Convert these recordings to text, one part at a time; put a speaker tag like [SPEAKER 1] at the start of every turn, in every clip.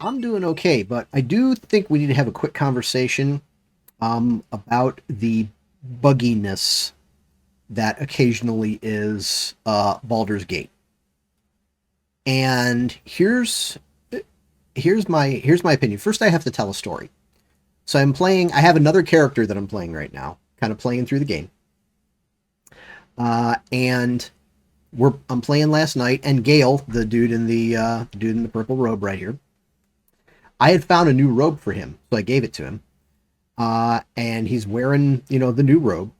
[SPEAKER 1] I'm doing okay, but I do think we need to have a quick conversation about the bugginess that occasionally is Baldur's Gate. And here's my opinion. First, I have to tell a story. So I'm playing. I have another character that I'm playing right now, kind of playing through the game. And I'm playing last night, and Gale, the dude in the purple robe right here, I had found a new robe for him, so I gave it to him. And he's wearing, the new robe.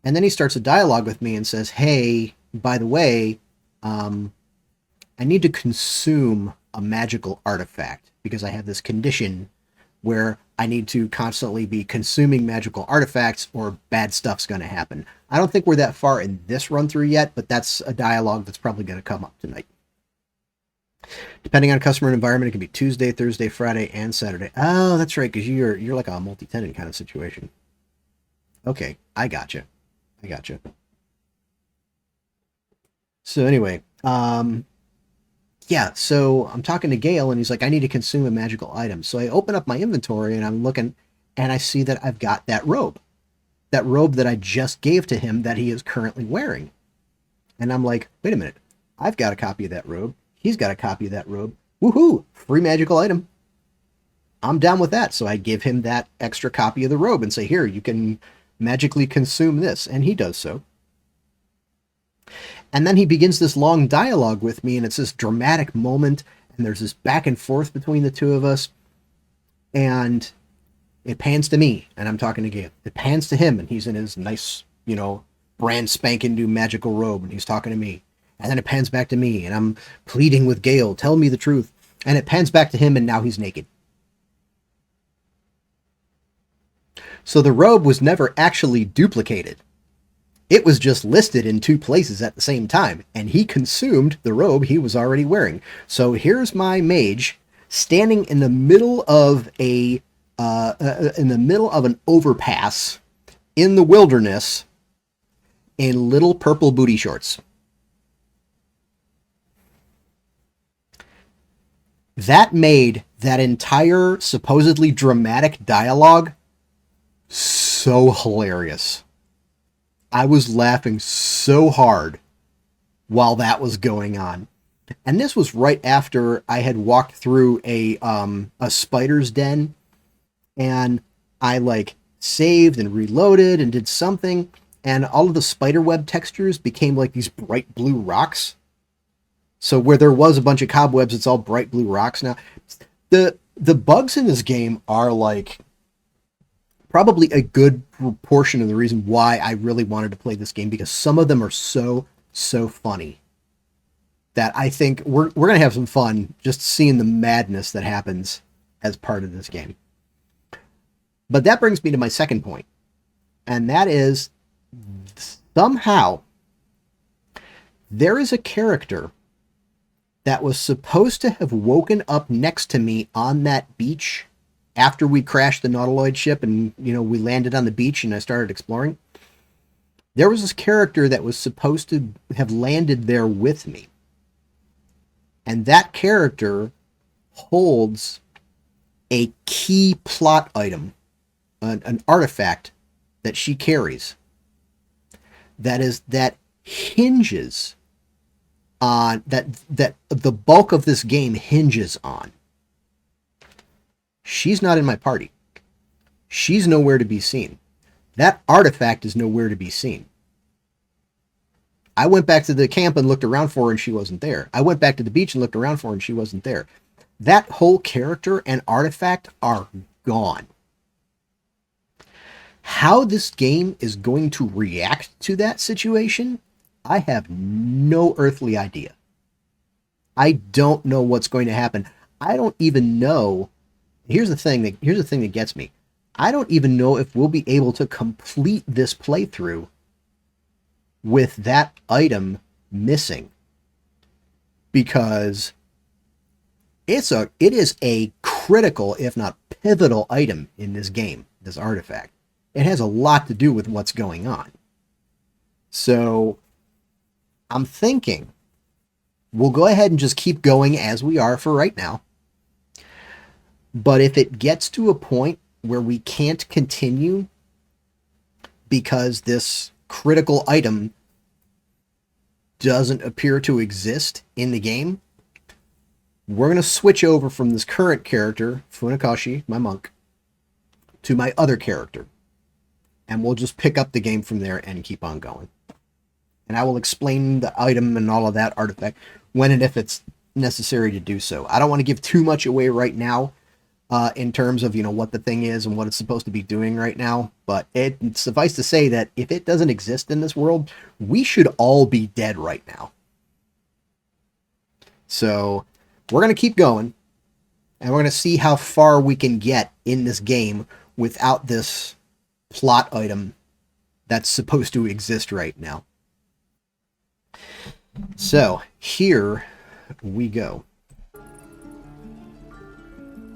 [SPEAKER 1] And then he starts a dialogue with me and says, "Hey, by the way, um, I need to consume a magical artifact because I have this condition where I need to constantly be consuming magical artifacts or bad stuff's going to happen." I don't think we're that far in this run through yet, but that's a dialogue that's probably going to come up tonight. Depending on customer and environment, it can be Tuesday, Thursday, Friday, and Saturday. Oh, that's right, because you're like a multi-tenant kind of situation. Okay, I gotcha. I gotcha. So anyway, yeah, so I'm talking to Gale, and he's like, "I need to consume a magical item." So I open up my inventory, and I'm looking, and I see that I've got that robe that I just gave to him that he is currently wearing. And I'm like, wait a minute, I've got a copy of that robe. He's got a copy of that robe. Woohoo! Free magical item. I'm down with that. So I give him that extra copy of the robe and say, "Here, you can magically consume this." And he does so. And then he begins this long dialogue with me, and it's this dramatic moment, and there's this back and forth between the two of us. And it pans to me, and I'm talking to Gale. It pans to him, and he's in his nice, brand spanking new magical robe, and he's talking to me. And then it pans back to me, and I'm pleading with Gale, "Tell me the truth." And it pans back to him, and now he's naked. So the robe was never actually duplicated. It was just listed in two places at the same time, and he consumed the robe he was already wearing. So here's my mage standing in the middle of an overpass in the wilderness in little purple booty shorts. That made that entire supposedly dramatic dialogue so hilarious. I was laughing so hard while that was going on. And this was right after I had walked through a spider's den, and I like saved and reloaded and did something, and all of the spider web textures became like these bright blue rocks. So where there was a bunch of cobwebs, it's all bright blue rocks now. The bugs in this game are like probably a good portion of the reason why I really wanted to play this game, because some of them are so funny that I think we're gonna have some fun just seeing the madness that happens as part of this game. But that brings me to my second point, and that is somehow there is a character that was supposed to have woken up next to me on that beach after we crashed the Nautiloid ship and, we landed on the beach and I started exploring. There was this character that was supposed to have landed there with me. And that character holds a key plot item, an artifact that she carries that hinges on that the bulk of this game hinges on. She's not in my party. She's nowhere to be seen. That artifact is nowhere to be seen. I went back to the camp and looked around for her and she wasn't there. I went back to the beach and looked around for her and she wasn't there. That whole character and artifact are gone. How this game is going to react to that situation, I have no earthly idea. I don't know what's going to happen. I don't even know. Here's the thing that gets me. I don't even know if we'll be able to complete this playthrough with that item missing, because it is a critical, if not pivotal, item in this game, this artifact. It has a lot to do with what's going on. So I'm thinking we'll go ahead and just keep going as we are for right now. But if it gets to a point where we can't continue because this critical item doesn't appear to exist in the game, we're going to switch over from this current character, Funakashi, my monk, to my other character. And we'll just pick up the game from there and keep on going. And I will explain the item and all of that artifact when and if it's necessary to do so. I don't want to give too much away right now in terms of, what the thing is and what it's supposed to be doing right now. But it suffice to say that if it doesn't exist in this world, we should all be dead right now. So we're going to keep going. And we're going to see how far we can get in this game without this plot item that's supposed to exist right now. So, here we go.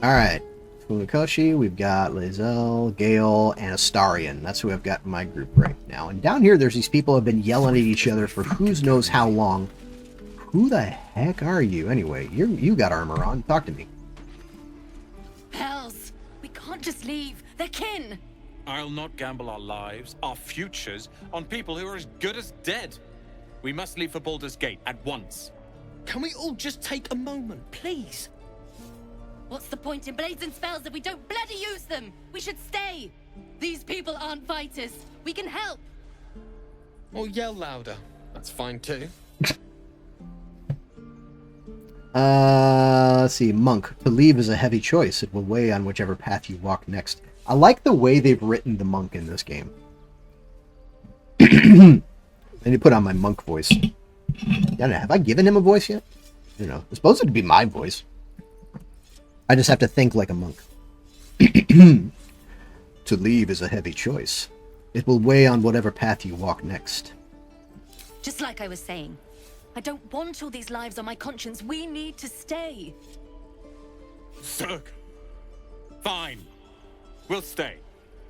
[SPEAKER 1] Alright. Funakashi, we've got Lae'zel, Gale, and Astarion. That's who I've got in my group right now. And down here, there's these people who have been yelling at each other for who knows how long. Who the heck are you, anyway? You got armor on. Talk to me.
[SPEAKER 2] Hells! We can't just leave. They're kin!
[SPEAKER 3] I'll not gamble our lives, our futures, on people who are as good as dead. We must leave for Baldur's Gate at once.
[SPEAKER 4] Can we all just take a moment, please?
[SPEAKER 2] What's the point in blades and spells if we don't bloody use them? We should stay! These people aren't fighters. We can help!
[SPEAKER 4] Or yell louder. That's fine too.
[SPEAKER 1] Let's see. Monk. To leave is a heavy choice. It will weigh on whichever path you walk next. I like the way they've written the monk in this game. I need to put on my monk voice. I don't know, have I given him a voice yet? I don't know. It's supposed to be my voice. I just have to think like a monk. To leave is a heavy choice. It will weigh on whatever path you walk next.
[SPEAKER 2] Just like I was saying, I don't want all these lives on my conscience. We need to stay.
[SPEAKER 3] Zerg. Fine. We'll stay.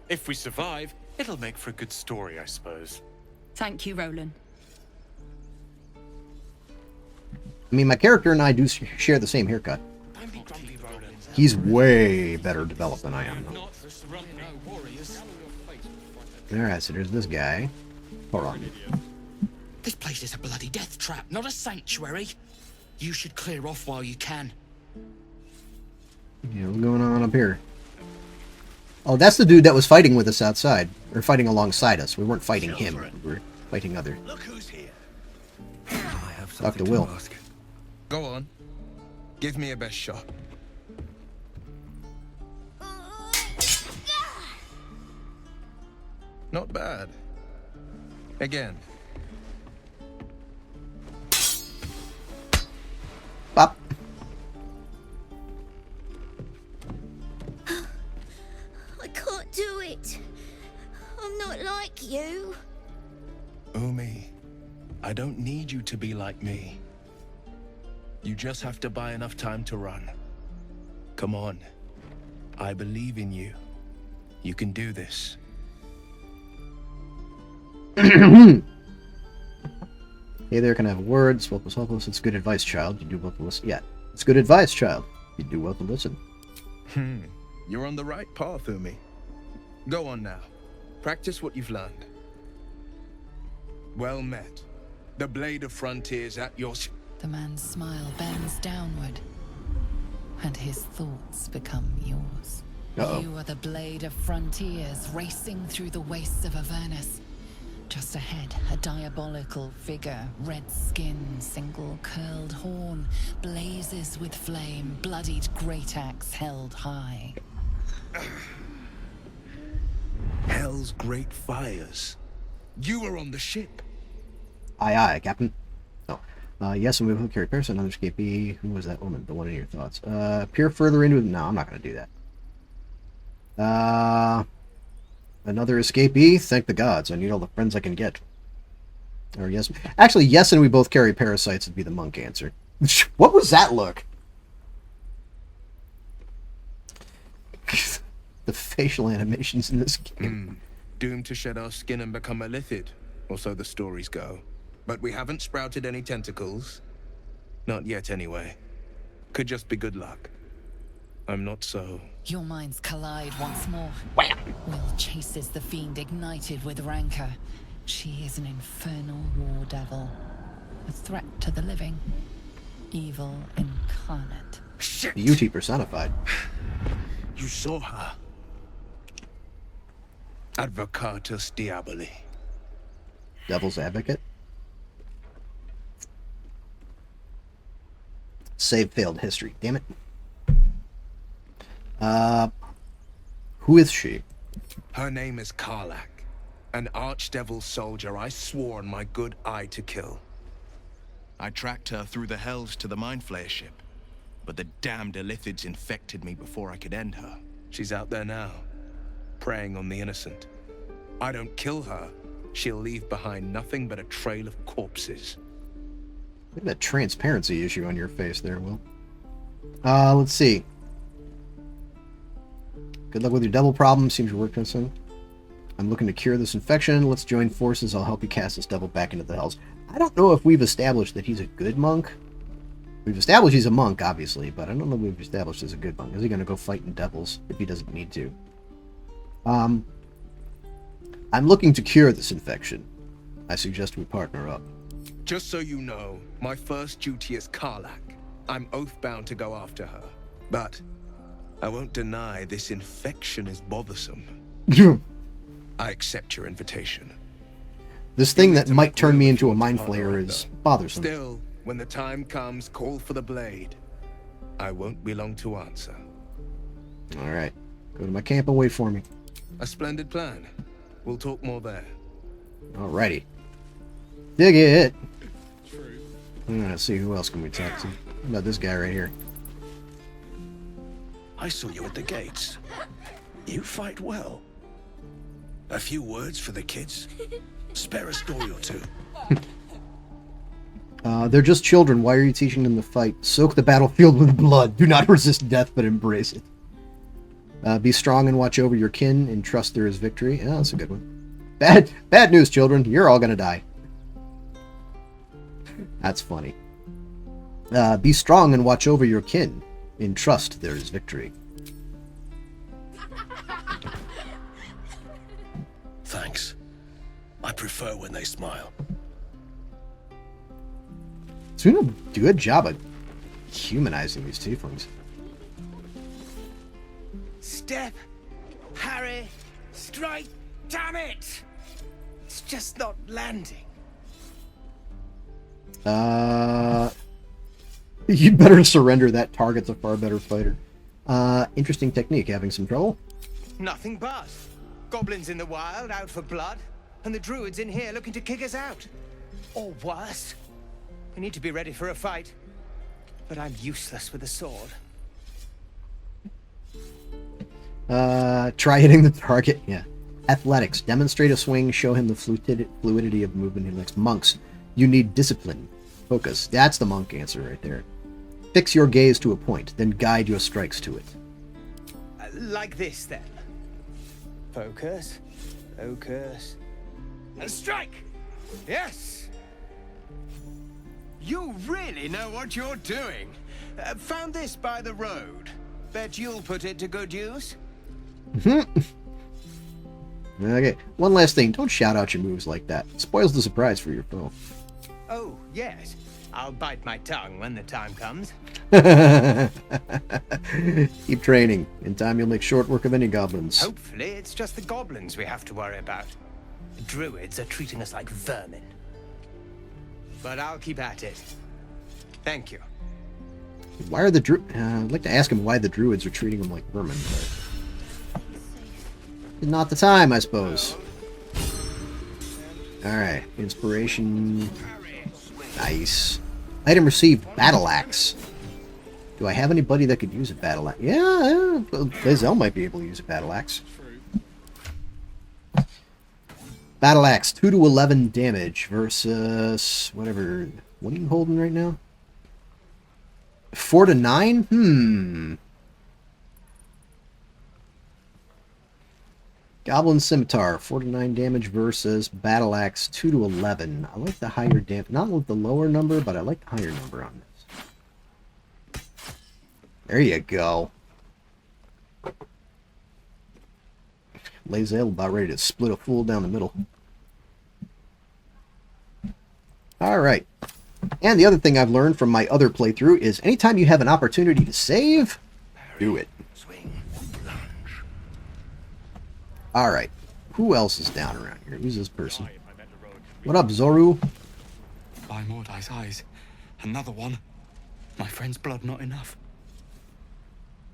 [SPEAKER 3] If we survive, it'll make for a good story, I suppose.
[SPEAKER 2] Thank you, Roland.
[SPEAKER 1] I mean, my character and I do share the same haircut. He's way better developed than I am, though. Alright, so there's this guy. Hold on.
[SPEAKER 5] This place is a bloody death trap, not a sanctuary. You should clear off while you can.
[SPEAKER 1] Yeah, what's going on up here? Oh, that's the dude that was fighting with us outside. Or fighting alongside us. We weren't fighting him. We were fighting other.
[SPEAKER 6] Look who's here.
[SPEAKER 7] I have something
[SPEAKER 1] Dr. Will.
[SPEAKER 7] to ask. Go on. Give me a best shot. Not bad. Again.
[SPEAKER 1] Bop.
[SPEAKER 8] I can't do it. I'm not like you.
[SPEAKER 6] Umi, I don't need you to be like me. You just have to buy enough time to run. Come on. I believe in you. You can do this.
[SPEAKER 1] Hey there, can I have a word? Hopeless, hopeless. It's good advice, child. You do well to listen. Yeah, it's good advice, child. You do well to listen.
[SPEAKER 6] You're on the right path, Umi. Go on now. Practice what you've learned. Well met. The blade of frontiers at your...
[SPEAKER 9] The man's smile bends downward, and his thoughts become yours.
[SPEAKER 1] Uh-oh.
[SPEAKER 9] You are the blade of frontiers racing through the wastes of Avernus. Just ahead, a diabolical figure, red skin, single curled horn, blazes with flame, bloodied great axe held high.
[SPEAKER 6] Hell's great fires. You were on the ship.
[SPEAKER 1] Aye, aye, Captain. Oh. Yes, and we will carry Paris, another escapee. Who was that woman? The one in your thoughts. Peer further into it. No, I'm not going to do that. Another escapee? Thank the gods. I need all the friends I can get. Or yes. Actually, yes, and we both carry parasites would be the monk answer. What was that look? The facial animations in this game.
[SPEAKER 6] Doomed to shed our skin and become a lithid, or so the stories go. But we haven't sprouted any tentacles. Not yet, anyway. Could just be good luck. I'm not so.
[SPEAKER 9] Your minds collide once more. Will chases the fiend ignited with rancor. She is an infernal war devil. A threat to the living. Evil incarnate.
[SPEAKER 5] Shit!
[SPEAKER 1] Beauty personified.
[SPEAKER 6] You saw her. Advocatus Diaboli.
[SPEAKER 1] Devil's advocate. Save failed history. Damn it. Who is she?
[SPEAKER 6] Her name is Karlak, an archdevil soldier I swore on my good eye to kill. I tracked her through the hells to the Mind Flayer ship, but the damned Illithids infected me before I could end her. She's out there now, preying on the innocent. I don't kill her, she'll leave behind nothing but a trail of corpses.
[SPEAKER 1] Look at that transparency issue on your face there, Will. Let's see. Good luck with your devil problem. Seems you're working on something. I'm looking to cure this infection. Let's join forces. I'll help you cast this devil back into the hells. I don't know if we've established that he's a good monk. We've established he's a monk, obviously, but I don't know if we've established he's a good monk. Is he going to go fighting devils if he doesn't need to? I'm looking to cure this infection. I suggest we partner up.
[SPEAKER 6] Just so you know, my first duty is Karlak. I'm oath-bound to go after her. But I won't deny this infection is bothersome. I accept your invitation.
[SPEAKER 1] This thing that might turn me into a mind flayer is bothersome.
[SPEAKER 6] Still, when the time comes, call for the blade. I won't be long to answer.
[SPEAKER 1] Alright. Go to my camp and wait for me.
[SPEAKER 6] A splendid plan. We'll talk more there.
[SPEAKER 1] Alrighty. Dig it!
[SPEAKER 4] True.
[SPEAKER 1] Let's see, who else can we talk to? How about this guy right here?
[SPEAKER 6] I saw you at the gates. You fight well. A few words for the kids? Spare a story or two.
[SPEAKER 1] They're just children. Why are you teaching them to fight? Soak the battlefield with blood. Do not resist death, but embrace it. Be strong and watch over your kin and trust there is victory. Oh, that's a good one. Bad news, children. You're all gonna die. That's funny. Be strong and watch over your kin and trust there is victory.
[SPEAKER 6] Thanks. I prefer when they smile.
[SPEAKER 1] It's doing a good job of humanizing these tieflings.
[SPEAKER 10] Step, Harry, strike, damn it! It's just not landing.
[SPEAKER 1] You'd better surrender. That target's a far better fighter. Interesting technique. Having some trouble?
[SPEAKER 10] Nothing but. Goblins in the wild, out for blood, and the druids in here looking to kick us out. Or worse. We need to be ready for a fight. But I'm useless with a sword.
[SPEAKER 1] Try hitting the target. Yeah. Athletics. Demonstrate a swing. Show him the fluidity of movement he likes. Monks. You need discipline. Focus. That's the monk answer right there. Fix your gaze to a point, then guide your strikes to it.
[SPEAKER 10] Like this, then. Focus. Focus. And strike! Yes! You really know what you're doing. Found this by the road. Bet you'll put it to good use.
[SPEAKER 1] Okay, one last thing. Don't shout out your moves like that. It spoils the surprise for your foe.
[SPEAKER 10] Oh, yes. I'll bite my tongue when the time comes.
[SPEAKER 1] Keep training. In time you'll make short work of any goblins.
[SPEAKER 10] Hopefully it's just the goblins we have to worry about. The druids are treating us like vermin. But I'll keep at it. Thank you.
[SPEAKER 1] Why are the I'd like to ask him why the druids are treating him like vermin, but not the time, I suppose. Alright, inspiration. Nice. Item received, battle axe. Do I have anybody that could use a battle axe? Yeah, Lizel might be able to use a battle axe. Battle axe, 2 to 11 damage versus whatever. What are you holding right now? 4 to 9? Goblin Scimitar, 4 to 9 damage versus Battle Axe, 2 to 11. I like the higher damage, not with the lower number, but I like the higher number on this. There you go. Lae'zel about ready to split a fool down the middle. Alright. And the other thing I've learned from my other playthrough is anytime you have an opportunity to save, do it. Alright. Who else is down around here? Who's this person? What up, Zoru?
[SPEAKER 3] By Mordai's eyes. Another one. My friend's blood not enough.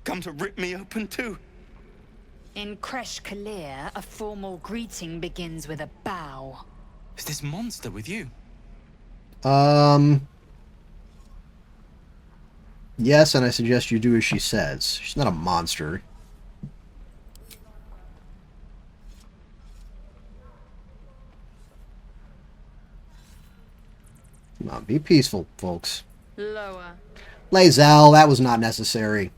[SPEAKER 3] Come to rip me open too.
[SPEAKER 9] In Kresh Kalir, a formal greeting begins with a bow.
[SPEAKER 3] Is this monster with you?
[SPEAKER 1] Yes, and I suggest you do as she says. She's not a monster. Come on, be peaceful, folks.
[SPEAKER 2] Lower.
[SPEAKER 1] Lae'zel, that was not necessary.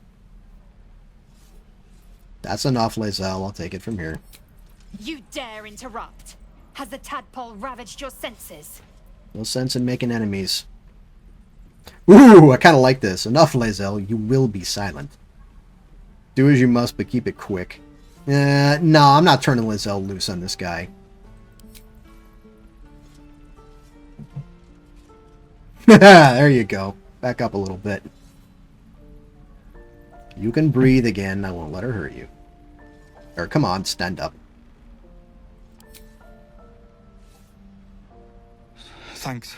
[SPEAKER 1] That's enough, Lae'zel. I'll take it from here.
[SPEAKER 9] You dare interrupt? Has the tadpole ravaged your senses?
[SPEAKER 1] No sense in making enemies. Ooh, I kind of like this. Enough, Lae'zel. You will be silent. Do as you must, but keep it quick. No, I'm not turning Lae'zel loose on this guy. There you go. Back up a little bit. You can breathe again. I won't let her hurt you. Or, come on, stand up.
[SPEAKER 3] Thanks.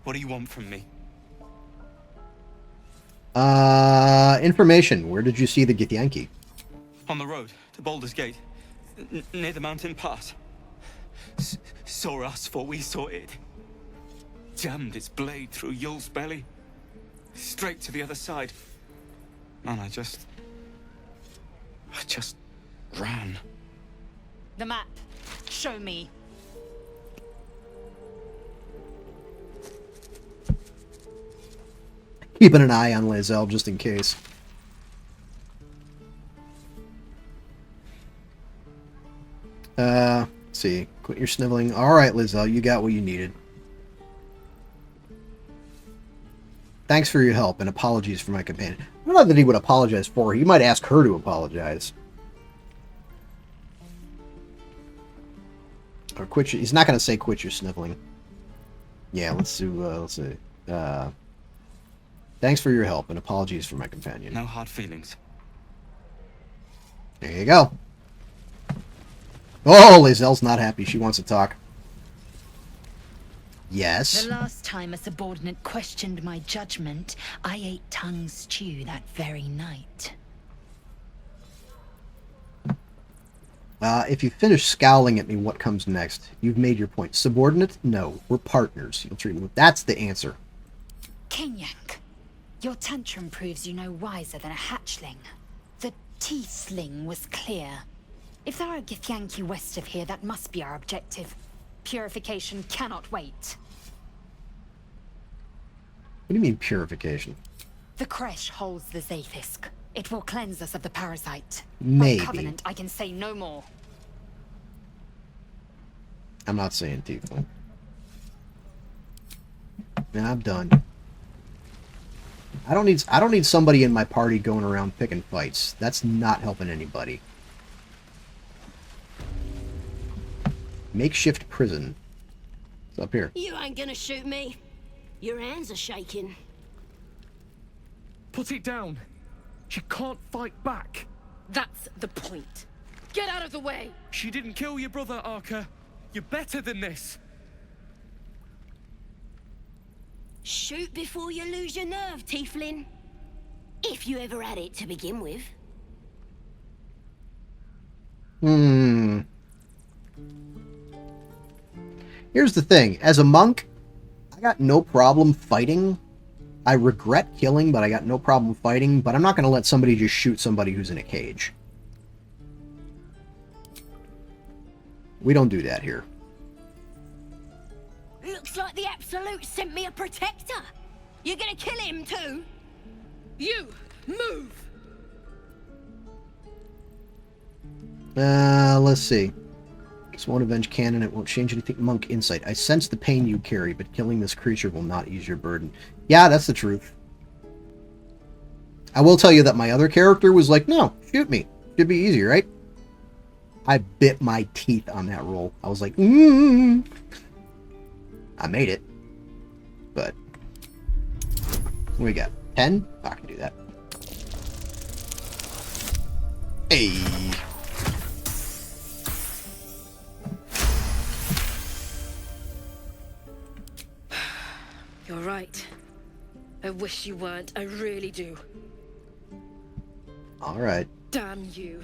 [SPEAKER 3] What do you want from me?
[SPEAKER 1] Information. Where did you see the Githyanki?
[SPEAKER 3] On the road to Baldur's Gate, near the mountain pass. Saw us, for we saw it. Jammed its blade through Yul's belly, straight to the other side. And I just ran.
[SPEAKER 9] The map. Show me.
[SPEAKER 1] Keeping an eye on Lae'zel just in case. Let's see. Quit your sniveling. Alright, Lae'zel, you got what you needed. Thanks for your help, and apologies for my companion. I don't know that he would apologize for her. He might ask her to apologize. Or quit your... He's not going to say quit your sniveling. Yeah, let's see. Thanks for your help, and apologies for my companion.
[SPEAKER 3] No hard feelings.
[SPEAKER 1] There you go. Oh, Lae'zel's not happy. She wants to talk. Yes?
[SPEAKER 9] The last time a subordinate questioned my judgment, I ate tongue stew that very night.
[SPEAKER 1] If you finish scowling at me, what comes next? You've made your point. Subordinate? No. We're partners. You'll treat me with... That's the answer.
[SPEAKER 9] Kenyank, your tantrum proves you no wiser than a hatchling. The tiefling was clear. If there are Githyanki west of here, that must be our objective. Purification cannot wait.
[SPEAKER 1] What do you mean, purification?
[SPEAKER 9] The Kresh holds the Zaithisk. It will cleanse us of the parasite.
[SPEAKER 1] Maybe.
[SPEAKER 9] On Covenant, I can say no more.
[SPEAKER 1] I'm not saying tiefling. Man, I'm done. I don't need somebody in my party going around picking fights. That's not helping anybody. Makeshift prison. It's up here.
[SPEAKER 8] You ain't gonna shoot me. Your hands are shaking.
[SPEAKER 6] Put it down. She can't fight back.
[SPEAKER 2] That's the point. Get out of the way!
[SPEAKER 6] She didn't kill your brother, Arca. You're better than this.
[SPEAKER 8] Shoot before you lose your nerve, tiefling. If you ever had it to begin with.
[SPEAKER 1] Here's the thing. As a monk, I got no problem fighting. I regret killing, but I got no problem fighting. But I'm not going to let somebody just shoot somebody who's in a cage. We don't do that here.
[SPEAKER 8] Looks like the Absolute sent me a protector. You're gonna kill him too?
[SPEAKER 2] You! Move!
[SPEAKER 1] Let's see. This won't avenge canon. It won't change anything. Monk insight. I sense the pain you carry, but killing this creature will not ease your burden. Yeah, that's the truth. I will tell you that my other character was like, no, shoot me. Should be easy, right? I bit my teeth on that roll. I was like, I made it. But, what do we got? 10? I can do that. Hey.
[SPEAKER 2] You're right. I wish you weren't. I really do.
[SPEAKER 1] Alright.
[SPEAKER 2] Damn you.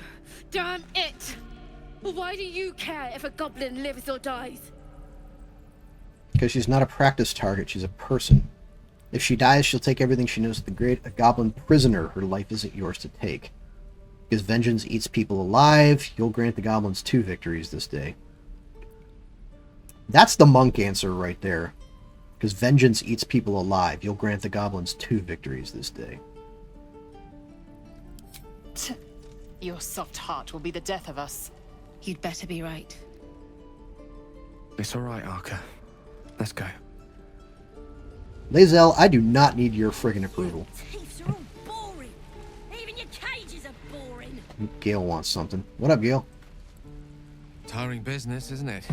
[SPEAKER 2] Damn it! Why do you care if a goblin lives or dies?
[SPEAKER 1] Because she's not a practice target, she's a person. If she dies, she'll take everything she knows of the great a goblin prisoner. Her life isn't yours to take. Because vengeance eats people alive, you'll grant the goblins 2 victories this day. That's the monk answer right there. Because vengeance eats people alive, you'll grant the goblins 2 victories this day.
[SPEAKER 9] Your soft heart will be the death of us.
[SPEAKER 2] You'd better be right.
[SPEAKER 6] It's all right, Arca. Let's go.
[SPEAKER 1] Lae'zel, I do not need your friggin' approval.
[SPEAKER 8] Thieves are all boring. Even your cages are boring.
[SPEAKER 1] Gale wants something. What up, Gale?
[SPEAKER 7] Tiring business, isn't it?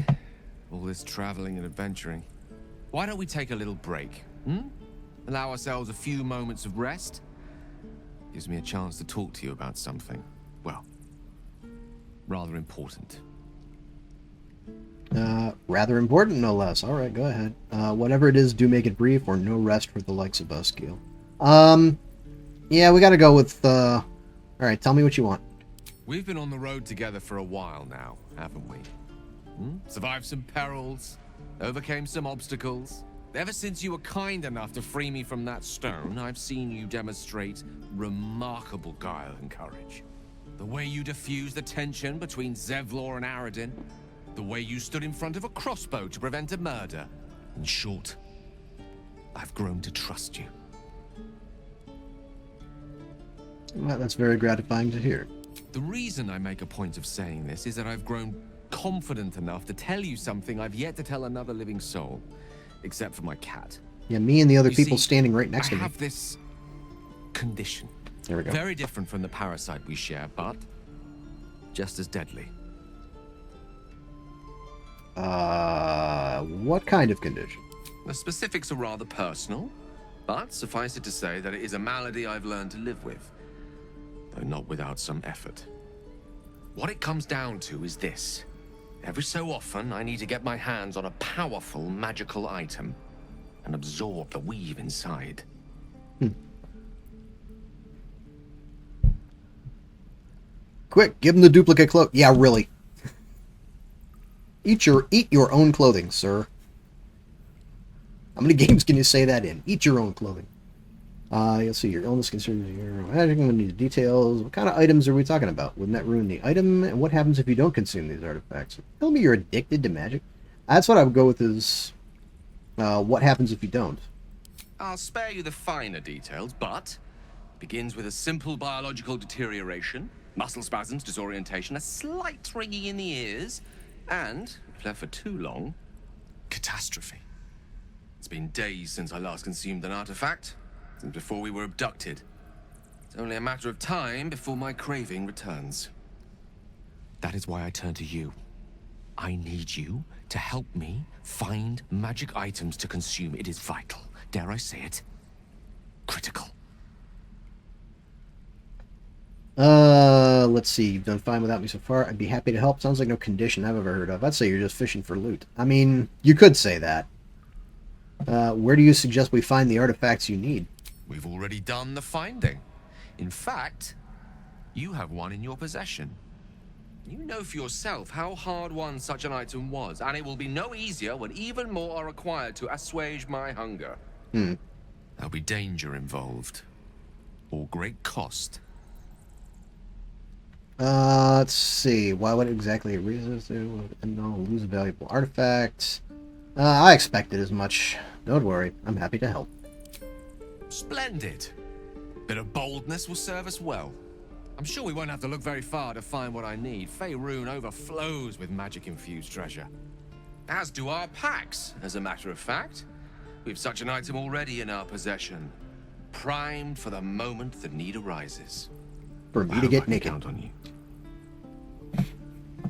[SPEAKER 7] All this traveling and adventuring. Why don't we take a little break? Allow ourselves a few moments of rest? Gives me a chance to talk to you about something. Well, rather important.
[SPEAKER 1] Rather important, no less. Alright, go ahead. Whatever it is, do make it brief, or no rest for the likes of us, Gale. Yeah, we gotta go with, Alright, tell me what you want.
[SPEAKER 7] We've been on the road together for a while now, haven't we? Survived some perils, overcame some obstacles. Ever since you were kind enough to free me from that stone, I've seen you demonstrate remarkable guile and courage. The way you diffused the tension between Zevlor and Aradin, the way you stood in front of a crossbow to prevent a murder. In short, I've grown to trust you.
[SPEAKER 1] Well, that's very gratifying to hear.
[SPEAKER 7] The reason I make a point of saying this is that I've grown confident enough to tell you something I've yet to tell another living soul, except for my cat.
[SPEAKER 1] Yeah, me and the other
[SPEAKER 7] You
[SPEAKER 1] people
[SPEAKER 7] see,
[SPEAKER 1] standing right next to
[SPEAKER 7] I
[SPEAKER 1] me.
[SPEAKER 7] have this condition.
[SPEAKER 1] There we go.
[SPEAKER 7] Very different from the parasite we share, but just as deadly.
[SPEAKER 1] What kind of condition?
[SPEAKER 7] The specifics are rather personal, but suffice it to say that it is a malady I've learned to live with, though not without some effort. What it comes down to is this. Every so often, I need to get my hands on a powerful magical item and absorb the weave inside.
[SPEAKER 1] Quick, give him the duplicate cloak. Yeah, really. Eat your own clothing, sir. How many games can you say that in? Eat your own clothing. You'll see your illness concerns your magic. We need details. What kind of items are we talking about? Wouldn't that ruin the item? And what happens if you don't consume these artifacts? Tell me you're addicted to magic. That's what I would go with is, what happens if you don't?
[SPEAKER 7] I'll spare you the finer details, but it begins with a simple biological deterioration, muscle spasms, disorientation, a slight ringing in the ears, and, if left for too long, catastrophe. It's been days since I last consumed an artifact, since before we were abducted. It's only a matter of time before my craving returns. That is why I turn to you. I need you to help me find magic items to consume. It is vital. Dare I say it? Critical.
[SPEAKER 1] Let's see. You've done fine without me so far. I'd be happy to help. Sounds like no condition I've ever heard of. I'd say you're just fishing for loot. I mean, you could say that. Where do you suggest we find the artifacts you need?
[SPEAKER 7] We've already done the finding. In fact, you have one in your possession. You know for yourself how hard won such an item was, and it will be no easier when even more are required to assuage my hunger. There'll be danger involved, or great cost.
[SPEAKER 1] Let's see. Why would exactly a reason to lose a valuable artifact? I expected as much. Don't worry, I'm happy to help.
[SPEAKER 7] Splendid. Bit of boldness will serve us well. I'm sure we won't have to look very far to find what I need. Faerun overflows with magic-infused treasure. As do our packs, as a matter of fact. We've such an item already in our possession. primed for the moment the need arises.
[SPEAKER 1] For me
[SPEAKER 7] I
[SPEAKER 1] to
[SPEAKER 7] hope I
[SPEAKER 1] get
[SPEAKER 7] can
[SPEAKER 1] naked.
[SPEAKER 7] count on you.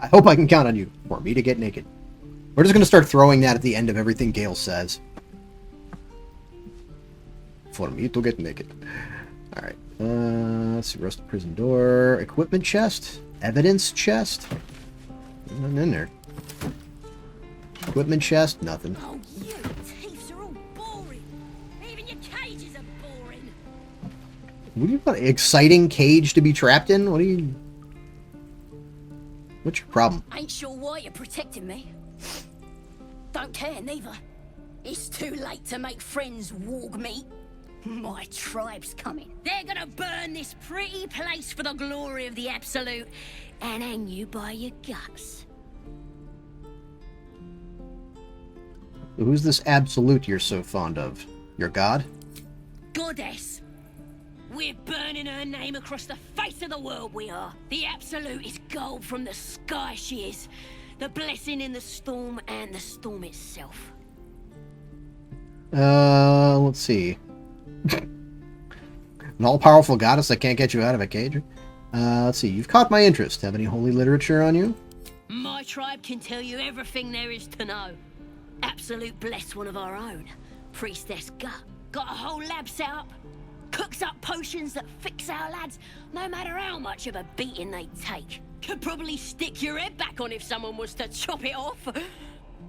[SPEAKER 1] I hope I can count on you for me to get naked. We're just going to start throwing that at the end of everything Gale says. For me to get naked. Alright. Let's see. Rusted prison door. Equipment chest. Evidence chest. Nothing in there. Equipment chest. Nothing.
[SPEAKER 8] Oh, you thieves are all boring. Even your cages are boring.
[SPEAKER 1] What do you want? Exciting cage to be trapped in? What do you... What's your problem?
[SPEAKER 8] Ain't sure why you're protecting me. Don't care neither. It's too late to make friends, warg meat. My tribe's coming. They're gonna burn this pretty place for the glory of the Absolute and hang you by your guts.
[SPEAKER 1] Who's this Absolute you're so fond of? Your god?
[SPEAKER 8] Goddess. We're burning her name across the face of the world, we are. The Absolute is gold from the sky, she is. The blessing in the storm and the storm itself.
[SPEAKER 1] Let's see. An all-powerful goddess that can't get you out of a cage? Let's see. You've caught my interest. Have any holy literature on you?
[SPEAKER 8] My tribe can tell you everything there is to know. Absolute bless one of our own. Priestess Gut. Got a whole lab set up. Cooks up potions that fix our lads, no matter how much of a beating they take. Could probably stick your head back on if someone was to chop it off.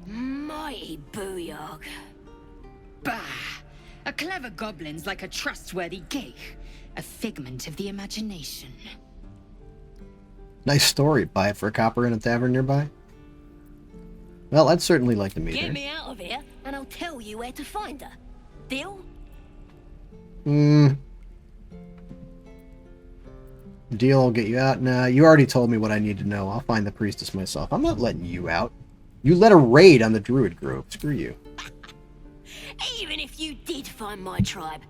[SPEAKER 8] Mighty booyog.
[SPEAKER 11] Bah! A clever goblin's like a trustworthy gig. A figment of the imagination.
[SPEAKER 1] Nice story. Buy it for a copper in a tavern nearby? Well, I'd certainly like to meet her.
[SPEAKER 8] Get me out of here, and I'll tell you where to find her. Deal?
[SPEAKER 1] Deal, I'll get you out. Nah, you already told me what I need to know. I'll find the priestess myself. I'm not letting you out. You led a raid on the Druid Grove. Screw you.
[SPEAKER 8] Even if you did find my tribe,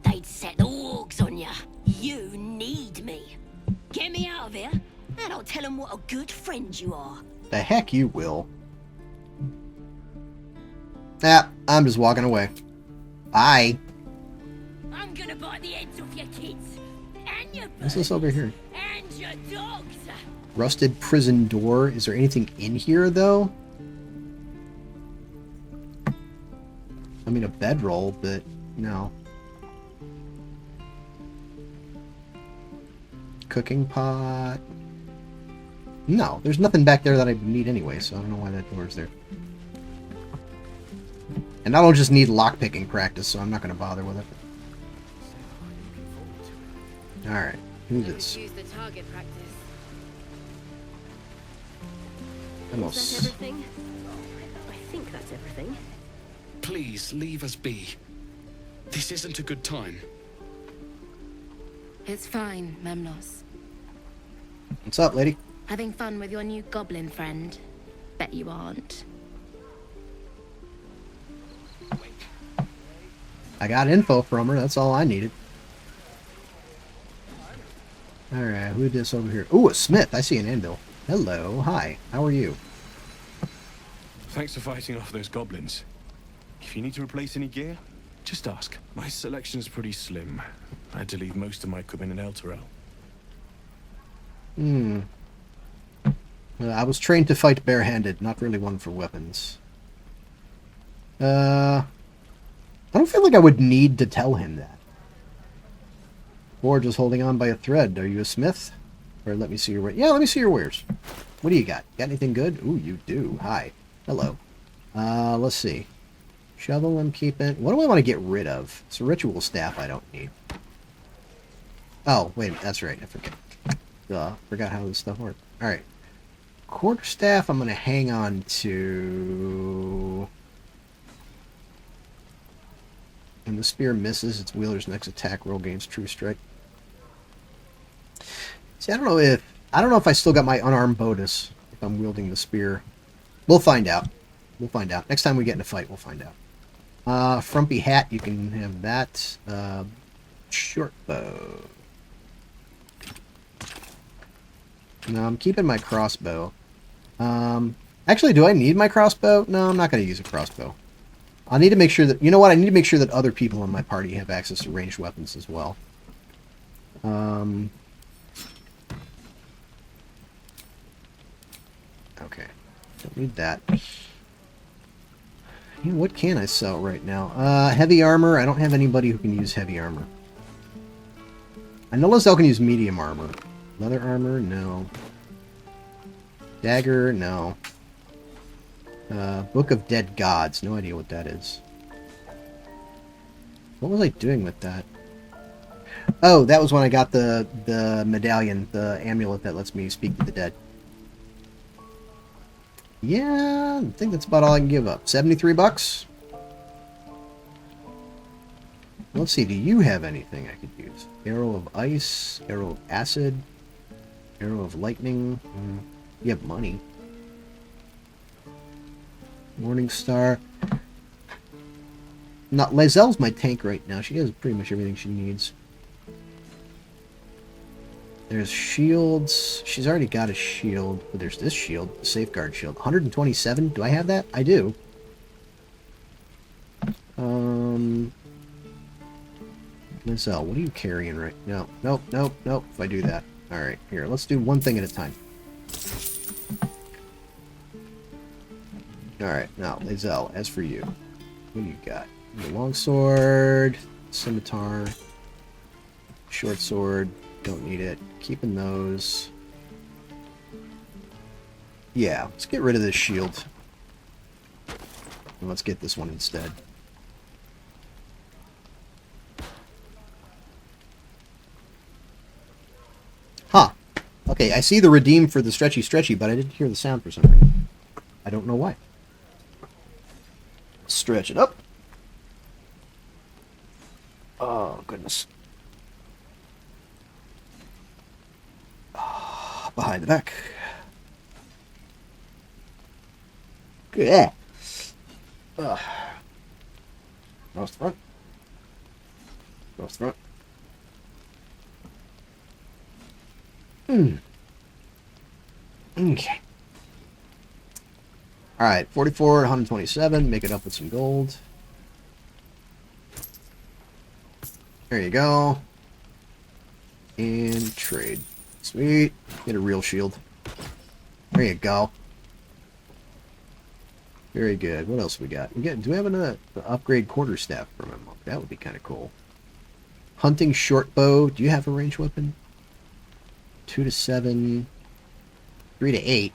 [SPEAKER 8] they'd set the wargs on ya. You need me. Get me out of here, and I'll tell them what a good friend you are.
[SPEAKER 1] The heck you will. Ah, I'm just walking away. Bye.
[SPEAKER 8] I'm gonna bite the heads off your kids, and your
[SPEAKER 1] What's this over here?
[SPEAKER 8] and your dogs.
[SPEAKER 1] Rusted prison door. Is there anything in here, though? I mean, a bedroll, but no. Cooking pot. No, there's nothing back there that I need anyway, so I don't know why that door's there. And I don't just need lockpicking practice, so I'm not going to bother with it. Alright, who's this?
[SPEAKER 2] Use the target practice.
[SPEAKER 1] Almost.
[SPEAKER 2] Is that everything? I think that's everything.
[SPEAKER 5] Please, leave us be. This isn't a good time.
[SPEAKER 11] It's fine, Memnos.
[SPEAKER 1] What's up, lady?
[SPEAKER 11] Having fun with your new goblin friend? Bet you aren't.
[SPEAKER 1] I got info from her, that's all I needed. Alright, who's this over here? Ooh, a smith. I see an anvil. Hello, hi. How are you?
[SPEAKER 6] Thanks for fighting off those goblins. If you need to replace any gear, just ask. My selection's pretty slim. I had to leave most of my equipment in Elturel.
[SPEAKER 1] I was trained to fight barehanded, not really one for weapons. I don't feel like I would need to tell him that. Or just holding on by a thread. Are you a smith? Or let me see your wares. Yeah, let me see your wares. What do you got? Got anything good? Ooh, you do. Hi. Hello. Let's see. Shovel I'm keeping. What do I want to get rid of? It's a ritual staff I don't need. Oh, wait a minute. That's right. I forgot. Forgot how this stuff works. Alright. Quarterstaff I'm going to hang on to... And the spear misses. Its wielder's next attack roll gains true strike. See, I don't know if I still got my unarmed bonus if I'm wielding the spear. We'll find out. We'll find out. Next time we get in a fight, we'll find out. Frumpy hat, you can have that. Short bow. No, I'm keeping my crossbow. Actually, do I need my crossbow? No, I'm not going to use a crossbow. I need to make sure that... You know what? I need to make sure that other people in my party have access to ranged weapons as well. Okay. Don't need that. You know, what can I sell right now? Heavy armor. I don't have anybody who can use heavy armor. I know Lizelle can use medium armor. Leather armor? No. Dagger? No. Book of Dead Gods. No idea what that is. What was I doing with that? Oh, that was when I got the medallion, the amulet that lets me speak to the dead. Yeah, I think that's about all I can give up. 73 bucks? Let's see, do you have anything I could use? Arrow of Ice, Arrow of Acid, Arrow of Lightning. You have money. Morning Star. Not Lazelle's my tank right now. She has pretty much everything she needs. There's shields. She's already got a shield. But there's this shield, the safeguard shield. 127. Do I have that? I do. Lizelle, what are you carrying right now? Nope, nope, nope. If I do that. Alright, here. Let's do one thing at a time. Alright, now, Lizelle, as for you. What do you got? The longsword, scimitar, short sword. Don't need it. Keeping those. Yeah, let's get rid of this shield. And let's get this one instead. Huh. Okay, I see the redeem for the stretchy, but I didn't hear the sound for some reason. I don't know why. Stretch it up. Oh, goodness. Behind the back. Yeah. Nose to front. Nose to front. Okay. Alright, 44, 127. Make it up with some gold. There you go. And trade. Sweet. Get a real shield. There you go. Very good. What else we got? Do we have an upgrade quarterstaff from him? That would be kind of cool. Hunting short bow. Do you have a ranged weapon? 2 to 7. 3 to 8.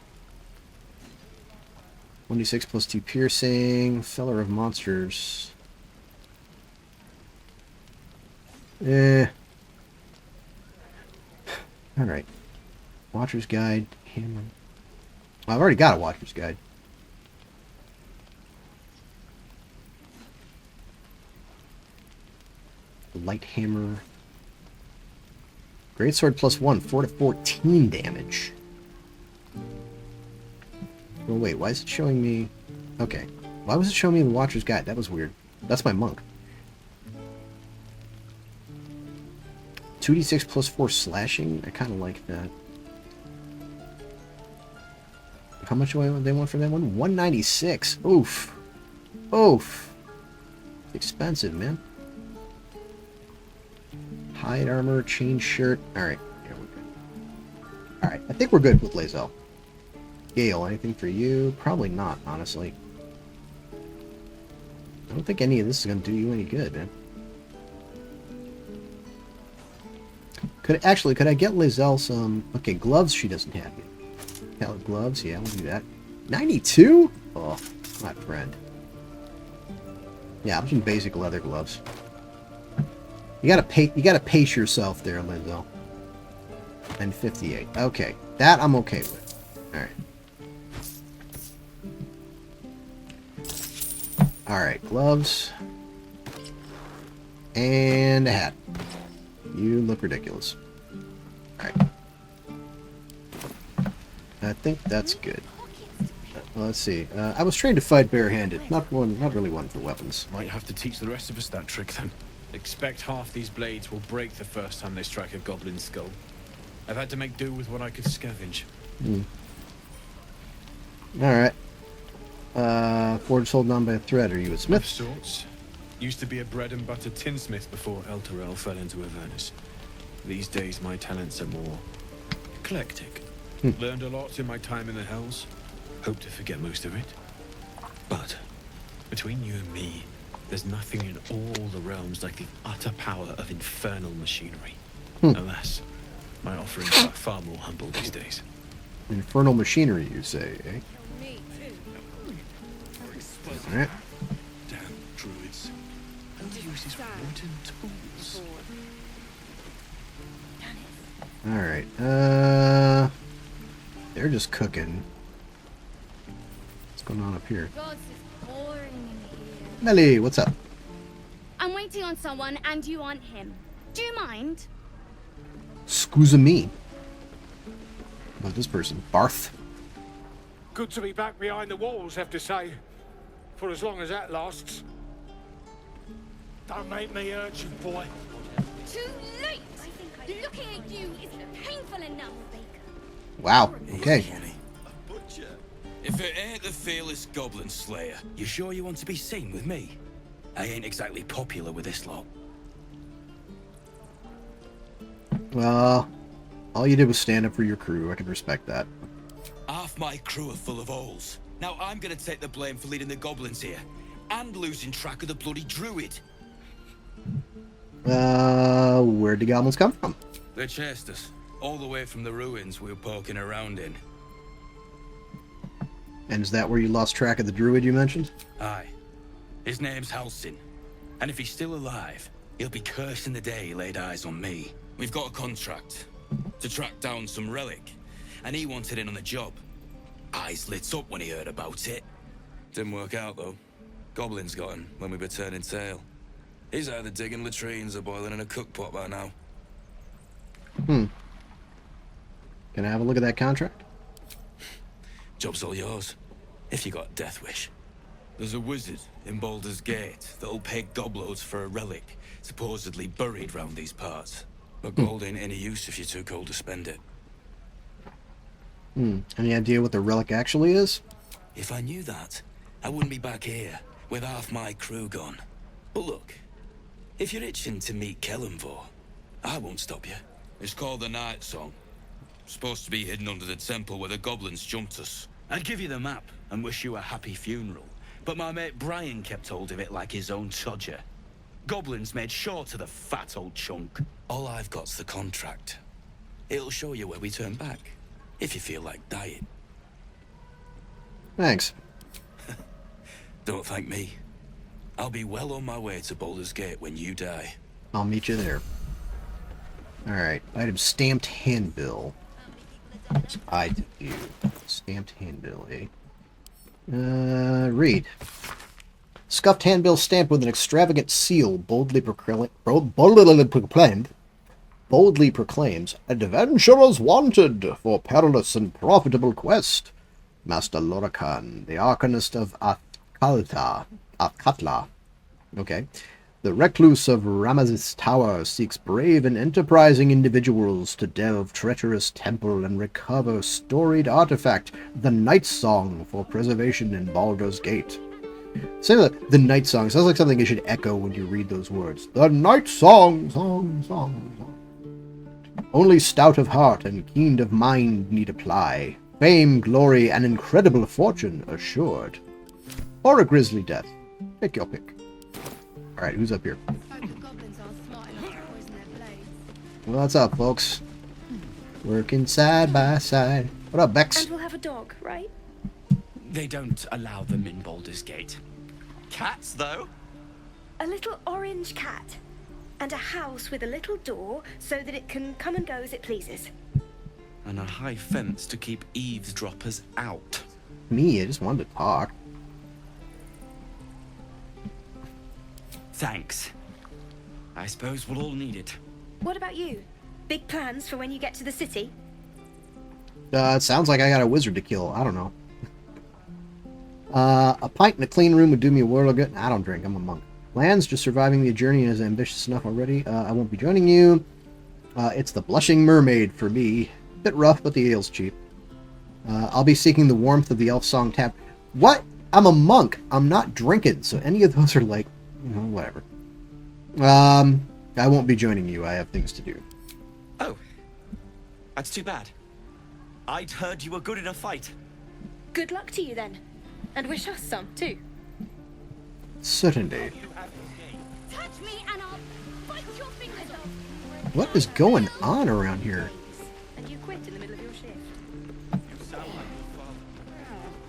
[SPEAKER 1] 1d6 plus 2 piercing. Feller of monsters. Alright. Watcher's Guide. Hammer. Well, I've already got a Watcher's Guide. Light Hammer. Greatsword plus 1. 4 to 14 damage. Oh, wait. Why is it showing me... Okay. Why was it showing me the Watcher's Guide? That was weird. That's my monk. 2d6 plus 4 slashing. I kind of like that. How much do they want for that one? 196. Oof. Oof. It's expensive, man. Hide armor, chain shirt. Alright. Yeah, we're good. Alright. I think we're good with Lizelle. Gale, anything for you? Probably not, honestly. I don't think any of this is going to do you any good, man. Could I get Lizelle some... Okay, gloves she doesn't have yet. Hell, gloves, yeah, we'll do that. 92? Oh, my friend. Yeah, I'm some basic leather gloves. You gotta pace yourself there, Lizelle. And 58. Okay, that I'm okay with. Alright. Alright, gloves. And a hat. You look ridiculous. Alright. I think that's good. Let's see. I was trained to fight barehanded. Not really one for weapons.
[SPEAKER 12] Might have to teach the rest of us that trick then. Expect half these blades will break the first time they strike a goblin skull. I've had to make do with what I could scavenge.
[SPEAKER 1] Alright. Forge holding on by a thread. Are you a
[SPEAKER 12] Of
[SPEAKER 1] smith?
[SPEAKER 12] sorts. Used to be a bread and butter tinsmith before El Terrell fell into Avernus. These days, my talents are more eclectic. Learned a lot in my time in the Hells. Hope to forget most of it. But between you and me, there's nothing in all the realms like the utter power of infernal machinery. Alas, my offerings are far more humble these days.
[SPEAKER 1] Infernal machinery, you say, eh? Alright.
[SPEAKER 6] Damn druids. Who uses wooden tools?
[SPEAKER 1] Alright, they're just cooking. What's going on up here?
[SPEAKER 13] God, it's boring in here.
[SPEAKER 1] Melly, what's up?
[SPEAKER 13] I'm waiting on someone and you aren't him. Do you mind?
[SPEAKER 1] Excuse me. About this person, Barth.
[SPEAKER 14] Good to be back behind the walls, have to say. For as long as that lasts. Don't make me urgent, boy.
[SPEAKER 13] Too late! Looking at you is painful enough.
[SPEAKER 1] Wow, okay.
[SPEAKER 15] If it ain't the fearless goblin slayer, you sure you want to be seen with me? I ain't exactly popular with this lot.
[SPEAKER 1] Well, all you did was stand up for your crew. I can respect that.
[SPEAKER 15] Half my crew are full of holes. Now I'm gonna take the blame for leading the goblins here, and losing track of the bloody druid.
[SPEAKER 1] Where'd the goblins come from?
[SPEAKER 15] They chased us, all the way from the ruins we were poking around in.
[SPEAKER 1] And is that where you lost track of the druid you mentioned?
[SPEAKER 15] Aye. His name's Halsin. And if he's still alive, he'll be cursing the day he laid eyes on me. We've got a contract to track down some relic, and he wanted in on the job. Eyes lit up when he heard about it. Didn't work out, though. Goblins got him when we were turning tail. He's either digging latrines or boiling in a cookpot by now.
[SPEAKER 1] Can I have a look at that contract?
[SPEAKER 15] Job's all yours, if you got a death wish. There's a wizard in Baldur's Gate that'll pay gobloads for a relic, supposedly buried round these parts. But gold ain't any use if you're too cold to spend it.
[SPEAKER 1] Any idea what the relic actually is?
[SPEAKER 15] If I knew that, I wouldn't be back here with half my crew gone. But look, if you're itching to meet Kellenvor, I won't stop you. It's called the Night Song. Supposed to be hidden under the temple where the goblins jumped us. I'd give you the map and wish you a happy funeral, but my mate Brian kept hold of it like his own Todger. Goblins made sure to the fat old chunk. All I've got's the contract. It'll show you where we turn back, if you feel like dying.
[SPEAKER 1] Thanks.
[SPEAKER 15] Don't thank me. I'll be well on my way to Baldur's Gate when you die.
[SPEAKER 1] I'll meet you there. Alright, item stamped handbill. I do. Stamped handbill, eh? Read. Scuffed handbill stamped with an extravagant seal boldly proclaims, adventurers wanted for perilous and profitable quest. Master Lorakan, the Arcanist of Athkatla. Okay. The recluse of Ramaz's Tower seeks brave and enterprising individuals to delve treacherous temple and recover storied artifact, the Night Song, for preservation in Baldur's Gate. Say the Night Song sounds like something you should echo when you read those words. The Night Song, song, song, song. Only stout of heart and keen of mind need apply. Fame, glory, and incredible fortune assured. Or a grisly death. Pick your pick. Alright, who's up here? What's up, folks? Working side by side. What up, Bex?
[SPEAKER 16] And we'll have a dog, right?
[SPEAKER 5] They don't allow them in Baldur's Gate.
[SPEAKER 7] Cats, though?
[SPEAKER 16] A little orange cat. And a house with a little door so that it can come and go as it pleases.
[SPEAKER 5] And a high fence to keep eavesdroppers out.
[SPEAKER 1] Me, I just wanted to talk.
[SPEAKER 5] Thanks. I suppose we'll all need it.
[SPEAKER 16] What about you? Big plans for when you get to the city?
[SPEAKER 1] It sounds like I got a wizard to kill. I don't know. A pint in a clean room would do me a world of good. I don't drink. I'm a monk. Plans, just surviving the journey is ambitious enough already. I won't be joining you. It's the Blushing Mermaid for me. Bit rough, but the ale's cheap. I'll be seeking the warmth of the elf song tap. What? I'm a monk. I'm not drinking, so any of those are like, you know, whatever. I won't be joining you. I have things to do.
[SPEAKER 3] Oh, that's too bad. I'd heard you were good in a fight.
[SPEAKER 16] Good luck to you then. And wish us some, too.
[SPEAKER 1] Certainly.
[SPEAKER 13] Touch me and I'll bite your fingers off.
[SPEAKER 1] What is going on around here?
[SPEAKER 16] And you quit in the middle of your shift.
[SPEAKER 3] You sound like your father.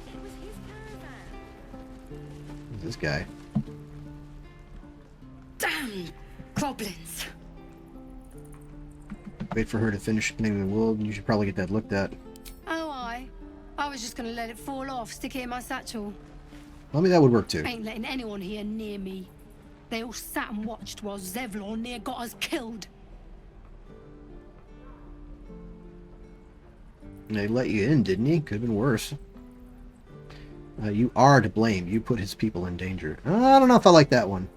[SPEAKER 16] It was his caravan.
[SPEAKER 1] Who's this guy?
[SPEAKER 11] Damn goblins.
[SPEAKER 1] Wait for her to finish spinning the wool. You should probably get that looked at.
[SPEAKER 17] Oh, I was just gonna let it fall off, stick it in my satchel.
[SPEAKER 1] Well, maybe that would work too.
[SPEAKER 17] Ain't letting anyone here near me. They all sat and watched while Zevlor near got us killed.
[SPEAKER 1] They let you in, didn't he? Could have been worse. You are to blame. You put his people in danger. I don't know if I like that one.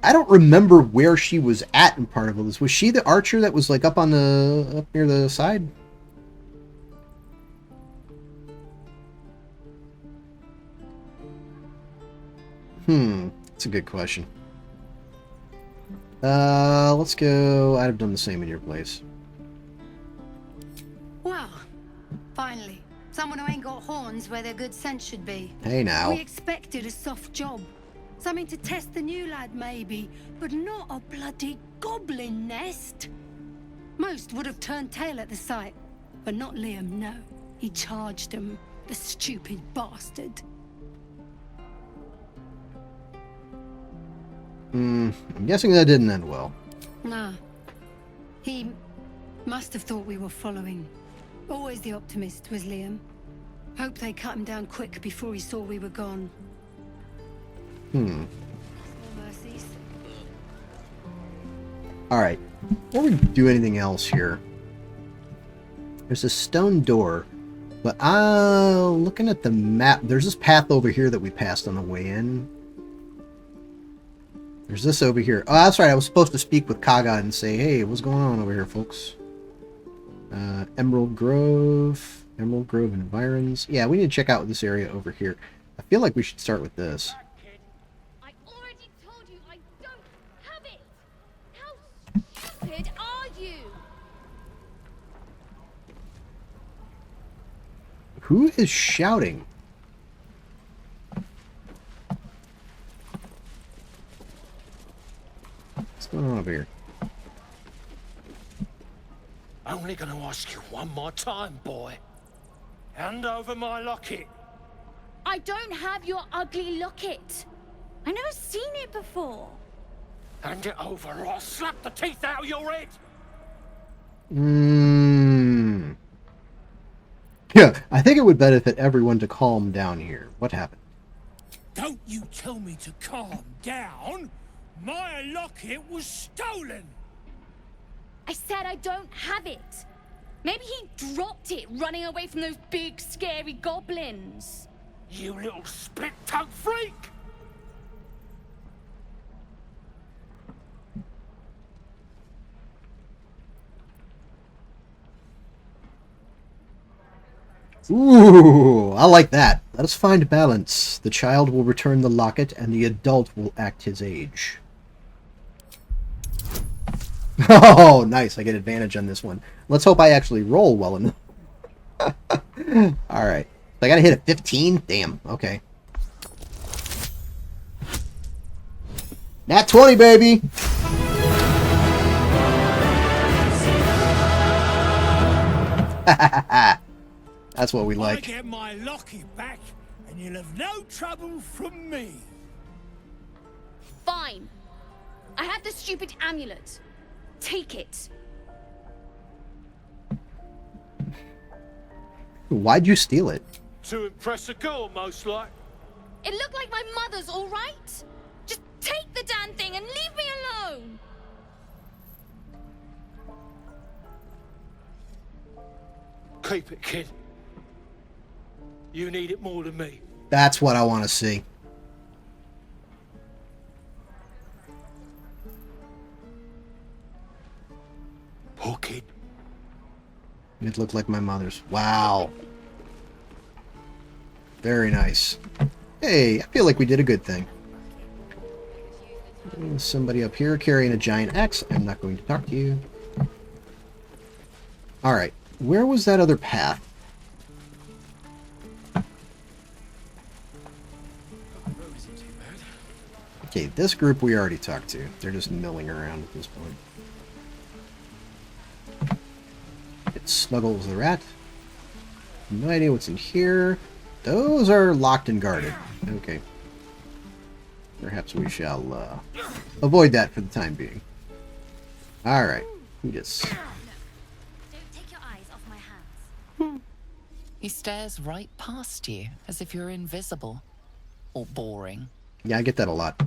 [SPEAKER 1] I don't remember where she was at in part of all this. Was she the archer that was like up on the up near the side? That's a good question. Let's go. I'd have done the same in your place.
[SPEAKER 17] Well, finally. Someone who ain't got horns where their good sense should be.
[SPEAKER 1] Hey now.
[SPEAKER 17] We expected a soft job. Something to test the new lad, maybe. But not a bloody goblin nest. Most would have turned tail at the sight. But not Liam, no. He charged him, the stupid bastard.
[SPEAKER 1] I'm guessing that didn't end well.
[SPEAKER 17] Nah. He must have thought we were following. Always the optimist was Liam. Hope they cut him down quick before he saw we were gone. No mercies.
[SPEAKER 1] Alright. Before we do anything else here, there's a stone door. But looking at the map, there's this path over here that we passed on the way in. There's this over here. Oh, that's right. I was supposed to speak with Kaga and say, hey, what's going on over here, folks? Emerald Grove. Emerald Grove Environs. Yeah, we need to check out this area over here. I feel like we should start with this.
[SPEAKER 13] I already told you I don't have it. How stupid are you?
[SPEAKER 1] Who is shouting? What's going on over here?
[SPEAKER 14] Only gonna ask you one more time, boy. Hand over my locket.
[SPEAKER 13] I don't have your ugly locket. I've never seen it before.
[SPEAKER 14] Hand it over or I'll slap the teeth out of your head.
[SPEAKER 1] Yeah, I think it would benefit everyone to calm down here. What happened?
[SPEAKER 14] Don't you tell me to calm down. My locket was stolen.
[SPEAKER 13] I said I don't have it. Maybe he dropped it running away from those big, scary goblins.
[SPEAKER 14] You little split-tongued freak!
[SPEAKER 1] Ooh, I like that. Let us find balance. The child will return the locket, and the adult will act his age. Oh, nice. I get advantage on this one. Let's hope I actually roll well enough. Alright. I gotta hit a 15? Damn. Okay. Nat 20, baby! That's what we like.
[SPEAKER 14] I get my locket back, and you'll have no trouble from me.
[SPEAKER 13] Fine. I have the stupid amulet. Take it.
[SPEAKER 1] Why'd you steal it?
[SPEAKER 14] To impress a girl, most like.
[SPEAKER 13] It looked like my mother's, all right? Just take the damn thing and leave me alone.
[SPEAKER 14] Keep it, kid. You need it more than me.
[SPEAKER 1] That's what I want to see.
[SPEAKER 14] Poor kid.
[SPEAKER 1] It looked like my mother's. Wow. Very nice. Hey, I feel like we did a good thing. There's somebody up here carrying a giant axe. I'm not going to talk to you. Alright, where was that other path? Okay, this group we already talked to. They're just milling around at this point. It Snuggles the rat. No idea what's in here. Those are locked and guarded. Okay. Perhaps we shall avoid that for the time being. Alright. Who dis?
[SPEAKER 8] Don't take your eyes off my hands.
[SPEAKER 9] He stares right past you, as if you're invisible. Or boring.
[SPEAKER 1] Yeah, I get that a lot.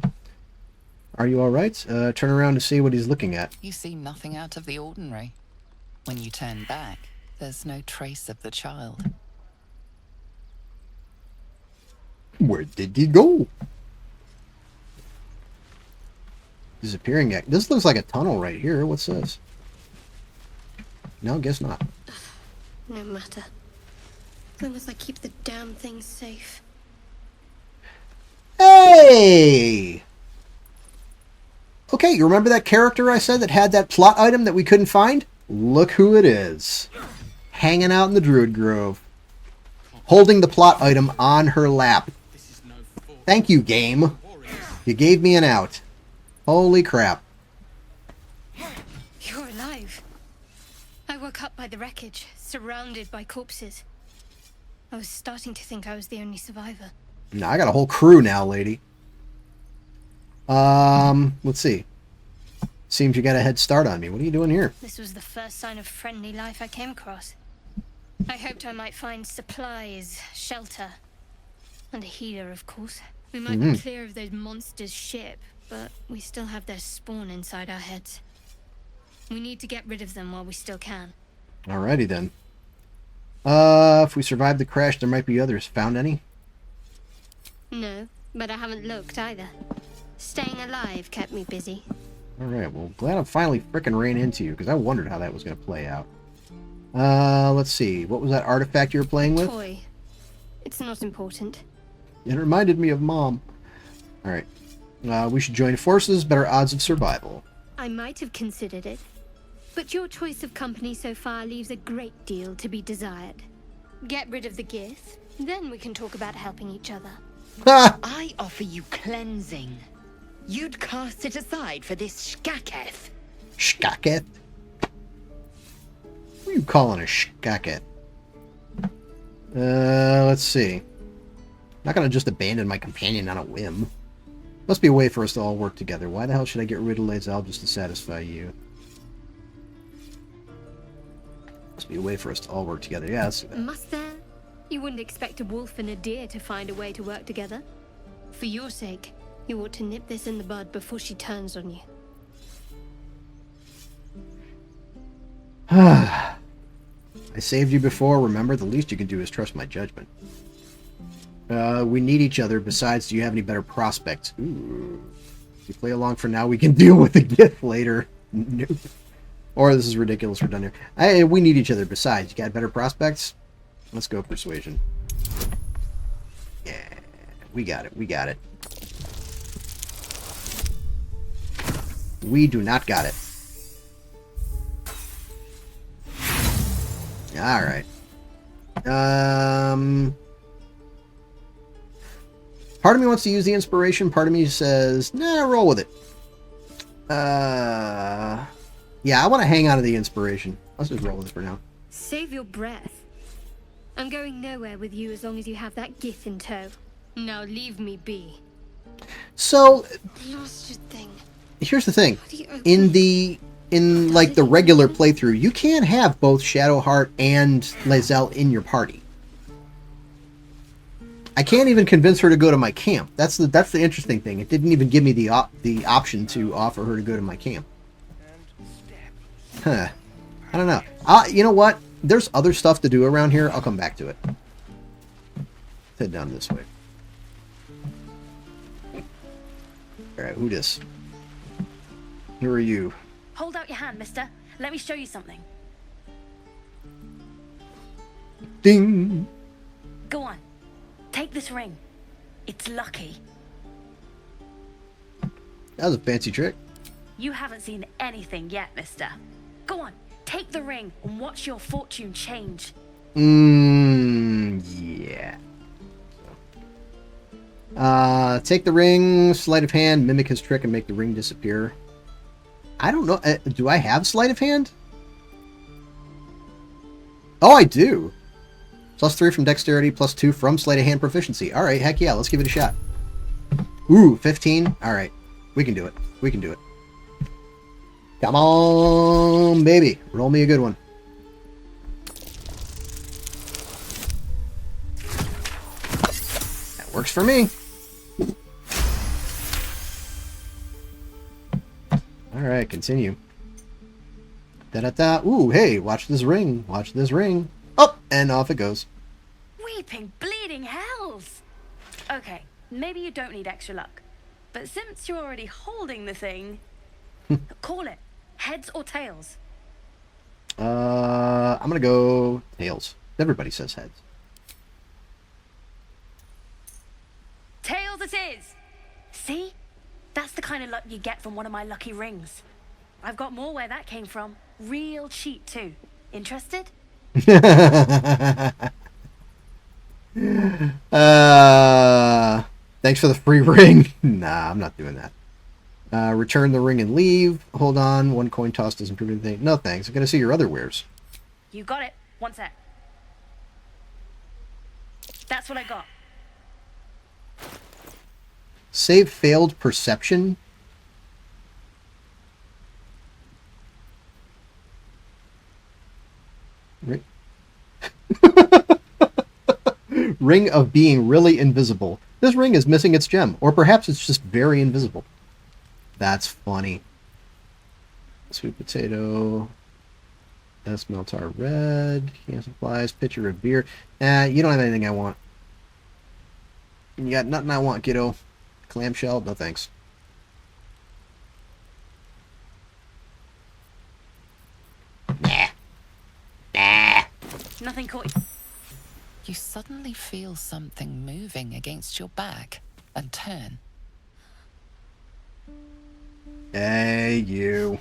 [SPEAKER 1] Are you alright? Turn around to see what he's looking at.
[SPEAKER 9] You see nothing out of the ordinary. When you turn back, there's no trace of the child.
[SPEAKER 1] Where did he go? Disappearing act. This looks like a tunnel right here. What's this? No, guess not.
[SPEAKER 16] No matter. As long as I keep the damn thing safe.
[SPEAKER 1] Hey! Okay, you remember that character I said that had that plot item that we couldn't find? Look who it is. Hanging out in the Druid Grove. Holding the plot item on her lap. Thank you, game. You gave me an out. Holy crap.
[SPEAKER 16] You're alive. I woke up by the wreckage, surrounded by corpses. I was starting to think I was the only survivor.
[SPEAKER 1] Now I got a whole crew now, lady. Let's see. Seems you got a head start on me. What are you doing here?
[SPEAKER 16] This was the first sign of friendly life I came across. I hoped I might find supplies, shelter, and a healer, of course. We might be clear of those monsters' ship, but we still have their spawn inside our heads. We need to get rid of them while we still can.
[SPEAKER 1] Alrighty then. If we survive the crash, there might be others. Found any?
[SPEAKER 16] No, but I haven't looked either. Staying alive kept me busy.
[SPEAKER 1] Alright, well, glad I finally frickin' ran into you, because I wondered how that was going to play out. Let's see. What was that artifact you were playing with?
[SPEAKER 16] Toy. It's not important.
[SPEAKER 1] It reminded me of Mom. Alright. We should join forces. Better odds of survival.
[SPEAKER 16] I might have considered it, but your choice of company so far leaves a great deal to be desired. Get rid of the Gith, then we can talk about helping each other.
[SPEAKER 11] I offer you cleansing. You'd cast it aside for this Shkaketh.
[SPEAKER 1] Shkaketh? What are you calling a Shkaketh? Let's see. Not gonna just abandon my companion on a whim. Must be a way for us to all work together. Why the hell should I get rid of Lae'zel just to satisfy you? Must be a way for us to all work together. Yeah, let's do that.
[SPEAKER 16] Must there? You wouldn't expect a wolf and a deer to find a way to work together. For your sake, you ought to nip this in the bud before she turns on you.
[SPEAKER 1] I saved you before. Remember, the least you can do is trust my judgment. We need each other. Besides, do you have any better prospects? Ooh. If you play along for now, we can deal with the gift later. Nope. Or this is ridiculous. We're done here. We need each other. Besides, you got better prospects? Let's go persuasion. Yeah, we got it. We got it. We do not got it. Alright. Part of me wants to use the inspiration. Part of me says, nah, roll with it. Yeah, I want to hang on to the inspiration. Let's just roll with it for now.
[SPEAKER 16] Save your breath. I'm going nowhere with you as long as you have that Gith in tow. Now leave me be.
[SPEAKER 1] So,
[SPEAKER 16] Lost your thing.
[SPEAKER 1] here's the thing. In like the regular playthrough, you can't have both Shadowheart and Lae'zel in your party. I can't even convince her to go to my camp. That's the interesting thing. It didn't even give me the option to offer her to go to my camp. Huh. I don't know. You know what? There's other stuff to do around here. I'll come back to it. Let's head down this way. Alright, who dis? Who are you?
[SPEAKER 2] Hold out your hand, mister. Let me show you something.
[SPEAKER 1] Ding!
[SPEAKER 2] Go on. Take this ring. It's lucky.
[SPEAKER 1] That was a fancy trick.
[SPEAKER 2] You haven't seen anything yet, mister. Go on, take the ring and watch your fortune change.
[SPEAKER 1] Yeah. Take the ring, sleight of hand, mimic his trick, and make the ring disappear. I don't know. Do I have sleight of hand? Oh, I do. +3 from dexterity, +2 from sleight of hand proficiency. All right, heck yeah, let's give it a shot. Ooh, 15. All right, we can do it. We can do it. Come on, baby. Roll me a good one. That works for me. All right, continue. Da-da-da. Ooh, hey, watch this ring. Watch this ring. Oh, and off it goes.
[SPEAKER 2] Weeping, bleeding hells! Okay, maybe you don't need extra luck. But since you're already holding the thing, call it. Heads or tails?
[SPEAKER 1] I'm gonna go tails. Everybody says heads.
[SPEAKER 2] Tails it is! See? That's the kind of luck you get from one of my lucky rings. I've got more where that came from. Real cheap, too. Interested?
[SPEAKER 1] Thanks for the free ring. Nah, I'm not doing that. Return the ring and leave. Hold on. One coin toss doesn't prove anything. No thanks. I'm gonna see your other wares.
[SPEAKER 2] You got it. One sec. That's what I got.
[SPEAKER 1] Save failed perception. Ring of being really invisible. This ring is missing its gem, or perhaps it's just very invisible. That's funny. Sweet potato. Meltar red. Can supplies. Pitcher of beer. You don't have anything I want. You got nothing I want, kiddo. Clamshell? No thanks.
[SPEAKER 2] Nothing caught
[SPEAKER 9] you. You suddenly feel something moving against your back and turn.
[SPEAKER 1] Hey, you.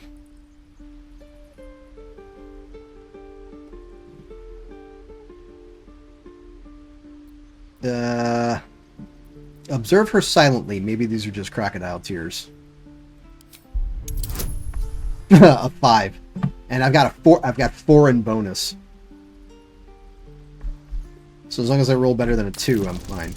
[SPEAKER 1] Observe her silently. Maybe these are just crocodile tears. A 5. And I've got a 4. I've got 4 in bonus. So as long as I roll better than a 2, I'm fine.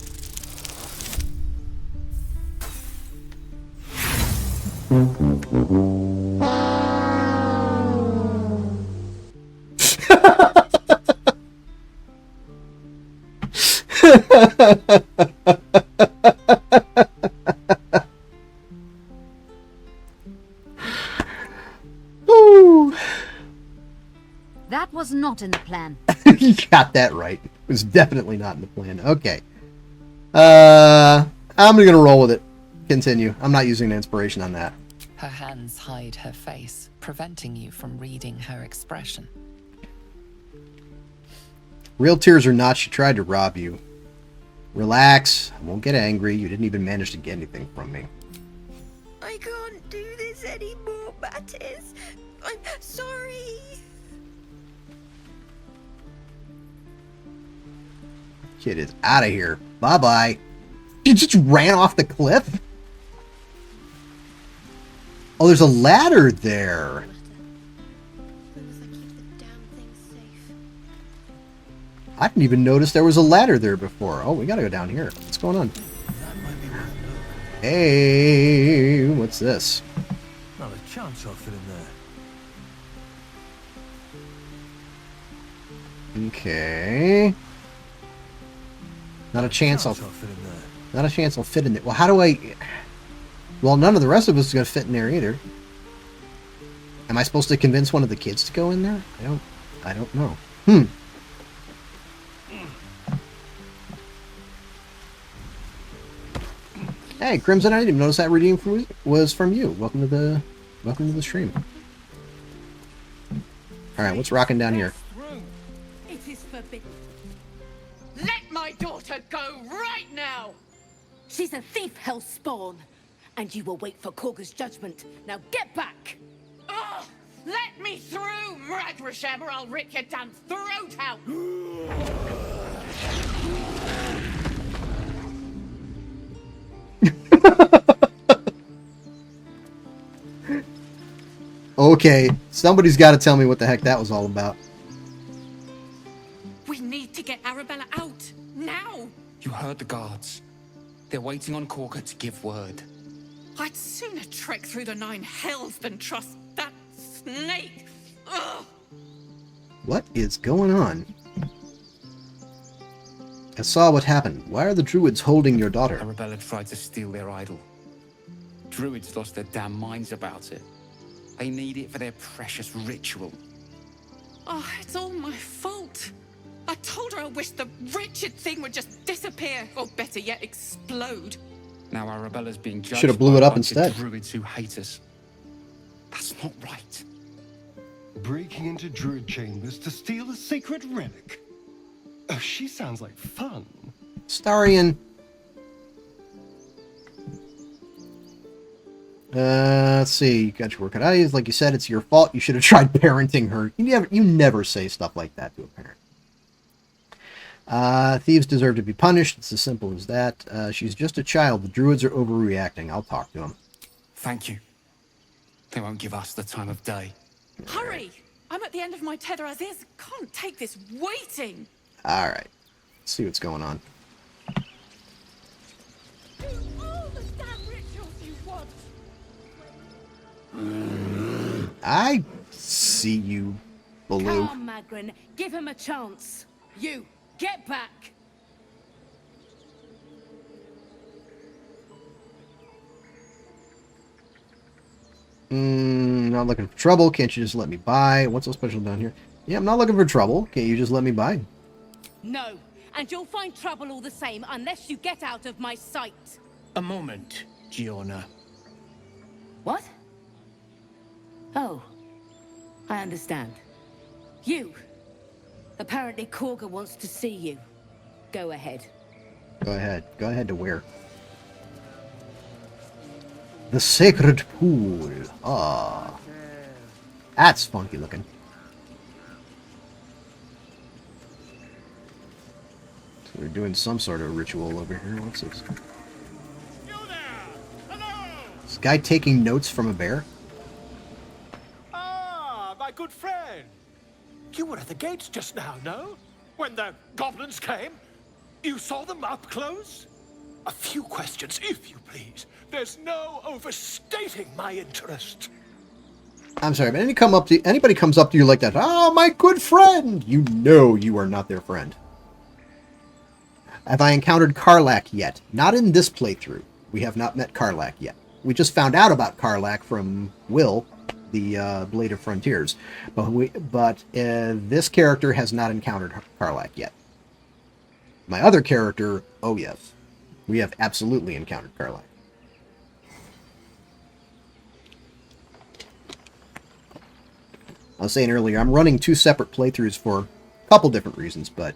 [SPEAKER 18] That was not in the plan.
[SPEAKER 1] You got that right. It was definitely not in the plan. Okay. I'm gonna roll with it. Continue. I'm not using an inspiration on that.
[SPEAKER 9] Her hands hide her face, preventing you from reading her expression.
[SPEAKER 1] Real tears or not, she tried to rob you. Relax. I won't get angry. You didn't even manage to get anything from me.
[SPEAKER 8] I can't do this anymore, Mattis. I'm sorry.
[SPEAKER 1] Kid is out of here. Bye-bye. You just ran off the cliff? Oh, there's a ladder there. I didn't even notice there was a ladder there before. Oh, we gotta go down here. What's going on? Hey, what's this?
[SPEAKER 6] Not a chance I'll fit in there.
[SPEAKER 1] Okay. Not a chance I'll fit in there. Not a chance I'll fit in there. Well, how do I... Well, none of the rest of us is going to fit in there either. Am I supposed to convince one of the kids to go in there? I don't know. Hey, Crimson, I didn't even notice that redeem was from you. Welcome to the stream. All right, what's rocking down here?
[SPEAKER 11] It is forbidden. Let my daughter go right
[SPEAKER 8] She's a thief, hellspawn. And you will wait for Korga's judgment. Now get back!
[SPEAKER 19] Oh, let me through, Mragrasham, or I'll rip your damn throat out!
[SPEAKER 1] Okay, somebody's got to tell me what the heck that was all about.
[SPEAKER 19] We need to get Arabella out, now!
[SPEAKER 5] You heard the guards. They're waiting on Korga to give word.
[SPEAKER 19] I'd sooner trek through the 9 hells than trust that snake! Ugh!
[SPEAKER 1] What is going on? I saw what happened. Why are the druids holding your daughter?
[SPEAKER 5] Arabella tried to steal their idol. Druids lost their damn minds about it. They need it for their precious ritual.
[SPEAKER 19] Oh, it's all my fault. I told her I wished the wretched thing would just disappear, or better yet, explode.
[SPEAKER 5] Now Arabella's being judged.
[SPEAKER 1] Should've blew
[SPEAKER 5] by
[SPEAKER 1] it
[SPEAKER 5] a
[SPEAKER 1] up
[SPEAKER 5] bunch of
[SPEAKER 1] instead.
[SPEAKER 5] druids who hate us. That's not right.
[SPEAKER 20] Breaking into druid chambers to steal a sacred relic. Oh, she sounds like fun.
[SPEAKER 1] Starion. Let's see. You got your work cut out. Like you said, it's your fault. You should have tried parenting her. You never say stuff like that to a parent. Thieves deserve to be punished. It's as simple as that. She's just a child. The druids are overreacting. I'll talk to them.
[SPEAKER 5] Thank you. They won't give us the time of day.
[SPEAKER 19] Hurry! I'm at the end of my tether as is. Can't take this waiting.
[SPEAKER 1] All right. Let's see what's going on.
[SPEAKER 19] Do all the damn rituals you want.
[SPEAKER 1] I see you, Baloo.
[SPEAKER 8] Come on, Magrin. Give him a chance. You, get back!
[SPEAKER 1] Not looking for trouble. Can't you just let me by? What's so special down here? Yeah, I'm not looking for trouble. Can't you just let me by?
[SPEAKER 8] No, and you'll find trouble all the same unless you get out of my sight.
[SPEAKER 14] A moment, Giona.
[SPEAKER 8] What? Oh, I understand. You. Apparently Korga wants to see you. Go ahead.
[SPEAKER 1] Go ahead. Go ahead to where? The Sacred Pool. Ah. That's funky looking. So we're doing some sort of ritual over here. What's this? Is this guy taking notes from a bear?
[SPEAKER 14] Ah, my good friend. You were at the gates just now, no? When the goblins came? You saw them up close? A few questions, if you please. There's no overstating my interest.
[SPEAKER 1] I'm sorry, but anybody comes up to you like that, oh, my good friend, you know you are not their friend. Have I encountered Karlach yet? Not in this playthrough. We have not met Karlach yet. We just found out about Karlach from Will, the Blade of Frontiers. But this character has not encountered Karlach yet. My other character, oh yes. We have absolutely encountered Karlach. I was saying earlier, I'm running 2 separate playthroughs for a couple different reasons, but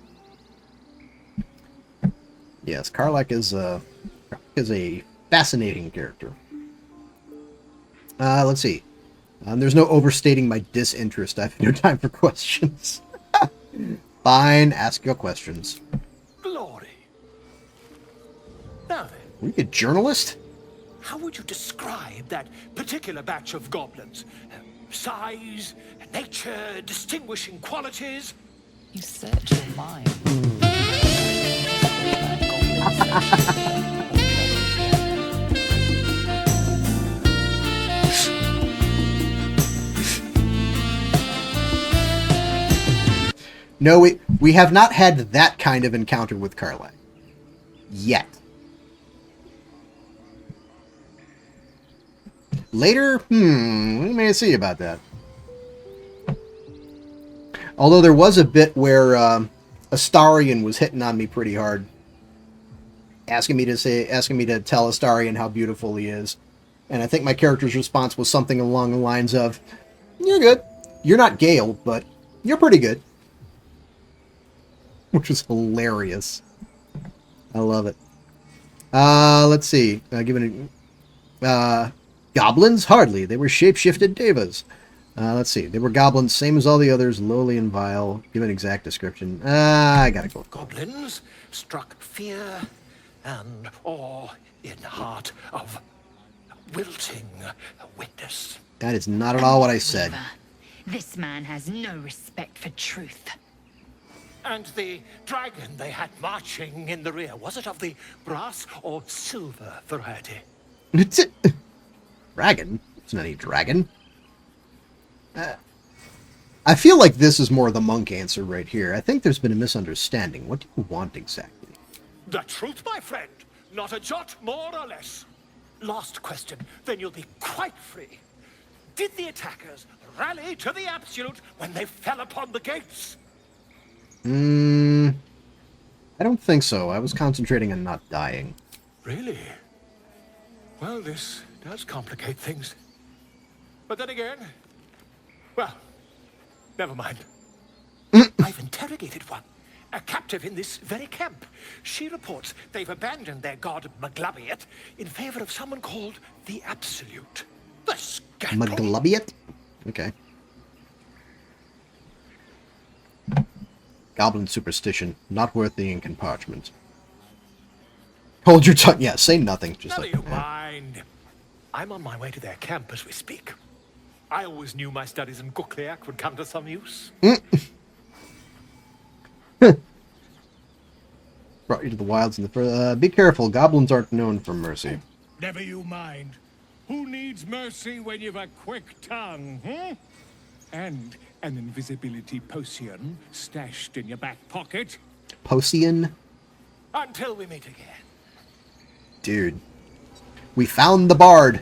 [SPEAKER 1] yes, Karlach is a fascinating character. Let's see. There's no overstating my disinterest. I have no time for questions. Fine, ask your questions.
[SPEAKER 14] Glory. Now then,
[SPEAKER 1] Are you a journalist?
[SPEAKER 14] how would you describe that particular batch of goblins? Size, nature, distinguishing qualities?
[SPEAKER 9] You search your mind.
[SPEAKER 1] No, we have not had that kind of encounter with Karlach. Yet. Later? We may see about that. Although there was a bit where Astarion was hitting on me pretty hard. Asking me to tell Astarion how beautiful he is. And I think my character's response was something along the lines of, "You're good. You're not Gale, but you're pretty good." Which was hilarious. I love it. Let's see. Goblins? Hardly. They were shape-shifted devas. Let's see. They were goblins, same as all the others, lowly and vile. Give an exact description. I gotta go.
[SPEAKER 14] Goblins struck fear and awe in heart of wilting witness.
[SPEAKER 1] That is not at all what I said.
[SPEAKER 11] This man has no respect for truth.
[SPEAKER 14] And the dragon they had marching in the rear, was it of the brass or silver variety?
[SPEAKER 1] Dragon? It's not a dragon. I feel like this is more the monk answer right here. I think there's been a misunderstanding. What do you want exactly?
[SPEAKER 14] The truth, my friend. Not a jot more or less. Last question, then you'll be quite free. Did the attackers rally to the absolute when they fell upon the gates?
[SPEAKER 1] I don't think so. I was concentrating on not dying.
[SPEAKER 14] Really? Well, this does complicate things. But then again, well, never mind. I've interrogated one, a captive in this very camp. She reports they've abandoned their god Maglabiet in favor of someone called the Absolute. The scandal!
[SPEAKER 1] Maglabiet? Okay. Goblin superstition, not worth the ink and parchment. Hold your tongue. Yeah, say nothing. Just
[SPEAKER 14] Never you mind. I'm on my way to their camp as we speak. I always knew my studies in Gukliak would come to some use.
[SPEAKER 1] Brought you to the wilds in the be careful. Goblins aren't known for mercy.
[SPEAKER 21] Never you mind. Who needs mercy when you've a quick tongue, huh? And an invisibility potion stashed in your back pocket.
[SPEAKER 1] Potion?
[SPEAKER 14] Until we meet again.
[SPEAKER 1] Dude. We found the bard.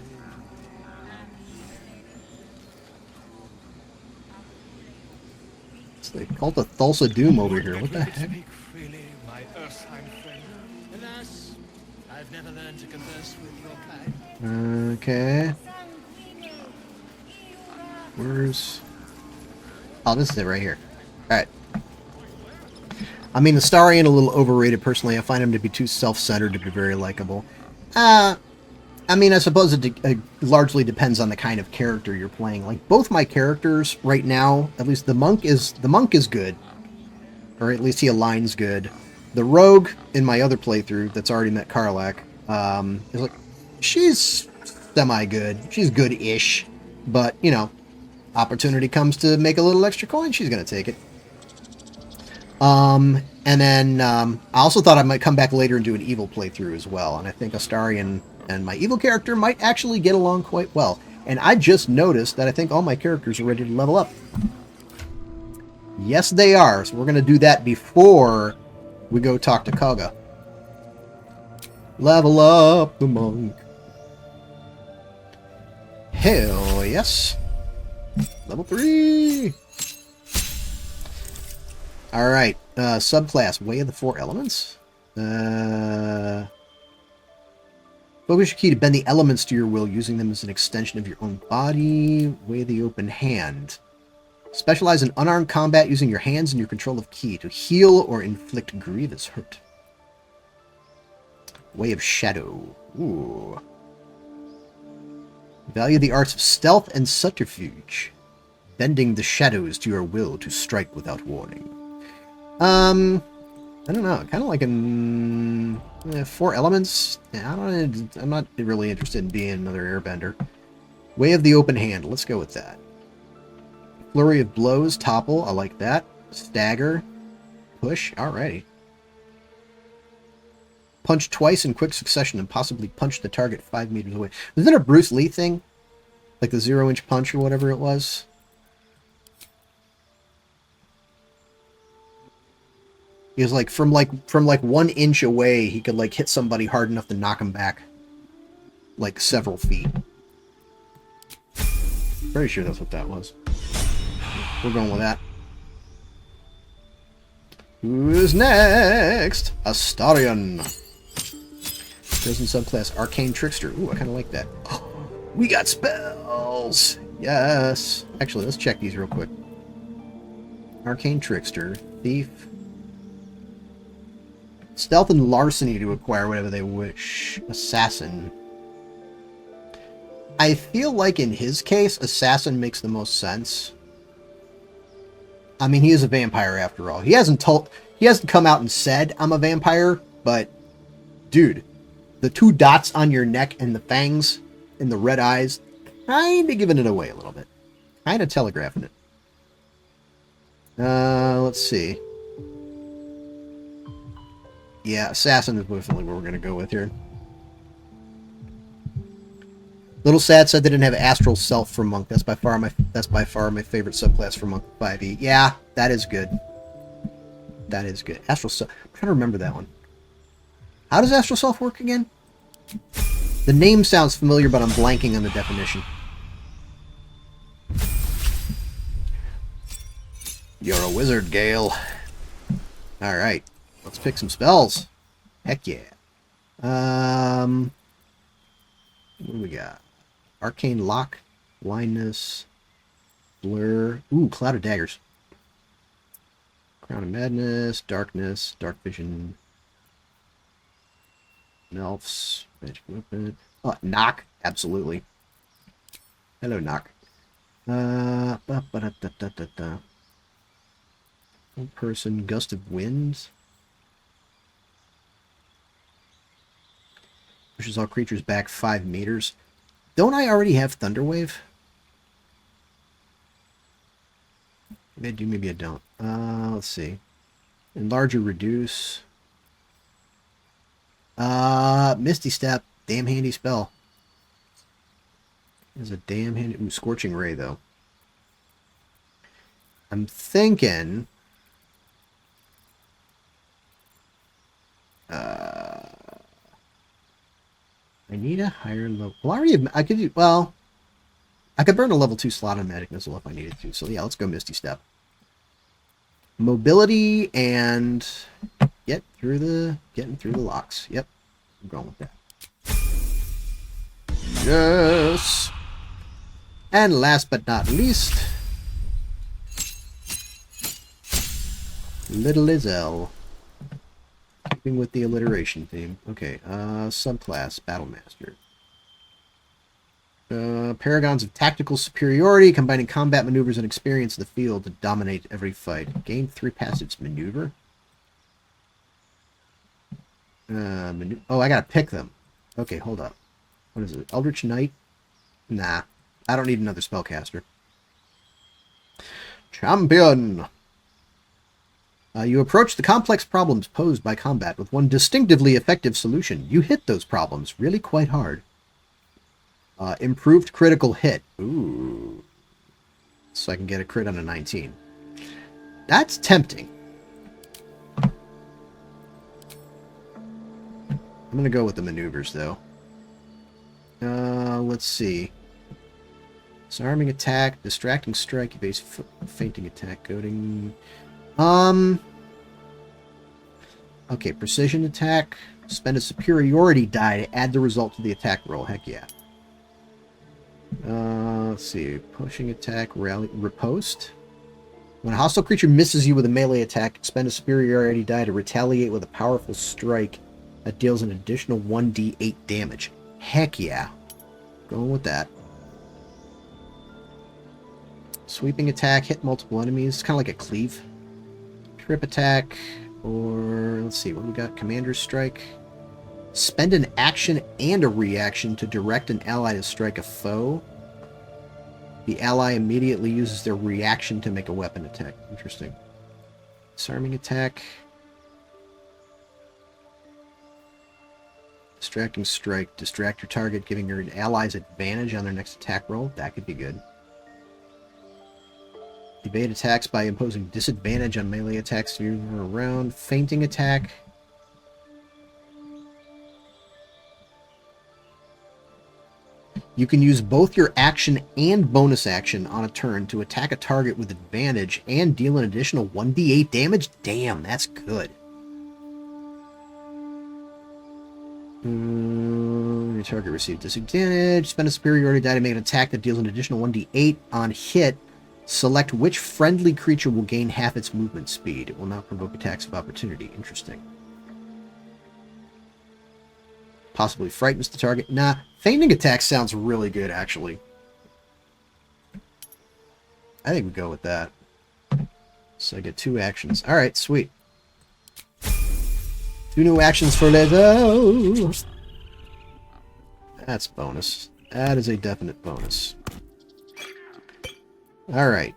[SPEAKER 1] It's the cult of Thulsa Doom over here. What the heck?
[SPEAKER 21] Freely, my Ursine friend. Alas, I've never learned to converse with your kind.
[SPEAKER 1] Okay. Where's... Oh, this is it right here. Alright. I mean, Astarion a little overrated personally. I find him to be too self-centered to be very likable. I mean, I suppose it largely depends on the kind of character you're playing. Like, both my characters right now, at least the monk is good. Or at least he aligns good. The rogue in my other playthrough that's already met Karlak, is like, she's semi-good. She's good-ish. But, you know, opportunity comes to make a little extra coin, she's going to take it. And then I also thought I might come back later and do an evil playthrough as well. And I think Astarion and my evil character might actually get along quite well. And I just noticed that I think all my characters are ready to level up. Yes, they are. So we're going to do that before we go talk to Kaga. Level up the monk. Hell yes. Level 3. Alright. Subclass. Way of the Four Elements. Focus your key to bend the elements to your will, using them as an extension of your own body. Way of the Open Hand. Specialize in unarmed combat using your hands and your control of ki to heal or inflict grievous hurt. Way of Shadow. Ooh. Value the arts of stealth and subterfuge, bending the shadows to your will to strike without warning. I don't know. Kind of like an 4 elements. Yeah, I'm not really interested in being another airbender. Way of the Open Hand. Let's go with that. Flurry of blows, topple. I like that. Stagger, push. Alrighty. Punch twice in quick succession and possibly punch the target 5 meters away. Was that a Bruce Lee thing? Like the 0-inch punch or whatever it was? He was like from 1 inch away, he could like hit somebody hard enough to knock him back like several feet. Pretty sure that's what that was. We're going with that. Who's next? Astarion. Chosen subclass Arcane Trickster. Ooh, I kind of like that. We got spells! Yes. Actually, let's check these real quick. Arcane Trickster. Thief. Stealth and larceny to acquire whatever they wish. Assassin. I feel like in his case, assassin makes the most sense. I mean, he is a vampire after all. He hasn't come out and said, I'm a vampire, but dude, the 2 dots on your neck and the fangs and the red eyes, kind of giving it away a little bit. Kind of telegraphing it. Let's see. Yeah, assassin is definitely what we're going to go with here. Little Sad said they didn't have Astral Self for Monk. That's by far my favorite subclass for Monk 5e. Yeah, that is good. That is good. Astral Self. I'm trying to remember that one. How does Astral Self work again? The name sounds familiar, but I'm blanking on the definition. You're a wizard, Gale. Alright. Let's pick some spells. Heck yeah. What do we got? Arcane Lock, Blindness, Blur. Ooh, Cloud of Daggers. Crown of Madness, Darkness, Dark Vision. Elves, Magic Weapon. Oh, Knock, absolutely. Hello, Knock. One person, Gust of Wind. Pushes all creatures back 5 meters. Don't I already have Thunderwave? Maybe I do, maybe I don't. Let's see. Enlarge or reduce. Misty Step. Damn handy spell. There's a damn handy... Ooh, Scorching Ray, though. I'm thinking... I need a higher level. Well, I already have, I could do, well, I could burn a level 2 slot on Magic Missile if I needed to. So yeah, let's go Misty Step. Mobility and getting through the locks. Yep, I'm going with that. Yes. And last but not least, Little Izelle. Keeping with the alliteration theme. Okay, subclass, Battlemaster. Paragons of tactical superiority, combining combat maneuvers and experience in the field to dominate every fight. Gain 3 passives. Maneuver? Oh, I gotta pick them. Okay, hold up. What is it? Eldritch Knight? Nah, I don't need another spellcaster. Champion! You approach the complex problems posed by combat with one distinctively effective solution. You hit those problems really quite hard. Improved critical hit. Ooh. So I can get a crit on a 19. That's tempting. I'm going to go with the maneuvers, though. Let's see. Disarming attack, distracting strike, evade fainting attack, goading... Okay, precision attack. Spend a superiority die to add the result to the attack roll. Heck yeah. Let's see. Pushing attack, rally, riposte. When a hostile creature misses you with a melee attack, spend a superiority die to retaliate with a powerful strike that deals an additional 1d8 damage. Heck yeah. Going with that. Sweeping attack, hit multiple enemies. Kind of like a cleave. Trip attack, or let's see, what do we got? Commander's Strike. Spend an action and a reaction to direct an ally to strike a foe. The ally immediately uses their reaction to make a weapon attack. Interesting. Disarming attack. Distracting Strike. Distract your target, giving your allies advantage on their next attack roll. That could be good. Evade attacks by imposing disadvantage on melee attacks to move around. Fainting attack. You can use both your action and bonus action on a turn to attack a target with advantage and deal an additional 1d8 damage. Damn, that's good. Your target received disadvantage. Spend a superiority die to make an attack that deals an additional 1d8 on hit. Select which friendly creature will gain half its movement speed. It will not provoke attacks of opportunity. Interesting. Possibly frightens the target. Nah, feigning attack sounds really good, actually. I think we go with that. So I get 2 actions. Alright, sweet. 2 new actions for later. That's bonus. That is a definite bonus. Alright.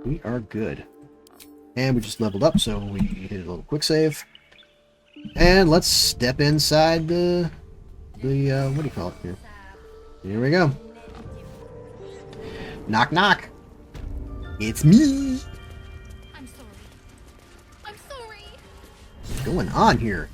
[SPEAKER 1] We are good. And we just leveled up, so we hit a little quick save. And let's step inside the what do you call it here? Here we go. Knock, knock. It's me.
[SPEAKER 13] I'm sorry. I'm sorry.
[SPEAKER 1] What's going on here?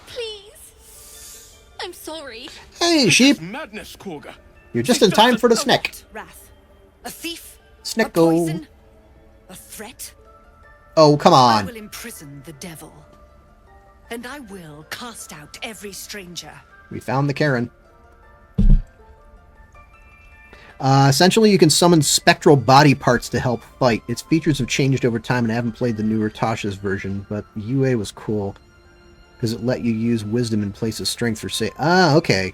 [SPEAKER 13] Please. I'm sorry.
[SPEAKER 1] Hey, sheep.
[SPEAKER 14] Madness, Korga.
[SPEAKER 1] You're just in time for the snack.
[SPEAKER 4] Wrath. A thief?
[SPEAKER 1] Snecko.
[SPEAKER 4] A poison? A threat?
[SPEAKER 1] Oh, come
[SPEAKER 4] I
[SPEAKER 1] on.
[SPEAKER 4] will imprison the devil. And I will cast out every stranger.
[SPEAKER 1] We found the Karen. Essentially, you can summon spectral body parts to help fight. Its features have changed over time, and I haven't played the newer Tasha's version, but UA was cool because it let you use wisdom in place of strength for say. Ah, okay.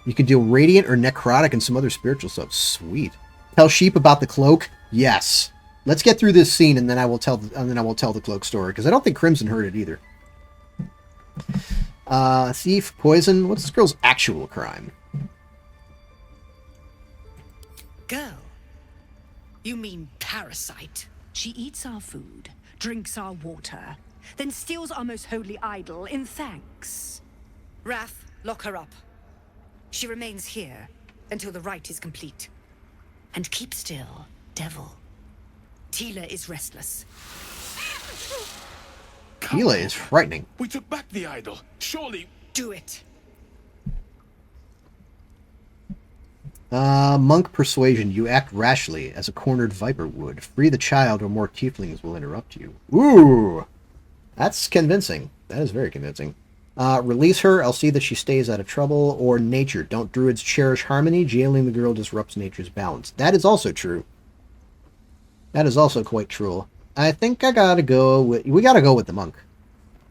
[SPEAKER 1] You can deal radiant or necrotic and some other spiritual stuff. Sweet. Tell sheep about the cloak. Yes. Let's get through this scene, and then I will tell the cloak story because I don't think Crimson heard it either. Thief, poison. What's this girl's actual crime?
[SPEAKER 4] Girl. You mean parasite. She eats our food, drinks our water, then steals our most holy idol in thanks. Wrath, lock her up. She remains here until the rite is complete. And keep still, devil. Tila is restless.
[SPEAKER 1] Tila is frightening.
[SPEAKER 14] We took back the idol. Surely.
[SPEAKER 4] Do it.
[SPEAKER 1] Monk persuasion. You act rashly, as a cornered viper would. Free the child, or more tieflings will interrupt you. Ooh! That's convincing. That is very convincing. Release her. I'll see that she stays out of trouble. Or nature. Don't druids cherish harmony? Jailing the girl disrupts nature's balance. That is also true. That is also quite true. I think I gotta go with... We gotta go with the monk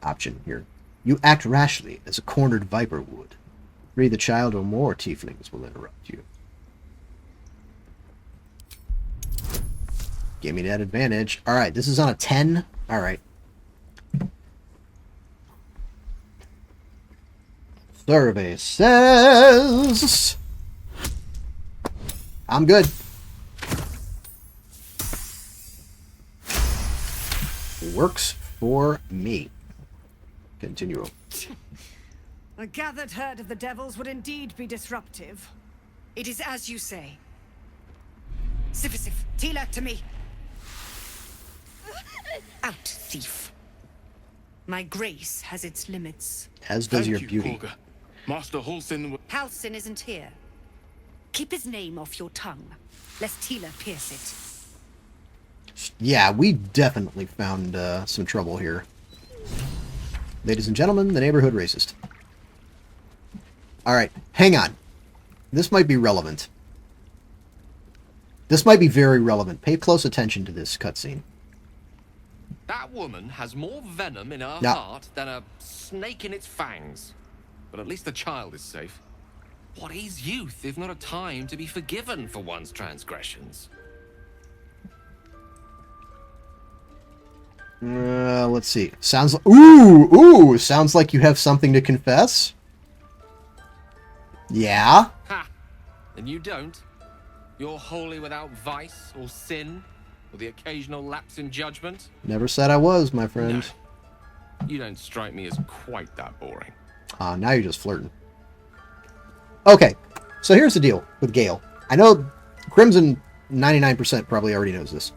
[SPEAKER 1] option here. You act rashly, as a cornered viper would. Free the child, or more tieflings will interrupt you. Give me that advantage. Alright, this is on a 10. Alright. Survey says... I'm good. Works for me. Continue.
[SPEAKER 4] A gathered herd of the devils would indeed be disruptive. It is as you say. Sifisif, Tila, to me. Out, thief. My grace has its limits.
[SPEAKER 1] As does your beauty.
[SPEAKER 14] Korga. Master Halsin...
[SPEAKER 4] Halsin isn't here. Keep his name off your tongue, lest Tila pierce it.
[SPEAKER 1] Yeah, we definitely found some trouble here. Ladies and gentlemen, the neighborhood racist. Alright, hang on. This might be relevant. This might be very relevant. Pay close attention to this cutscene.
[SPEAKER 7] That woman has more venom in her
[SPEAKER 1] No.
[SPEAKER 7] heart than a snake in its fangs. But at least the child is safe. What is youth if not a time to be forgiven for one's transgressions?
[SPEAKER 1] Let's see. Sounds like... Ooh! Sounds like you have something to confess? Yeah?
[SPEAKER 7] Ha! And you don't? You're wholly without vice or sin, or the occasional lapse in judgment?
[SPEAKER 1] Never said I was, my friend.
[SPEAKER 7] You don't strike me as quite that boring.
[SPEAKER 1] Now you're just flirting. Okay, so here's the deal with Gale. I know Crimson 99% probably already knows this.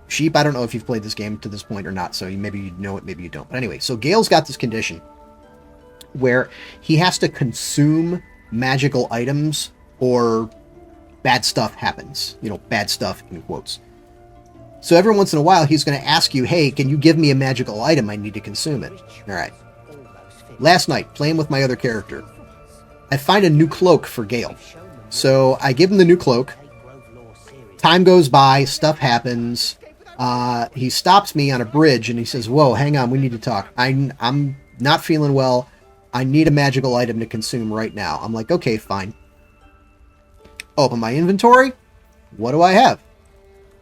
[SPEAKER 1] Sheep, I don't know if you've played this game to this point or not, so maybe you know it, maybe you don't. But anyway, so Gale's got this condition where he has to consume magical items or bad stuff happens. You know, bad stuff in quotes. So every once in a while, he's going to ask you, hey, can you give me a magical item? I need to consume it. All right. Last night, playing with my other character, I find a new cloak for Gale. So I give him the new cloak. Time goes by, stuff happens. He stops me on a bridge and he says, "Whoa, hang on, we need to talk. I'm not feeling well. I need a magical item to consume right now." I'm like, okay, fine. Open my inventory. What do I have?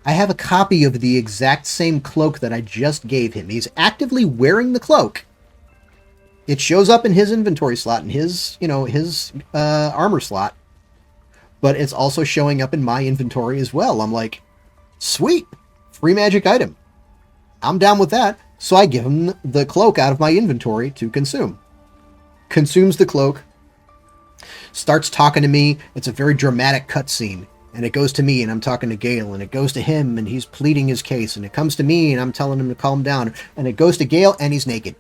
[SPEAKER 1] I have a copy of the exact same cloak that I just gave him. He's actively wearing the cloak. It shows up in his inventory slot, in his, his armor slot. But it's also showing up in my inventory as well. I'm like, sweet. Free magic item. I'm down with that. So I give him the cloak out of my inventory to consume. Consumes the cloak. Starts talking to me. It's a very dramatic cutscene. And it goes to me, and I'm talking to Gale, and it goes to him, and he's pleading his case, and it comes to me, and I'm telling him to calm down, and it goes to Gale, and he's naked.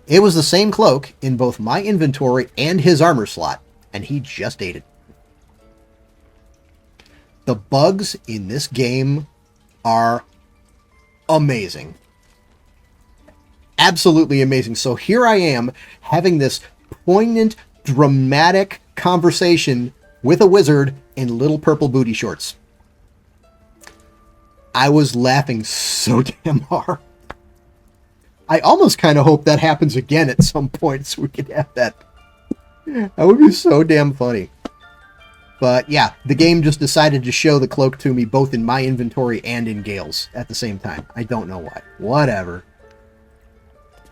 [SPEAKER 1] It was the same cloak in both my inventory and his armor slot, and he just ate it. The bugs in this game are amazing. Absolutely amazing. So here I am, having this poignant, dramatic conversation with a wizard in little purple booty shorts. I was laughing so damn hard. I almost kind of hope that happens again at some point so we could have that. That would be so damn funny. But yeah, the game just decided to show the cloak to me both in my inventory and in Gale's at the same time. I don't know why. Whatever.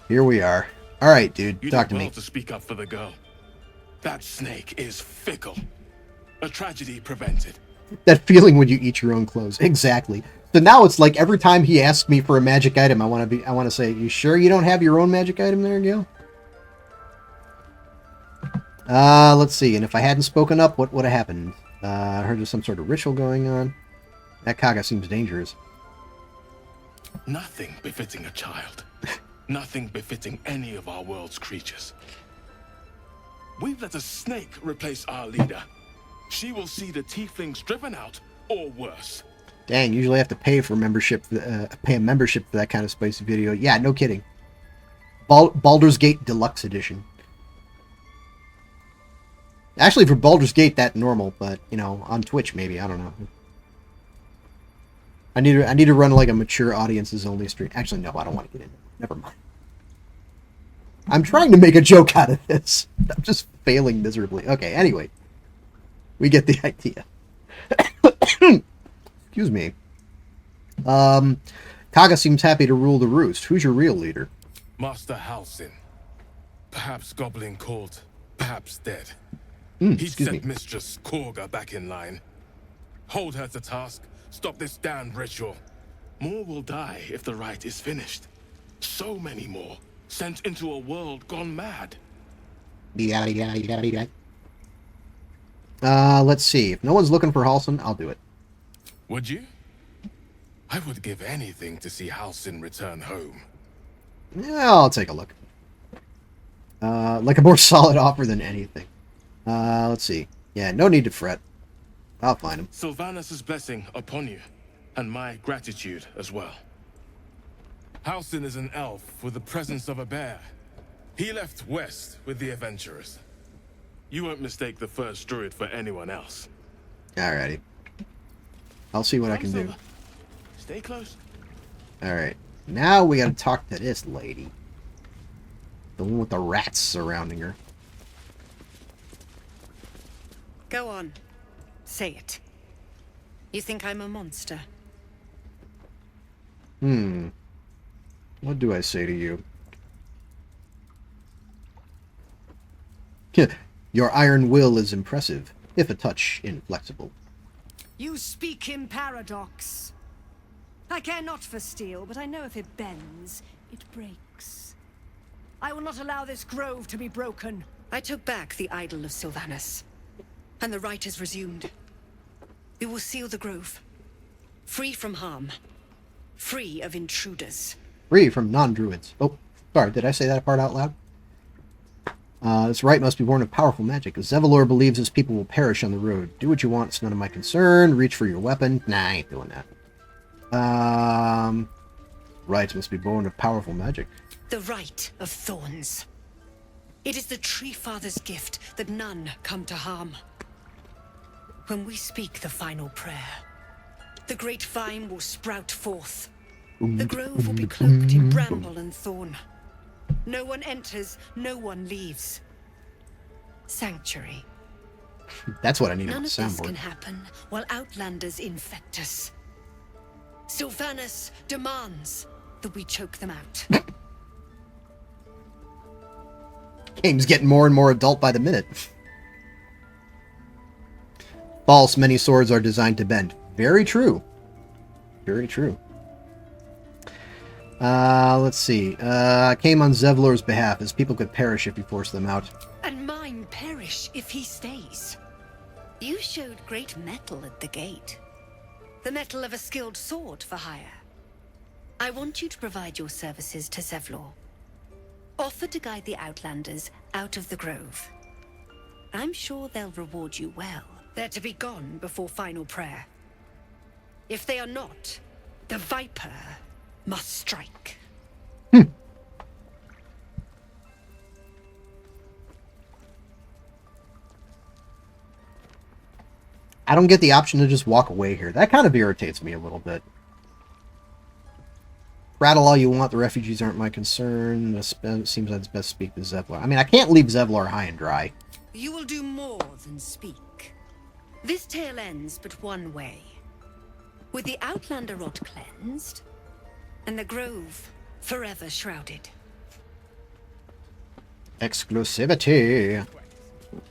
[SPEAKER 1] Here we are. All right, dude, talk to me.
[SPEAKER 6] You did well to speak up for the girl. That snake is fickle. A tragedy prevented.
[SPEAKER 1] That feeling when you eat your own clothes. Exactly. So now it's like every time he asks me for a magic item, I want to say, "You sure you don't have your own magic item there, Gale?" Let's see. And if I hadn't spoken up, what would have happened? I heard there's some sort of ritual going on. That Kaga seems dangerous.
[SPEAKER 6] Nothing befitting a child. Nothing befitting any of our world's creatures. We've let a snake replace our leader. She will see the tieflings driven out, or worse.
[SPEAKER 1] Dang, usually I have to pay for membership, pay a membership for that kind of spicy video. Yeah, no kidding. Baldur's Gate Deluxe Edition. Actually, for Baldur's Gate, that normal, but, on Twitch, maybe. I don't know. I need to run, like, a mature audiences only stream. Actually, no, I don't want to get in. Never mind. I'm trying to make a joke out of this. I'm just failing miserably. Okay, anyway. We get the idea. Excuse me. Kaga seems happy to rule the roost. Who's your real leader?
[SPEAKER 6] Master Halsin. Perhaps goblin called, perhaps dead. He set Mistress Korga back in line. Hold her to task. Stop this damned ritual. More will die if the rite is finished. So many more. Sent into a world gone mad.
[SPEAKER 1] Let's see. If no one's looking for Halsin, I'll do it.
[SPEAKER 6] Would you? I would give anything to see Halsin return home.
[SPEAKER 1] Yeah, I'll take a look. Like a more solid offer than anything. Let's see. Yeah, no need to fret. I'll find him.
[SPEAKER 6] Sylvanus' blessing upon you, and my gratitude as well. Halsin is an elf with the presence of a bear. He left west with the adventurers. You won't mistake the first druid for anyone else.
[SPEAKER 1] Alrighty. I'll see what I can do.
[SPEAKER 6] Stay close.
[SPEAKER 1] Alright. Now we gotta talk to this lady. The one with the rats surrounding her.
[SPEAKER 4] Go on. Say it. You think I'm a monster?
[SPEAKER 1] What do I say to you? Your iron will is impressive, if a touch inflexible.
[SPEAKER 17] You speak in paradox. I care not for steel, but I know if it bends, it breaks. I will not allow this grove to be broken.
[SPEAKER 4] I took back the idol of Sylvanus, and the rite is resumed. We will seal the grove, free from harm, free of intruders.
[SPEAKER 1] Free from non-druids. Oh, sorry, did I say that part out loud? This rite must be born of powerful magic. Zevlor believes his people will perish on the road. Do what you want, it's none of my concern. Reach for your weapon. Nah, I ain't doing that. Rites must be born of powerful magic.
[SPEAKER 4] The rite of thorns. It is the Tree Father's gift that none come to harm. When we speak the final prayer, The great vine will sprout forth. The grove will be cloaked in bramble and thorn. No one enters, no one leaves. Sanctuary.
[SPEAKER 1] That's what I need on
[SPEAKER 4] None
[SPEAKER 1] the
[SPEAKER 4] of this
[SPEAKER 1] soundboard.
[SPEAKER 4] can happen while Outlanders infect us. Sylvanas demands that we choke them out.
[SPEAKER 1] Game's getting more and more adult by the minute. False, many swords are designed to bend. Very true. Very true. Let's see. Came on Zevlor's behalf. His people could perish if he forced them out.
[SPEAKER 4] And mine perish if he stays. You showed great mettle at the gate. The mettle of a skilled sword for hire. I want you to provide your services to Zevlor. Offer to guide the Outlanders out of the grove. I'm sure they'll reward you well. They're to be gone before final prayer. If they are not, the Viper must strike.
[SPEAKER 1] I don't get the option to just walk away here. That kind of irritates me a little bit. Rattle all you want. The refugees aren't my concern. It seems like it's best to speak to Zevlor. I mean, I can't leave Zevlor high and dry.
[SPEAKER 4] You will do more than speak. This tale ends but one way. With the Outlander rot cleansed, and the grove forever shrouded.
[SPEAKER 1] Exclusivity.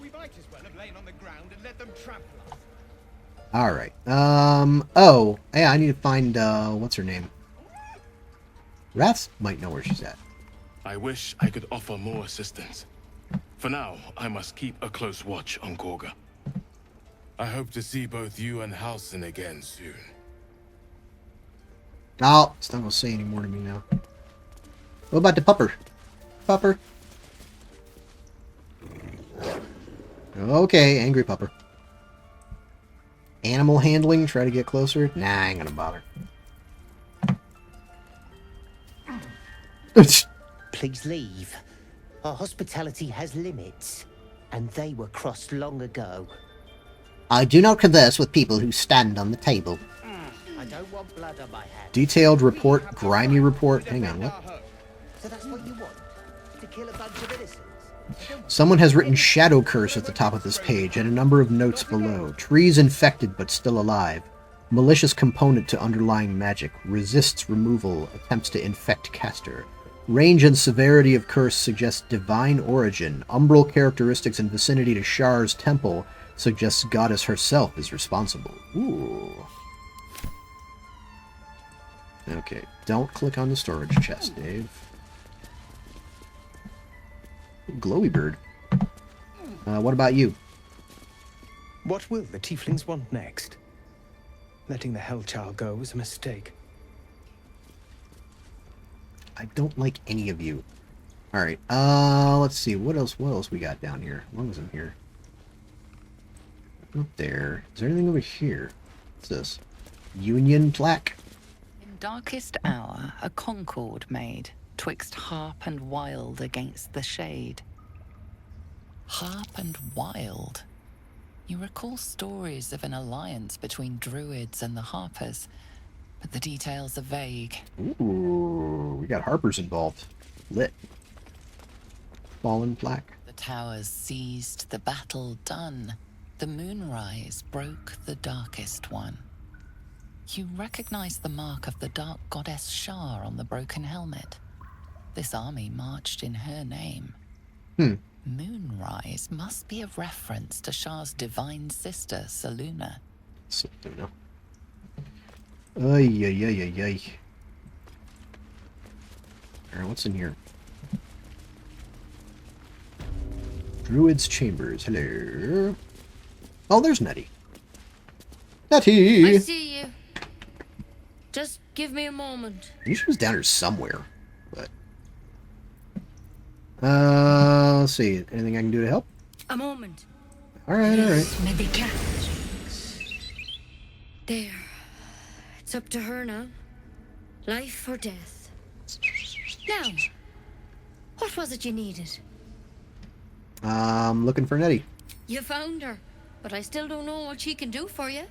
[SPEAKER 10] We might as well have lain on the ground and let them trample us.
[SPEAKER 1] Alright. Oh. Yeah, I need to find, what's her name? Raths might know where she's at.
[SPEAKER 6] I wish I could offer more assistance. For now, I must keep a close watch on Gorga. I hope to see both you and Halsin again soon.
[SPEAKER 1] Oh, it's not going to say any more to me now. What about the pupper? Pupper. Okay, angry pupper. Animal handling, try to get closer. Nah, I ain't gonna bother.
[SPEAKER 22] Please leave. Our hospitality has limits, and they were crossed long ago.
[SPEAKER 1] I do not converse with people who stand on the table.
[SPEAKER 22] I don't want blood on my hands.
[SPEAKER 1] Detailed report, grimy report. Hang on, what?
[SPEAKER 22] So that's what you want? To kill a bunch of innocents?
[SPEAKER 1] Someone has written Shadow Curse at the top of this page and a number of notes below. Trees infected but still alive. Malicious component to underlying magic. Resists removal. Attempts to infect caster. Range and severity of curse suggests divine origin. Umbral characteristics in vicinity to Shar's temple suggests goddess herself is responsible. Ooh. Okay, don't click on the storage chest, Dave. Glowy bird. What about you?
[SPEAKER 23] What will the tieflings want next? Letting the Hellchild go was a mistake.
[SPEAKER 1] I don't like any of you. Alright, let's see. What else we got down here? As long as I'm here. Up there. Is there anything over here? What's this? Union plaque?
[SPEAKER 9] In darkest hour, a concord made, twixt harp and wild against the shade. Harp and wild. You recall stories of an alliance between druids and the harpers, but the details are vague.
[SPEAKER 1] Ooh, we got harpers involved. Lit. Fallen plaque.
[SPEAKER 9] The towers seized, the battle done. The moonrise broke the darkest one. You recognize the mark of the dark goddess Shar on the broken helmet. This army marched in her name. Moonrise must be a reference to Shar's divine sister, Saluna.
[SPEAKER 1] Saluna. Ay, ay, ay, ay, ay. Alright, what's in here? Druid's Chambers. Hello. Oh, there's Nettie. Nettie!
[SPEAKER 8] I see you. Just give me a moment.
[SPEAKER 1] I knew she was down here somewhere, but... let's see. Anything I can do to help?
[SPEAKER 8] A moment.
[SPEAKER 1] Alright, alright.
[SPEAKER 8] Medica. There. It's up to her now. Life or death. Now, what was it you needed?
[SPEAKER 1] Looking for Nettie.
[SPEAKER 8] You found her, but I still don't know what she can do for you.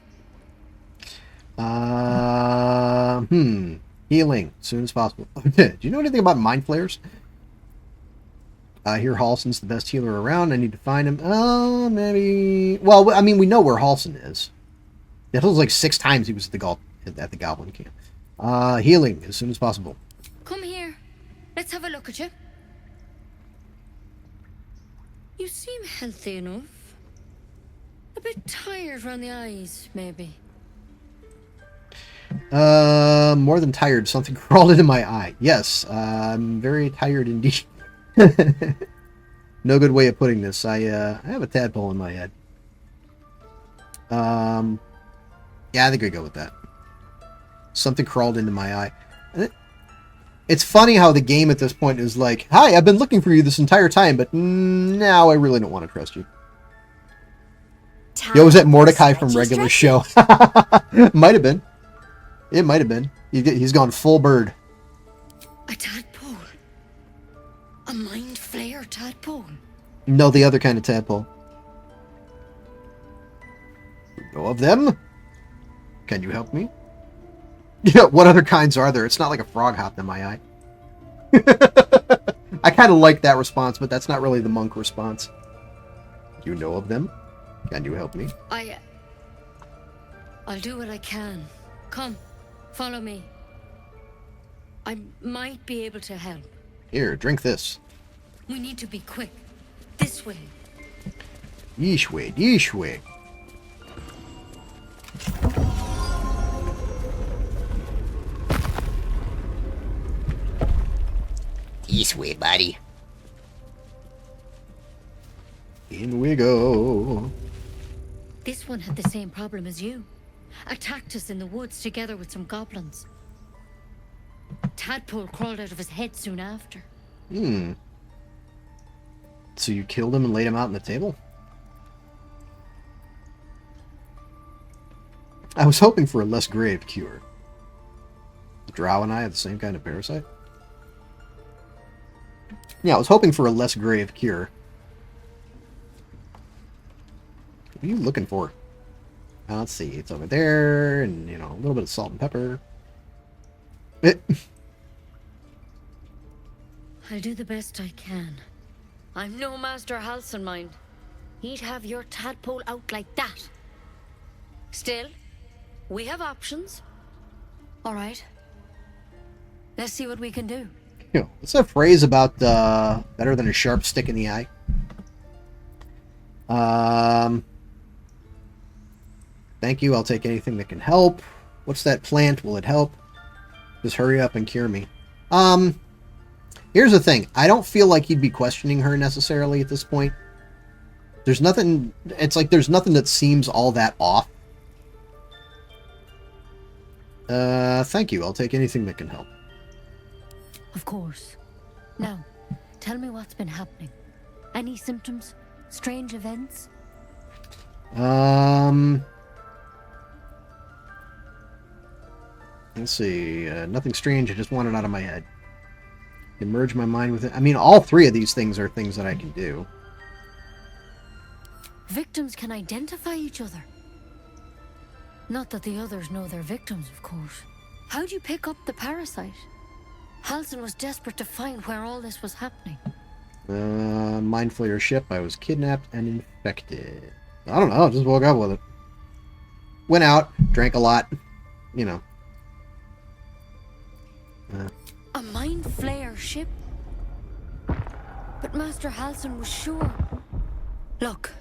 [SPEAKER 1] Healing as soon as possible. Do you know anything about mind flayers? I hear Halson's the best healer around. I need to find him. Maybe. Well, I mean, we know where Halson is. It was like 6 times he was at the Goblin camp. Healing as soon as possible.
[SPEAKER 16] Come here. Let's have a look at you. You seem healthy enough. A bit tired around the eyes, maybe.
[SPEAKER 1] More than tired. Something crawled into my eye. Yes, I'm very tired indeed. No good way of putting this. I have a tadpole in my head. Yeah, I think I go with that. Something crawled into my eye. It's funny how the game at this point is like, hi, I've been looking for you this entire time, but now I really don't want to trust you. Yo, was that Mordecai from regular show? Might have been. It might have been. He's gone full bird.
[SPEAKER 16] A tadpole? A mind flayer tadpole?
[SPEAKER 1] No, the other kind of tadpole. Know of them? Can you help me? Yeah, what other kinds are there? It's not like a frog hopped in my eye. I kind of like that response, but that's not really the monk response. You know of them? Can you help me?
[SPEAKER 16] I'll do what I can. Come, follow me. I might be able to help.
[SPEAKER 1] Here, drink this.
[SPEAKER 16] We need to be quick. This way.
[SPEAKER 1] Yeesh way, yeesh way.
[SPEAKER 3] This way, buddy.
[SPEAKER 1] In we go.
[SPEAKER 16] This one had the same problem as you. Attacked us in the woods together with some goblins. Tadpole crawled out of his head soon after.
[SPEAKER 1] So you killed him and laid him out on the table? I was hoping for a less grave cure. The Drow and I have the same kind of parasite? Yeah, I was hoping for a less grave cure. What are you looking for? Let's see, it's over there, and, you know, a little bit of salt and pepper.
[SPEAKER 16] I'll do the best I can. I'm no Master Halson, mind. He'd have your tadpole out like that. Still, we have options. All right. Let's see what we can do.
[SPEAKER 1] You know, what's that phrase about better than a sharp stick in the eye? Thank you, I'll take anything that can help. What's that plant? Will it help? Just hurry up and cure me. Here's the thing. I don't feel like he'd be questioning her necessarily at this point. There's nothing... It's like there's nothing that seems all that off. Thank you. I'll take anything that can help.
[SPEAKER 16] Of course. Now, tell me what's been happening. Any symptoms? Strange events?
[SPEAKER 1] Let's see. Nothing strange. I just want it out of my head. Can merge my mind with it. I mean, all 3 of these things are things that I can do.
[SPEAKER 16] Victims can identify each other. Not that the others know they're victims, of course. How'd you pick up the parasite? Halson was desperate to find where all this was happening.
[SPEAKER 1] Mind flayer ship. I was kidnapped and infected. I don't know. Just woke up with it. Went out. Drank a lot. You know.
[SPEAKER 16] A mind flayer ship? But Master Halson was sure. Look.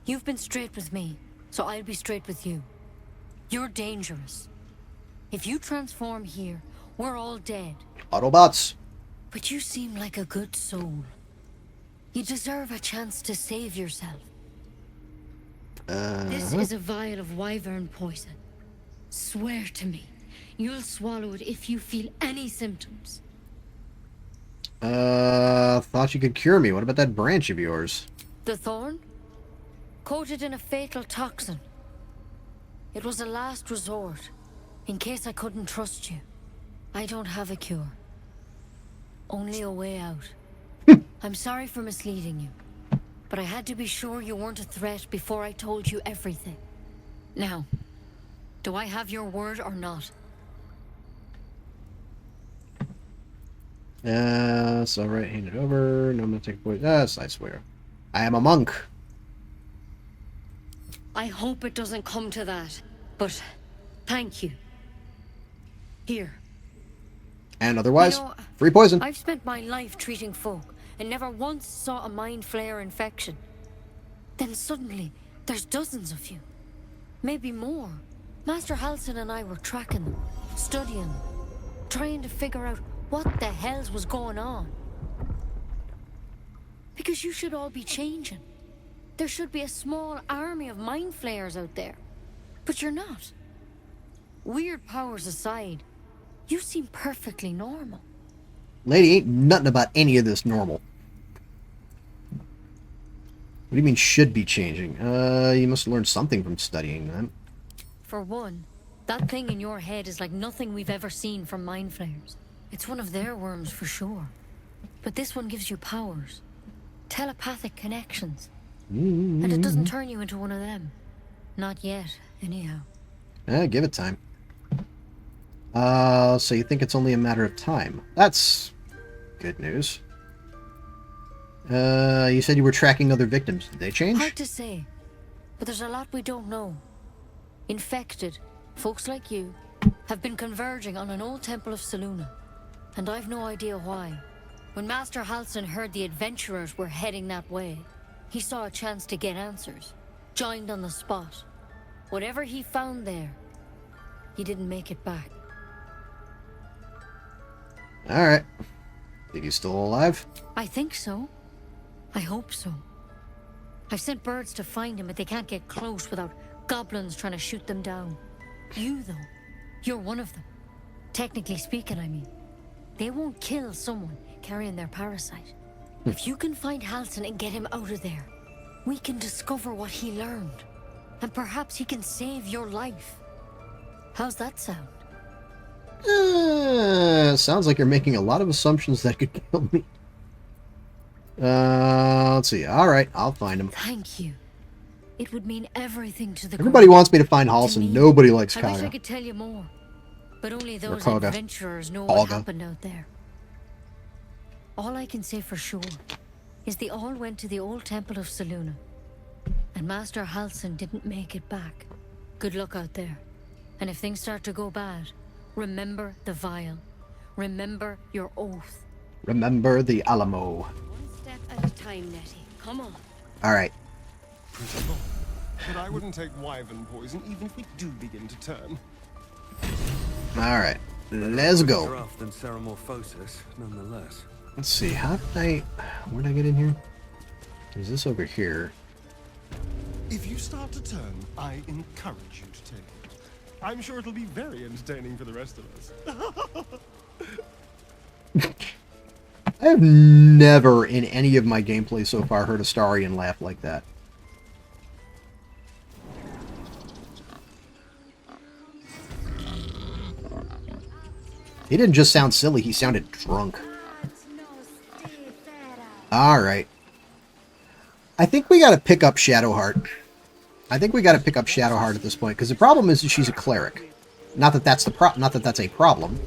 [SPEAKER 16] You've been straight with me, so I'll be straight with you. You're dangerous. If you transform here, we're all dead.
[SPEAKER 1] Autobots.
[SPEAKER 16] But you seem like a good soul. You deserve a chance to save yourself. This is a vial of wyvern poison. Swear to me, you'll swallow it if you feel any symptoms.
[SPEAKER 1] Thought you could cure me. What about that branch of yours?
[SPEAKER 16] The thorn? Coated in a fatal toxin. It was a last resort, in case I couldn't trust you. I don't have a cure. Only a way out. I'm sorry for misleading you, but I had to be sure you weren't a threat before I told you everything. Now,
[SPEAKER 2] Do I have your word or not?
[SPEAKER 1] It's alright, hand it over. No, I'm gonna take a point. Yes, I swear. I am a monk.
[SPEAKER 2] I hope it doesn't come to that, but thank you. Here.
[SPEAKER 1] And otherwise,
[SPEAKER 2] You know,
[SPEAKER 1] free poison.
[SPEAKER 2] I've spent my life treating folk and never once saw a mind flayer infection. Then suddenly, there's dozens of you. Maybe more. Master Halsin and I were tracking them, studying them, trying to figure out what the hells was going on. Because you should all be changing. There should be a small army of mind flayers out there. But you're not. Weird powers aside, you seem perfectly normal.
[SPEAKER 1] Lady, ain't nothing about any of this normal. What do you mean should be changing? You must learn something from studying them.
[SPEAKER 2] For one, that thing in your head is like nothing we've ever seen from mind flayers. It's one of their worms for sure. But this one gives you powers. Telepathic connections. And it doesn't turn you into one of them. Not yet, anyhow.
[SPEAKER 1] Give it time. So you think it's only a matter of time. That's good news. You said you were tracking other victims. Did they change?
[SPEAKER 2] Hard to say. But there's a lot we don't know. Infected, folks like you, have been converging on an old temple of Selûne. And I've no idea why. When Master Halsin heard the adventurers were heading that way, he saw a chance to get answers. Joined on the spot. Whatever he found there, he didn't make it back.
[SPEAKER 1] Alright. Think he's still alive?
[SPEAKER 2] I think so. I hope so. I've sent birds to find him, but they can't get close without goblins trying to shoot them down. You, though, you're one of them. Technically speaking, I mean. They won't kill someone carrying their parasite. If you can find Halsin and get him out of there, we can discover what he learned. And perhaps he can save your life. How's that sound?
[SPEAKER 1] Sounds like you're making a lot of assumptions that could kill me. Let's see. Alright, I'll find him.
[SPEAKER 2] Thank you. It would mean everything to the
[SPEAKER 1] Everybody
[SPEAKER 2] group.
[SPEAKER 1] wants me to find Halsin. Nobody likes
[SPEAKER 2] I wish I
[SPEAKER 1] Kaga.
[SPEAKER 2] could tell you more. But only those
[SPEAKER 1] Kaga.
[SPEAKER 2] adventurers know
[SPEAKER 1] Olga.
[SPEAKER 2] what happened out there. All I can say for sure is they all went to the old temple of Selûne. And Master Halsin didn't make it back. Good luck out there. And if things start to go bad, remember the vial. Remember your oath.
[SPEAKER 1] Remember the Alamo.
[SPEAKER 2] One step at a time, Nettie. Come on.
[SPEAKER 1] Alright.
[SPEAKER 20] But I wouldn't take wyvern poison even if we do begin to turn.
[SPEAKER 1] Alright. Let's go.
[SPEAKER 12] Rough than Ceramorphosis, nonetheless.
[SPEAKER 1] Let's see. How did I... Where'd I get in here? Is this over here?
[SPEAKER 20] If you start to turn, I encourage you to take it. I'm sure it'll be very entertaining for the rest of us.
[SPEAKER 1] I have never in any of my gameplay so far heard a Starian laugh like that. He didn't just sound silly, he sounded drunk. Alright. I think we gotta pick up Shadowheart. I think we gotta pick up Shadowheart at this point, because the problem is that she's a cleric. Not that that's a problem,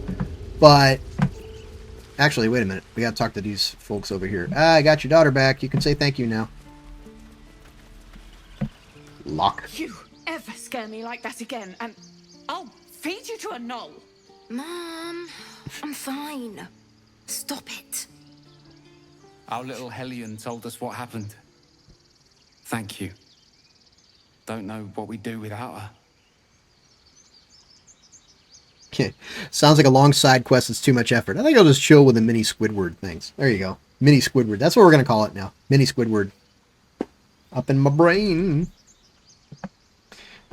[SPEAKER 1] but... Actually, wait a minute. We gotta talk to these folks over here. I got your daughter back. You can say thank you now. Lock.
[SPEAKER 19] You ever scare me like that again, and I'll feed you to a knoll.
[SPEAKER 8] Mom, I'm fine. Stop it.
[SPEAKER 5] Our little Hellion told us what happened. Thank you. Don't know what we'd do without her.
[SPEAKER 1] Okay. Sounds like a long side quest. It's too much effort. I think I'll just chill with the mini Squidward things. There you go. Mini Squidward. That's what we're going to call it now. Mini Squidward. Up in my brain.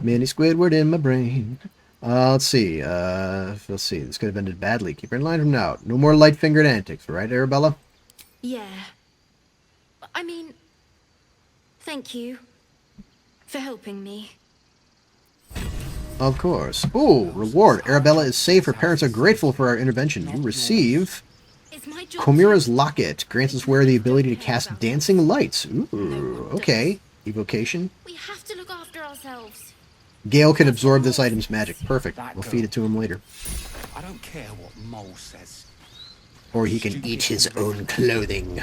[SPEAKER 1] Mini Squidward in my brain. Let's see. Let's see. This could have ended badly. Keep her in line from now. No more light-fingered antics, right, Arabella?
[SPEAKER 8] Yeah. I mean, thank you for helping me.
[SPEAKER 1] Of course. Ooh, reward. Arabella is safe. Her parents are grateful for our intervention. You receive Chimera's Locket. Grants us wearer the ability to cast dancing lights. Ooh, okay. Evocation.
[SPEAKER 8] We have to look after ourselves.
[SPEAKER 1] Gale can absorb this item's magic. Perfect. We'll feed it to him later.
[SPEAKER 5] I don't care what Mole says.
[SPEAKER 1] Or he can eat his own clothing.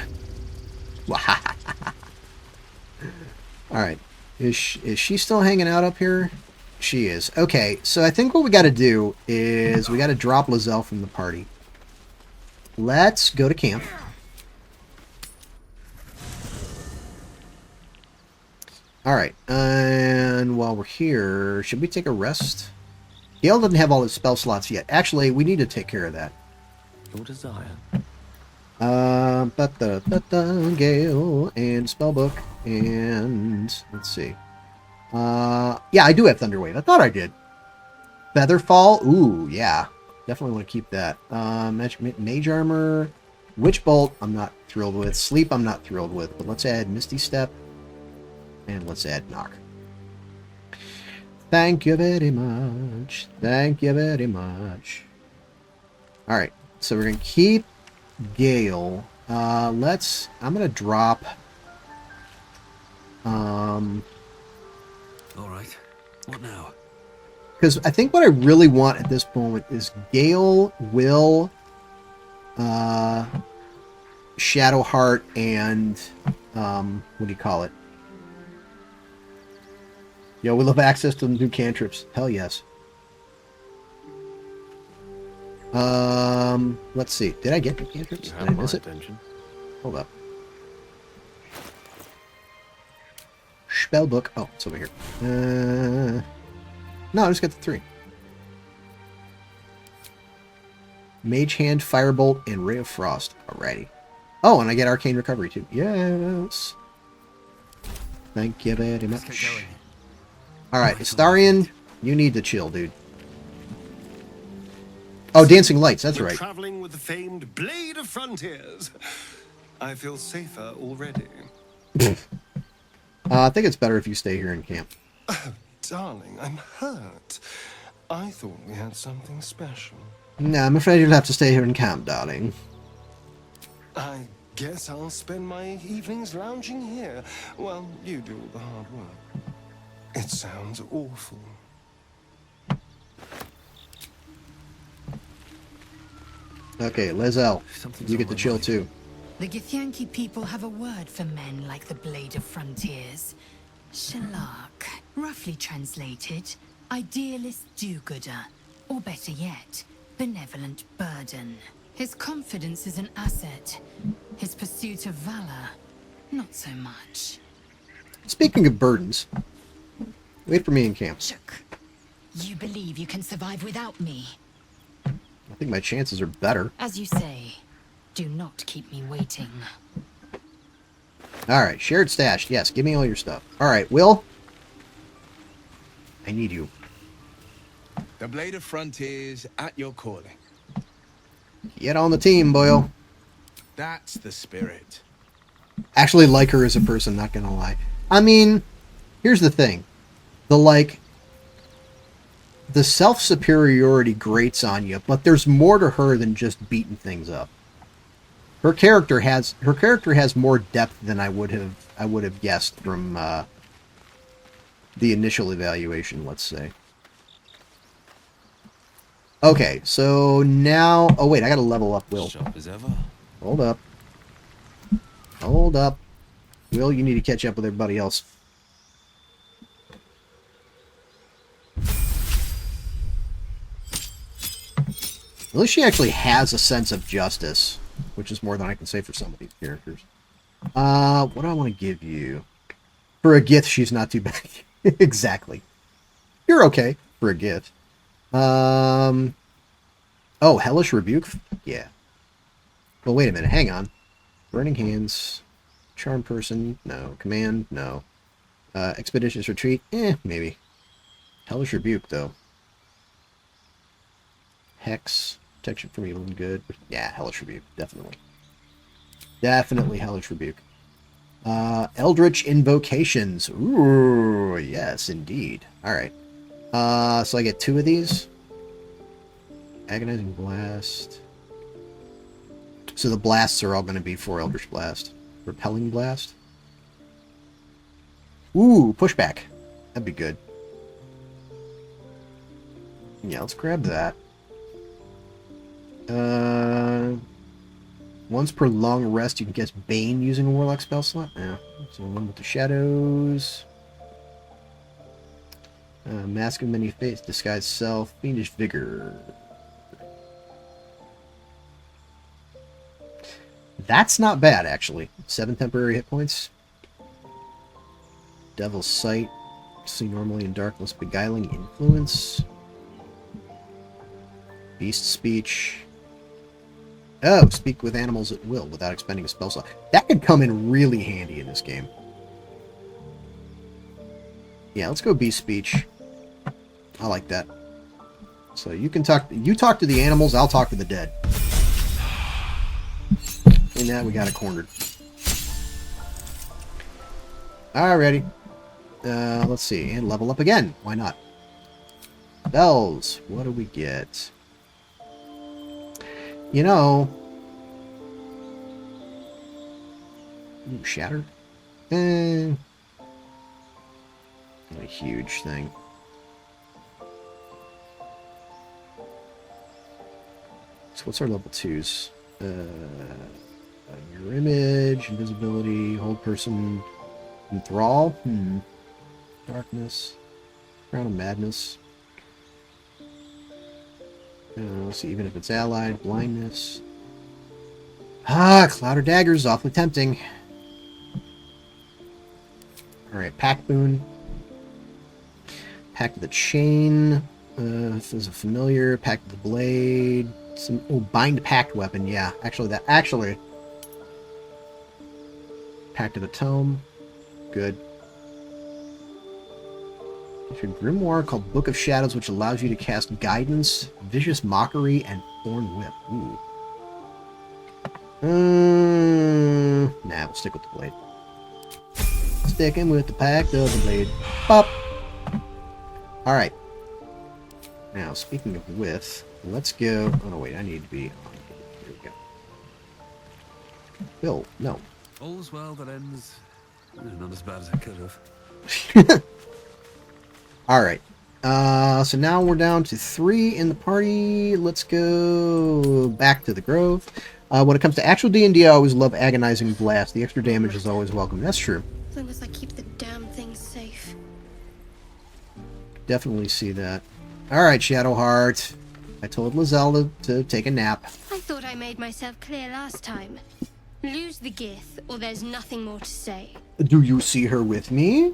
[SPEAKER 1] Alright. Is she still hanging out up here? She is. Okay, so I think what we got to do is we got to drop Lizelle from the party. Let's go to camp. Alright, and while we're here, should we take a rest? Gale doesn't have all his spell slots yet. Actually, we need to take care of that.
[SPEAKER 12] Your desire.
[SPEAKER 1] Gale and spellbook, and let's see. Yeah, I do have Thunderwave. I thought I did. Featherfall, ooh, yeah. Definitely want to keep that. Mage Armor, Witch Bolt, I'm not thrilled with. Sleep, I'm not thrilled with. But let's add Misty Step. And let's add Knock. Thank you very much. Thank you very much. Alright, so we're going to keep Gale. I'm going to drop...
[SPEAKER 12] Alright, what now?
[SPEAKER 1] Because I think what I really want at this moment is Gale, Will, Shadowheart, and what do you call it? Yo, we'll have access to the new cantrips. Hell yes. Let's see. Did I get the cantrips? Did I miss it? Hold up. Spellbook. Oh, it's over here. No, I just got the 3. Mage Hand, Firebolt, and Ray of Frost. Alrighty. Oh, and I get Arcane Recovery too. Yes. Thank you very much. Alright, Astarion, you need to chill, dude. Oh, Dancing Lights, that's right.
[SPEAKER 20] Traveling with the famed Blade of Frontiers. I feel safer already.
[SPEAKER 1] I think it's better if you stay here in camp.
[SPEAKER 20] Oh, darling, I'm hurt. I thought we had something special.
[SPEAKER 1] No, I'm afraid you'll have to stay here in camp, darling.
[SPEAKER 20] I guess I'll spend my evenings lounging here while you do all the hard work. It sounds awful.
[SPEAKER 1] Okay, Lizelle, you get to chill too.
[SPEAKER 9] The Githyanki people have a word for men like the Blade of Frontiers. Shalak, roughly translated, idealist do-gooder, or better yet, benevolent burden. His confidence is an asset. His pursuit of valor, not so much.
[SPEAKER 1] Speaking of burdens, wait for me in camp.
[SPEAKER 9] You believe you can survive without me?
[SPEAKER 1] I think my chances are better.
[SPEAKER 9] As you say, do not keep me waiting.
[SPEAKER 1] Alright, shared stash. Yes, give me all your stuff. Alright, Will. I need you.
[SPEAKER 10] The Blade of Frontiers at your calling.
[SPEAKER 1] Get on the team, Boyle.
[SPEAKER 10] That's the spirit.
[SPEAKER 1] Actually like her as a person, not gonna lie. I mean, here's the thing. The self-superiority grates on you, but there's more to her than just beating things up. Her character has more depth than I would have guessed from the initial evaluation, let's say. Okay, so now... Oh, wait, I gotta level up Will.
[SPEAKER 12] Sharp as ever.
[SPEAKER 1] Hold up. Hold up. Will, you need to catch up with everybody else. At least she actually has a sense of justice, which is more than I can say for some of these characters. What do I want to give you? For a gift, she's not too bad. Exactly. You're okay for a gift. Oh, Hellish Rebuke? Yeah. Well, wait a minute. Hang on. Burning Hands. Charm Person? No. Command? No. Expeditious Retreat? Maybe. Hellish Rebuke, though. Hex. Protection from evil and good. Yeah, Hellish Rebuke. Definitely. Definitely Hellish Rebuke. Eldritch Invocations. Ooh, yes, indeed. Alright. So I get 2 of these. Agonizing Blast. So the blasts are all going to be for Eldritch Blast. Repelling Blast. Ooh, Pushback. That'd be good. Yeah, let's grab that. Once per long rest, you can get Bane using a Warlock spell slot. Yeah. So one with the Shadows. Mask of Many Fates, Disguise Self, Fiendish Vigor. That's not bad, actually. 7 temporary hit points. Devil's Sight. See normally in darkness. Beguiling Influence. Beast Speech. Oh, speak with animals at will without expending a spell slot. That could come in really handy in this game. Yeah, let's go Beast Speech. I like that. So you can talk. You talk to the animals. I'll talk to the dead. And that we got it cornered. Alrighty. Let's see. And level up again. Why not? Bells. What do we get? You know... Ooh, Shatter? Not a huge thing. So what's our level 2s? Your image, invisibility, hold person, enthrall. Darkness, crown of madness. Let's see, even if it's allied, blindness. Cloud or daggers, awfully tempting. Alright, pack boon. Pack of the chain. This is a familiar. Pack of the blade. Bind packed weapon, yeah. Actually. Pact of the Tome. Good. There's a grimoire called Book of Shadows, which allows you to cast Guidance, Vicious Mockery, and Thorn Whip. Ooh. Nah, we'll stick with the blade. Sticking with the Pact of the Blade. Pop! Alright. Now, speaking of with, let's go... Oh, no, wait, I need to be on. Here we go. Bill, no.
[SPEAKER 12] All's well that ends... Not as bad as it could have.
[SPEAKER 1] Alright. So now we're down to 3 in the party. Let's go back to the Grove. When it comes to actual D&D, I always love Agonizing Blast. The extra damage is always welcome. That's true.
[SPEAKER 16] As long as I keep the damn thing safe.
[SPEAKER 1] Definitely see that. Alright, Shadowheart. I told Lizelle to take a nap.
[SPEAKER 16] I thought I made myself clear last time. Lose the Gith, or there's nothing more to say.
[SPEAKER 1] Do you see her with me?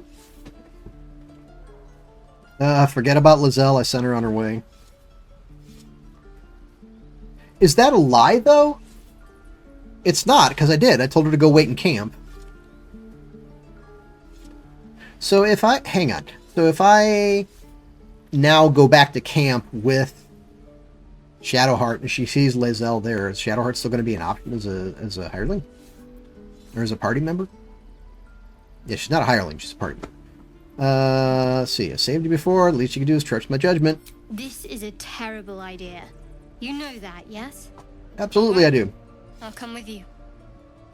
[SPEAKER 1] Forget about Lizelle. I sent her on her way. Is that a lie, though? It's not, because I did. I told her to go wait in camp. So if I... Hang on. So if I now go back to camp with Shadowheart and she sees Lizelle there, is Shadowheart still going to be an option as a hireling? Or as a party member? Yeah, she's not a hireling. She's a party member. Let's see. I saved you before. The least you can do is trust my judgment.
[SPEAKER 16] This is a terrible idea. You know that, yes?
[SPEAKER 1] Absolutely, I do.
[SPEAKER 16] I'll come with you.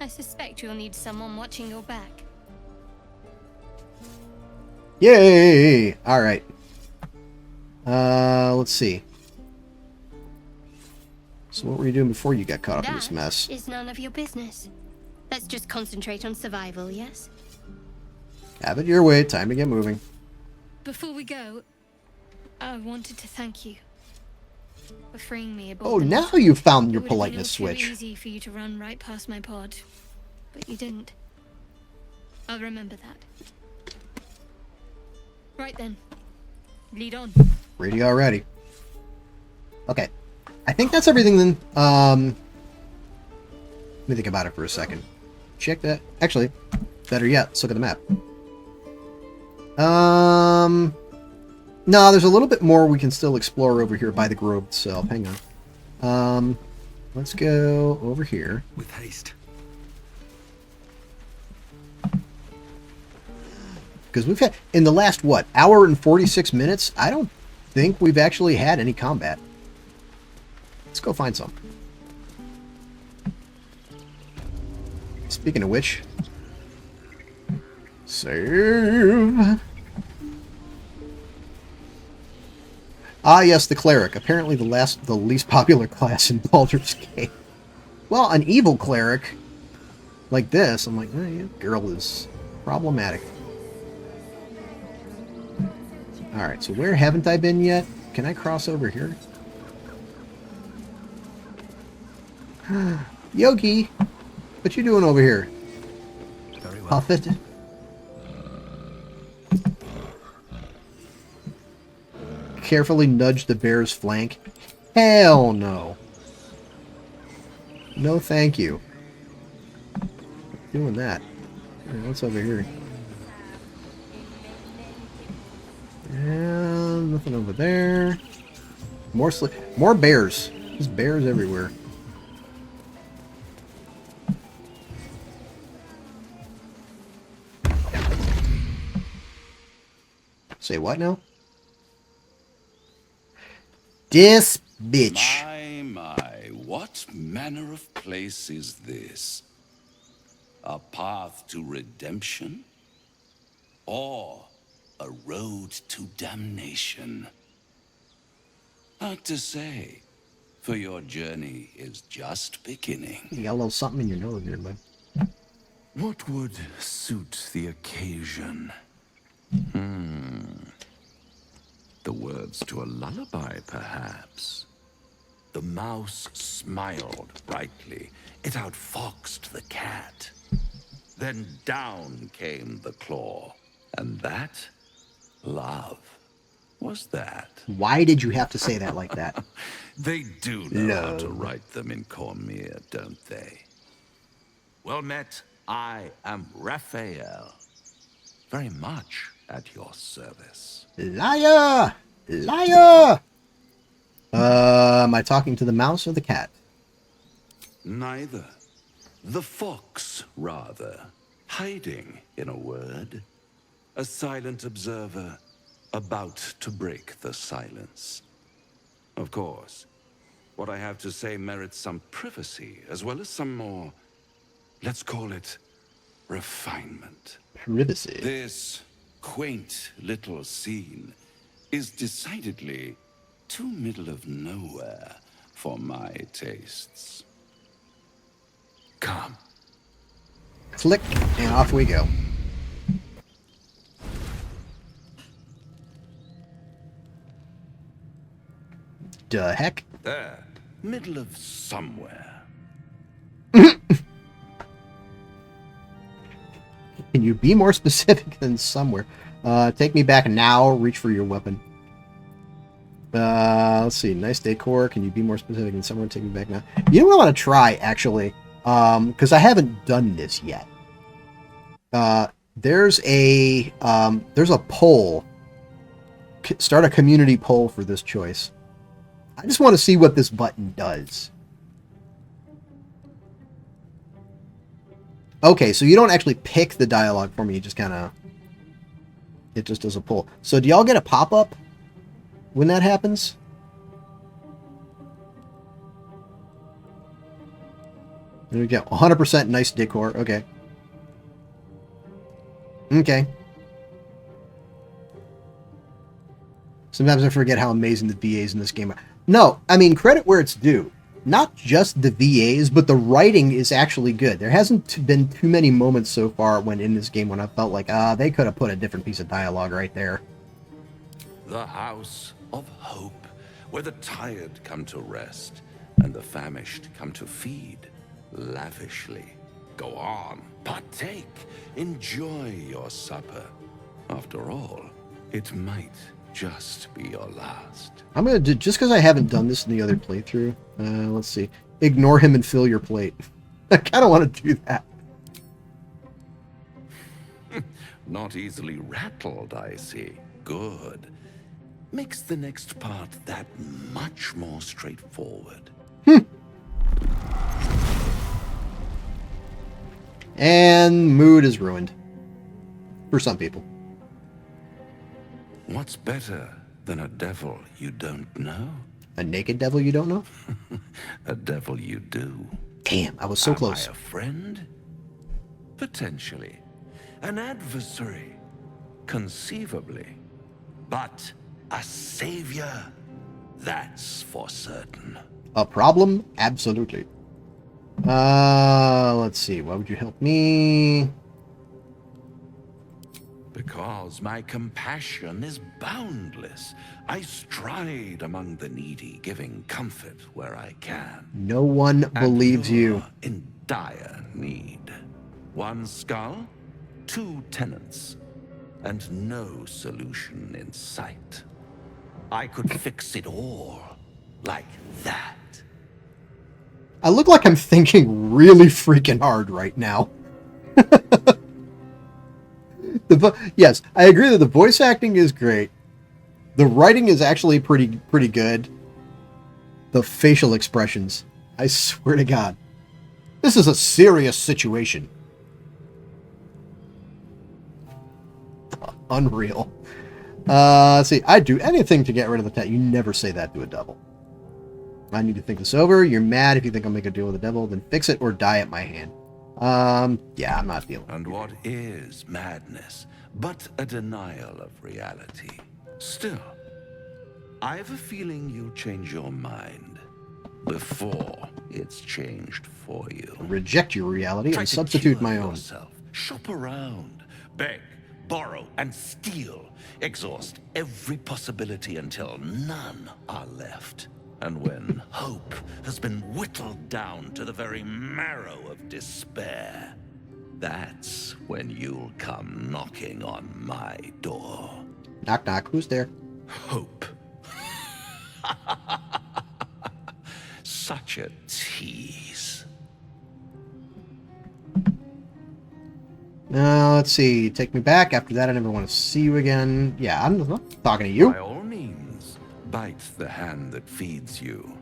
[SPEAKER 16] I suspect you'll need someone watching your back.
[SPEAKER 1] Yay! Alright. Let's see. So what were you doing before you got caught up in this mess?
[SPEAKER 16] It's none of your business. Let's just concentrate on survival, yes?
[SPEAKER 1] Have it your way. Time to get moving.
[SPEAKER 16] Before we go, I wanted to thank you for freeing me aboard.
[SPEAKER 1] Oh, now you found your politeness switch.
[SPEAKER 16] It would have been too easy for you to run right past my pod, but you didn't. I'll remember that. Right then, lead on.
[SPEAKER 1] Radio ready. Okay, I think that's everything then. Let me think about it for a second. Check that. Actually, better yet, let's look at the map. No, there's a little bit more we can still explore over here by the grove itself. Hang on. Let's go over here.
[SPEAKER 12] With haste.
[SPEAKER 1] Because we've had, in the last, what, hour and 46 minutes, I don't think we've actually had any combat. Let's go find some. Speaking of which, save. Ah, yes, the cleric. Apparently the least popular class in Baldur's Gate. Well, an evil cleric like this, I'm like, yeah, girl is problematic. Alright, so where haven't I been yet? Can I cross over here? Yogi! What you doing over here?
[SPEAKER 12] Very well.
[SPEAKER 1] Puff it. Carefully nudge the bear's flank. Hell no. No thank you. Doing that. Right, what's over here? And nothing over there. More bears. There's bears everywhere. Say what now? This bitch.
[SPEAKER 11] My, what manner of place is this? A path to redemption? Or a road to damnation? Hard to say, for your journey is just beginning.
[SPEAKER 1] You got a little something in your nose there, bud.
[SPEAKER 11] What would suit the occasion? The words to a lullaby, perhaps. The mouse smiled brightly. It outfoxed the cat. Then down came the claw. And that, love, was that.
[SPEAKER 1] Why did you have to say that like that?
[SPEAKER 11] They do know how to write them in Cormier, don't they? Well met, I am Raphael. Very much at your service.
[SPEAKER 1] Liar! Liar! Am I talking to the mouse or the cat?
[SPEAKER 11] Neither. The fox, rather. Hiding, in a word. A silent observer, about to break the silence. Of course, what I have to say merits some privacy, as well as some more, let's call it, refinement.
[SPEAKER 1] Privacy?
[SPEAKER 11] This quaint little scene is decidedly too middle of nowhere for my tastes. Come.
[SPEAKER 1] Click, and off we go. The heck?
[SPEAKER 11] There. Middle of somewhere.
[SPEAKER 1] Can you be more specific than somewhere? Take me back now. Reach for your weapon. Let's see. Nice decor. Can you be more specific than somewhere? Take me back now. You know what I want to try, actually? Because I haven't done this yet. There's a poll. Start a community poll for this choice. I just want to see what this button does. Okay, so you don't actually pick the dialogue for me. You just kind of... It just does a poll. So do y'all get a pop-up when that happens? There we go. 100% nice decor. Okay. Okay. Sometimes I forget how amazing the VAs in this game are. No, I mean, credit where it's due. Not just the VAs, but the writing is actually good. There hasn't been too many moments so far when in this game when I felt like, they could have put a different piece of dialogue right there.
[SPEAKER 11] The house of hope, where the tired come to rest and the famished come to feed lavishly. Go on, partake, enjoy your supper. After all, it might just be your last.
[SPEAKER 1] I'm going to do, just because I haven't done this in the other playthrough, let's see. Ignore him and fill your plate. I kind of want to do that.
[SPEAKER 11] Not easily rattled, I see. Good. Makes the next part that much more straightforward.
[SPEAKER 1] And mood is ruined. For some people.
[SPEAKER 11] What's better than a devil you don't know?
[SPEAKER 1] A naked devil you don't know?
[SPEAKER 11] A devil you do.
[SPEAKER 1] Damn, I was so close.
[SPEAKER 11] Am I a friend? Potentially. An adversary? Conceivably. But a savior? That's for certain.
[SPEAKER 1] A problem? Absolutely. Let's see. Why would you help me?
[SPEAKER 11] Because my compassion is boundless. I stride among the needy, giving comfort where I can.
[SPEAKER 1] No one believes you.
[SPEAKER 11] In dire need. One skull, 2 tenants, and no solution in sight. I could fix it all like that.
[SPEAKER 1] I look like I'm thinking really freaking hard right now. Yes, I agree that the voice acting is great. The writing is actually pretty good. The facial expressions, I swear to God, this is a serious situation. Unreal. Let's see. I'd do anything to get rid of the tent. You never say that to a devil. I need to think this over. You're mad if you think I'll make a deal with the devil, then fix it or die at my hand. Yeah, I'm not dealing.
[SPEAKER 11] And what is madness but a denial of reality? Still, I have a feeling you'll change your mind before it's changed for you.
[SPEAKER 1] Reject your reality
[SPEAKER 11] Try
[SPEAKER 1] and
[SPEAKER 11] to
[SPEAKER 1] substitute
[SPEAKER 11] cure
[SPEAKER 1] my own.
[SPEAKER 11] yourself. Shop around, beg, borrow, and steal. Exhaust every possibility until none are left. And when hope has been whittled down to the very marrow of despair, that's when you'll come knocking on my door.
[SPEAKER 1] Knock, knock. Who's there?
[SPEAKER 11] Hope. Such a tease.
[SPEAKER 1] Now, let's see. Take me back. After that, I never want to see you again. Yeah, I'm not talking to you.
[SPEAKER 11] By all means, bite the hand that feeds you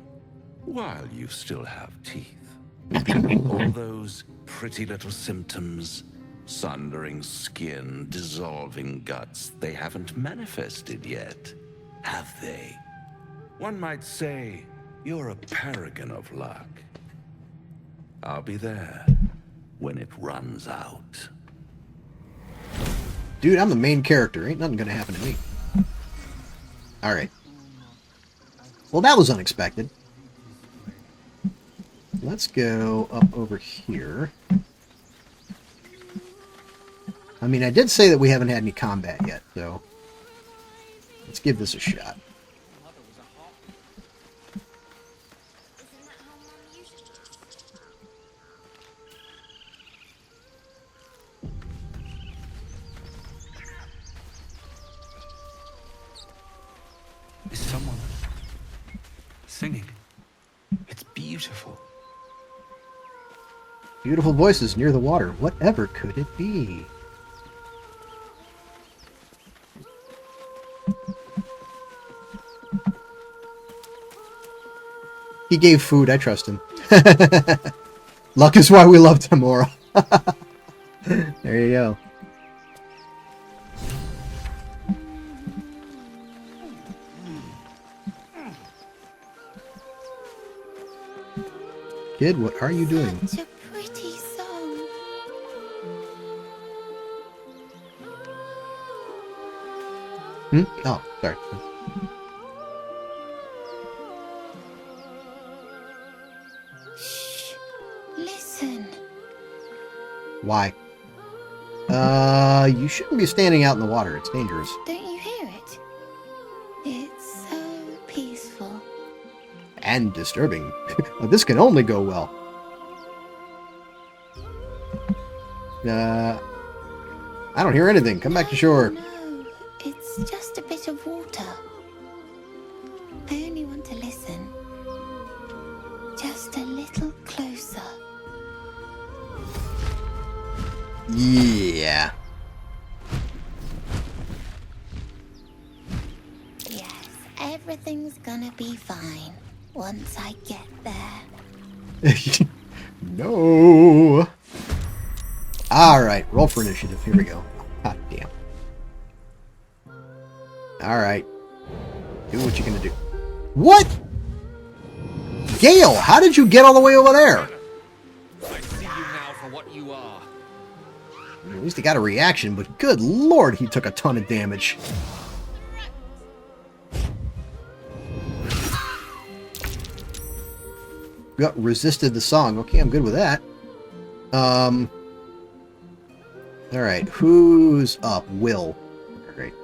[SPEAKER 11] while you still have teeth. All those pretty little symptoms, sundering skin, dissolving guts, they haven't manifested yet, have they? One might say you're a paragon of luck. I'll be there when it runs out.
[SPEAKER 1] Dude, I'm the main character. Ain't nothing gonna happen to me. Alright. Well, that was unexpected. Let's go up over here. I mean, I did say that we haven't had any combat yet, so let's give this a shot.
[SPEAKER 5] Is someone singing? It's beautiful.
[SPEAKER 1] Beautiful voices near the water. Whatever could it be? He gave food. I trust him. Luck is why we love Tamora. There you go. Kid, what are you doing?
[SPEAKER 15] Such a pretty song.
[SPEAKER 1] Oh, sorry.
[SPEAKER 15] Shh. Listen.
[SPEAKER 1] Why? You shouldn't be standing out in the water. It's dangerous.
[SPEAKER 15] Don't you hear it? It's so peaceful.
[SPEAKER 1] And disturbing. This can only go well. I don't hear anything. Come back to shore.
[SPEAKER 15] No, it's just a bit of water. I only want to listen. Just a little closer.
[SPEAKER 1] Yeah.
[SPEAKER 15] Yes, everything's gonna be fine once I get there.
[SPEAKER 1] No. Alright, roll for initiative. Here we go. God damn. Alright. Do what you're gonna do. What? Gale, how did you get all the way over there?
[SPEAKER 7] I see you now for what you are.
[SPEAKER 1] At least he got a reaction, but good lord, he took a ton of damage. Got resisted the song. Okay, I'm good with that. Alright, who's up? Will. Alright,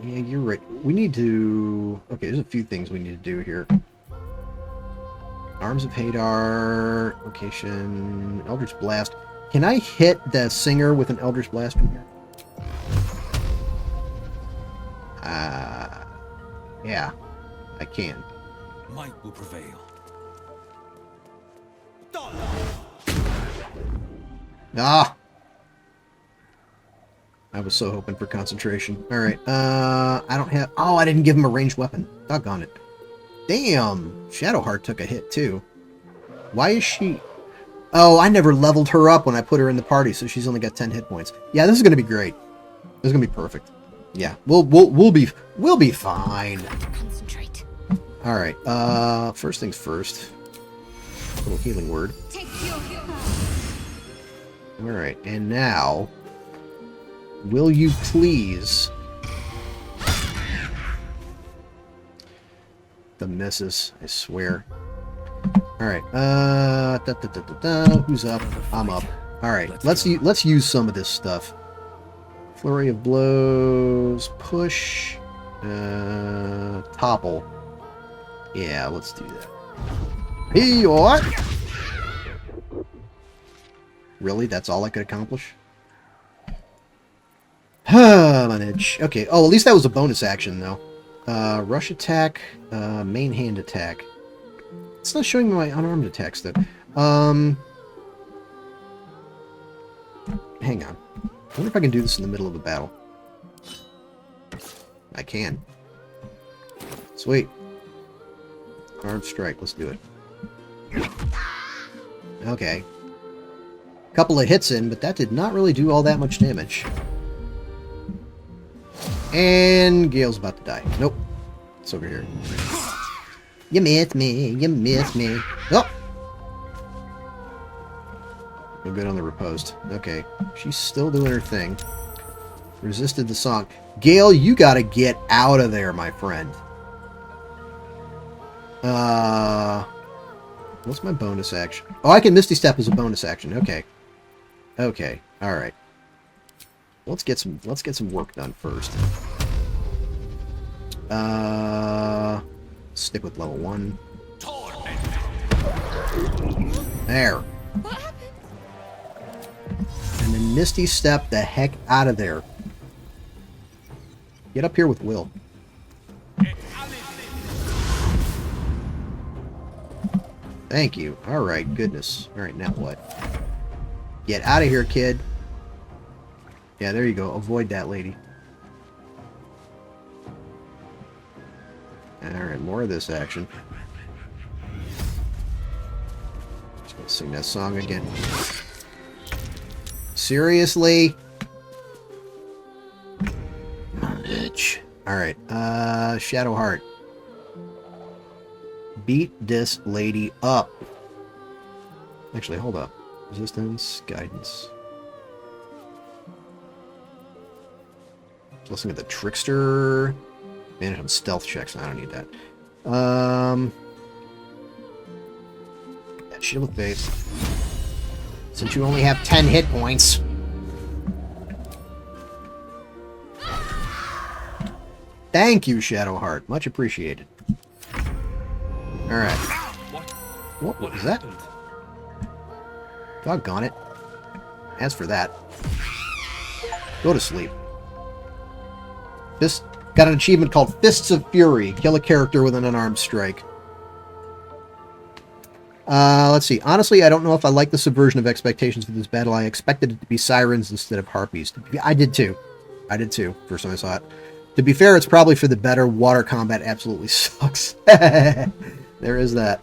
[SPEAKER 1] yeah, you're right. We need to... Okay, there's a few things we need to do here. Arms of Hadar, location, Eldritch Blast. Can I hit the singer with an Eldritch Blast from here? Yeah, I can.
[SPEAKER 12] Might will prevail.
[SPEAKER 1] Ah! I was so hoping for concentration. Alright, I don't have... Oh, I didn't give him a ranged weapon. Doggone it. Damn! Shadowheart took a hit, too. Why is she... Oh, I never leveled her up when I put her in the party, so she's only got 10 hit points. Yeah, this is gonna be great. This is gonna be perfect. Yeah, we'll be fine.
[SPEAKER 2] Concentrate.
[SPEAKER 1] Alright, first things first. A little healing word. Alright, and now... Will you please... The misses, I swear. Alright, who's up? I'm up. Alright, let's use some of this stuff. Flurry of blows, push, topple. Yeah, let's do that. Hey, what? Really? That's all I could accomplish? Manage. Okay. Oh, at least that was a bonus action, though. Rush attack, main hand attack. It's not showing me my unarmed attacks, though. Hang on. I wonder if I can do this in the middle of a battle. I can. Sweet. Armed strike. Let's do it. Okay. Couple of hits in, but that did not really do all that much damage. And Gale's about to die. Nope. It's over here. You missed me. You missed me. Oh! No good on the riposte. Okay. She's still doing her thing. Resisted the song. Gale, you gotta get out of there, my friend. What's my bonus action? Oh, I can Misty Step as a bonus action. Okay. Okay. Alright. Let's get some work done first. Stick with level 1. There. And then Misty Step the heck out of there. Get up here with Will. Thank you. Alright, goodness. Alright, now what? Get out of here, kid. Yeah, there you go. Avoid that lady. Alright, more of this action. Just gonna sing that song again. Seriously? Bitch. Alright, Shadowheart. Beat this lady up. Actually, hold up. Resistance, guidance. Listen to the Trickster. Manage on stealth checks. I don't need that. Yeah, shield of faith. Since you only have 10 hit points. Thank you, Shadowheart. Much appreciated. Alright. What was that? Doggone it. As for that, go to sleep. This got an achievement called Fists of Fury. Kill a character with an unarmed strike. Let's see. Honestly, I don't know if I like the subversion of expectations for this battle. I expected it to be sirens instead of harpies. I did too. I did too. First time I saw it. To be fair, it's probably for the better. Water combat absolutely sucks. There is that.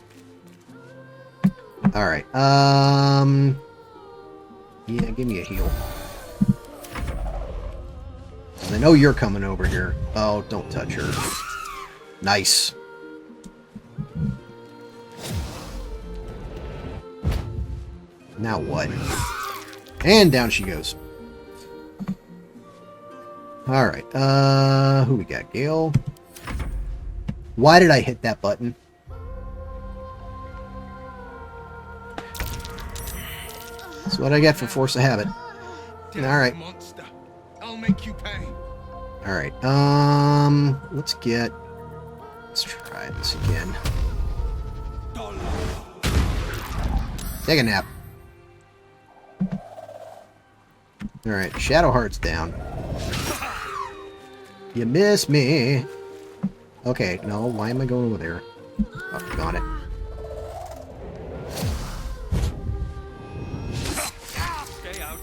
[SPEAKER 1] Alright. Yeah, give me a heal. I know you're coming over here. Oh, don't touch her. Nice. Now what? And down she goes. Alright, who we got? Gale. Why did I hit that button? That's what I get for force of habit. Alright.
[SPEAKER 10] I'll make you pay.
[SPEAKER 1] Alright, let's try this again. Take a nap. Alright, Shadowheart's down. You miss me. Okay, no, why am I going over there? Oh, got it.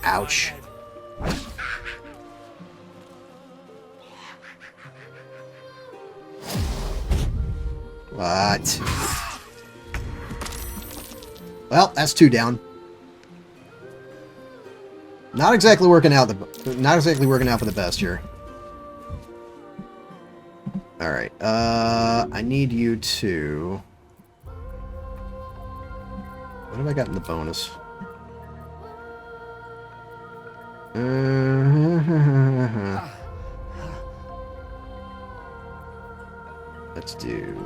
[SPEAKER 1] Ouch. What? Well, that's 2 down. Not exactly working out for the best here. All right. I need you to. What have I got in the bonus? Let's do.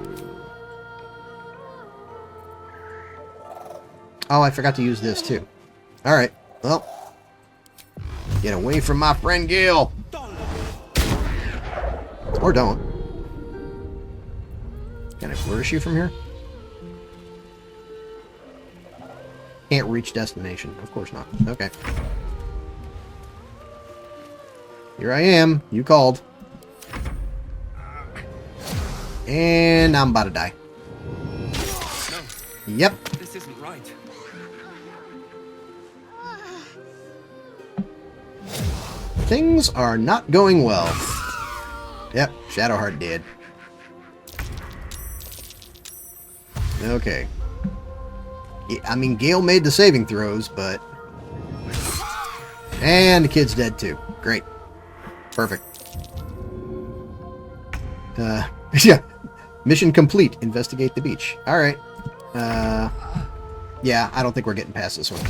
[SPEAKER 1] Oh, I forgot to use this too. All right. Well, get away from my friend Gale. Or don't. Can I flourish you from here? Can't reach destination. Of course not. Okay. Here I am. You called. And I'm about to die.
[SPEAKER 5] No.
[SPEAKER 1] Yep.
[SPEAKER 5] This isn't right.
[SPEAKER 1] Things are not going well. Yep, Shadowheart dead. Okay. I mean, Gale made the saving throws, but... And the kid's dead too. Great. Perfect. Yeah. Mission complete. Investigate the beach. Alright. Yeah, I don't think we're getting past this one.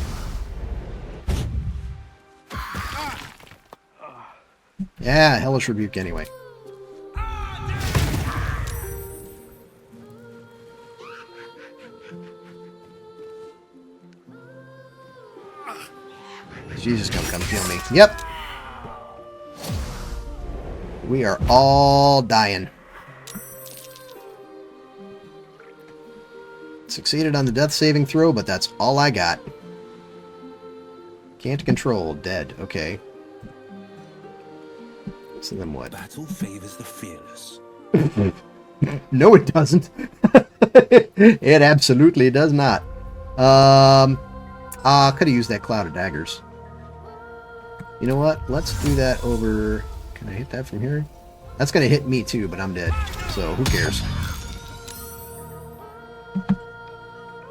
[SPEAKER 1] Yeah, Hellish Rebuke anyway. Jesus, come kill me. Yep. We are all dying. Succeeded on the death saving throw, but that's all I got. Can't control. Dead. Okay. So then what?
[SPEAKER 11] Battle favors the fearless.
[SPEAKER 1] No, it doesn't. It absolutely does not. Could have used that cloud of daggers. You know what? Let's do that over... Can I hit that from here? That's going to hit me too, but I'm dead. So, who cares?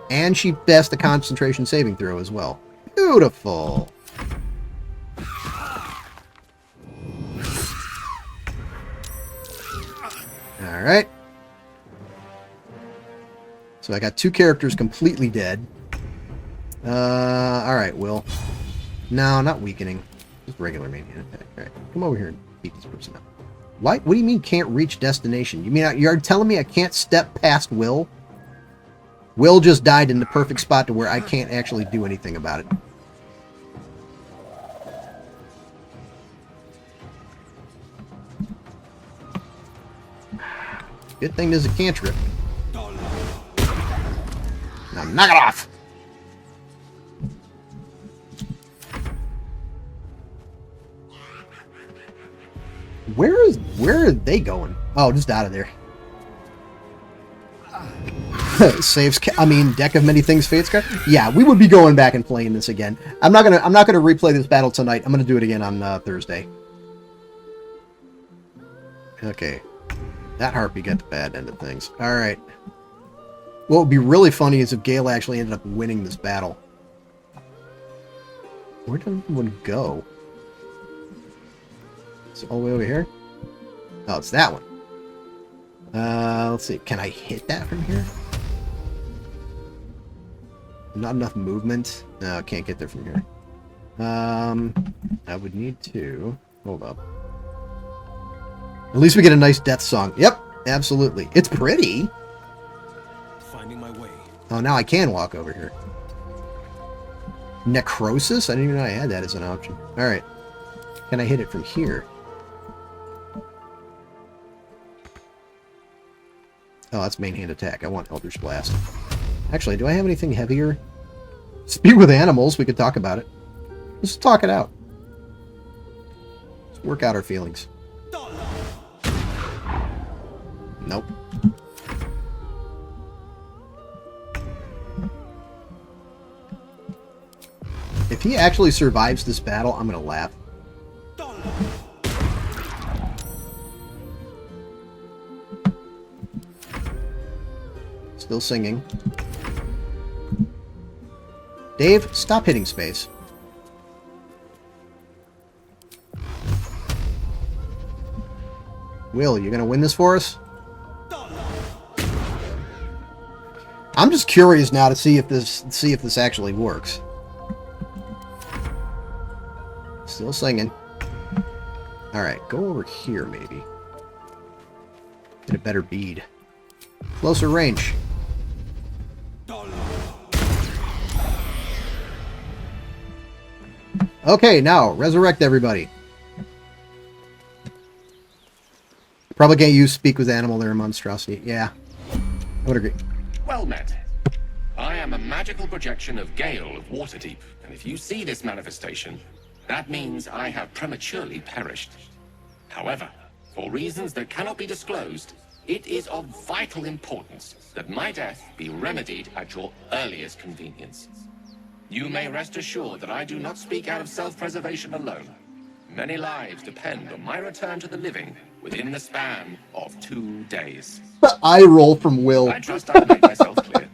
[SPEAKER 1] And she passed the concentration saving throw as well. Beautiful. Alright. So I got 2 characters completely dead. Alright, Will. No, not weakening. Just regular mania attack. Alright, come over here and beat this person up. What do you mean can't reach destination? You mean you're telling me I can't step past Will? Will just died in the perfect spot to where I can't actually do anything about it. Good thing there's a cantrip. Now knock it off! Where are they going? Oh, just out of there. Saves. Deck of Many Things Fates card. Yeah, we would be going back and playing this again. I'm not gonna replay this battle tonight. I'm gonna do it again on Thursday. Okay, that harpy got the bad end of things. All right. What would be really funny is if Gale actually ended up winning this battle. Where did everyone go? It's all the way over here? Oh, it's that one. Let's see. Can I hit that from here? Not enough movement. No, I can't get there from here. I would need to... Hold up. At least we get a nice death song. Yep. Absolutely. It's pretty.
[SPEAKER 20] Finding my way.
[SPEAKER 1] Oh, now I can walk over here. Necrosis? I didn't even know I had that as an option. Alright. Can I hit it from here? Oh, that's main hand attack. I want Eldritch Blast. Actually, do I have anything heavier? Speak with animals. We could talk about it. Let's talk it out. Let's work out our feelings. Nope. If he actually survives this battle, I'm gonna laugh. Still singing. Dave, stop hitting space. Will, you gonna win this for us? I'm just curious now to see if this actually works. Still singing. Alright, go over here maybe. Get a better bead. Closer range. Okay, now, resurrect everybody. Probably can't use speak with animal there, monstrosity. Yeah, I would agree.
[SPEAKER 7] Well met. I am a magical projection of Gale of Waterdeep, and if you see this manifestation, that means I have prematurely perished. However, for reasons that cannot be disclosed, it is of vital importance that my death be remedied at your earliest convenience. You may rest assured that I do not speak out of self-preservation alone. Many lives depend on my return to the living within the span of 2 days.
[SPEAKER 1] The eye roll from Will.
[SPEAKER 7] I trust I've made myself clear.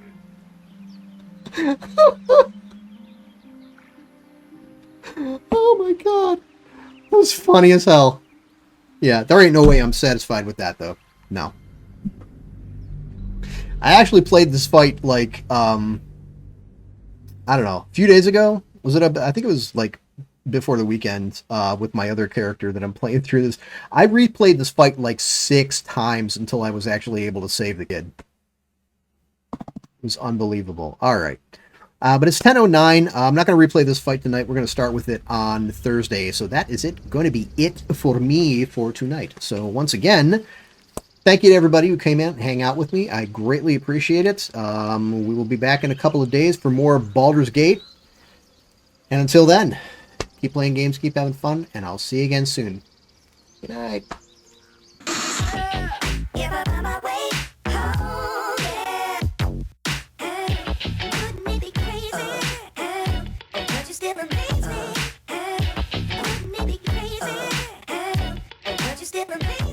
[SPEAKER 1] Oh my god. That was funny as hell. Yeah, there ain't no way I'm satisfied with that, though. No. I actually played this fight, like, I don't know, a few days ago? Was it I think it was, like, before the weekend, with my other character that I'm playing through this. I replayed this fight, like, 6 times until I was actually able to save the kid. It was unbelievable. Alright. But it's 10:09. I'm not going to replay this fight tonight. We're going to start with it on Thursday. So that is it. Going to be it for me for tonight. So once again, thank you to everybody who came in and hang out with me. I greatly appreciate it. We will be back in a couple of days for more Baldur's Gate. And until then, keep playing games, keep having fun, and I'll see you again soon. Good night.
[SPEAKER 15] Still amazing.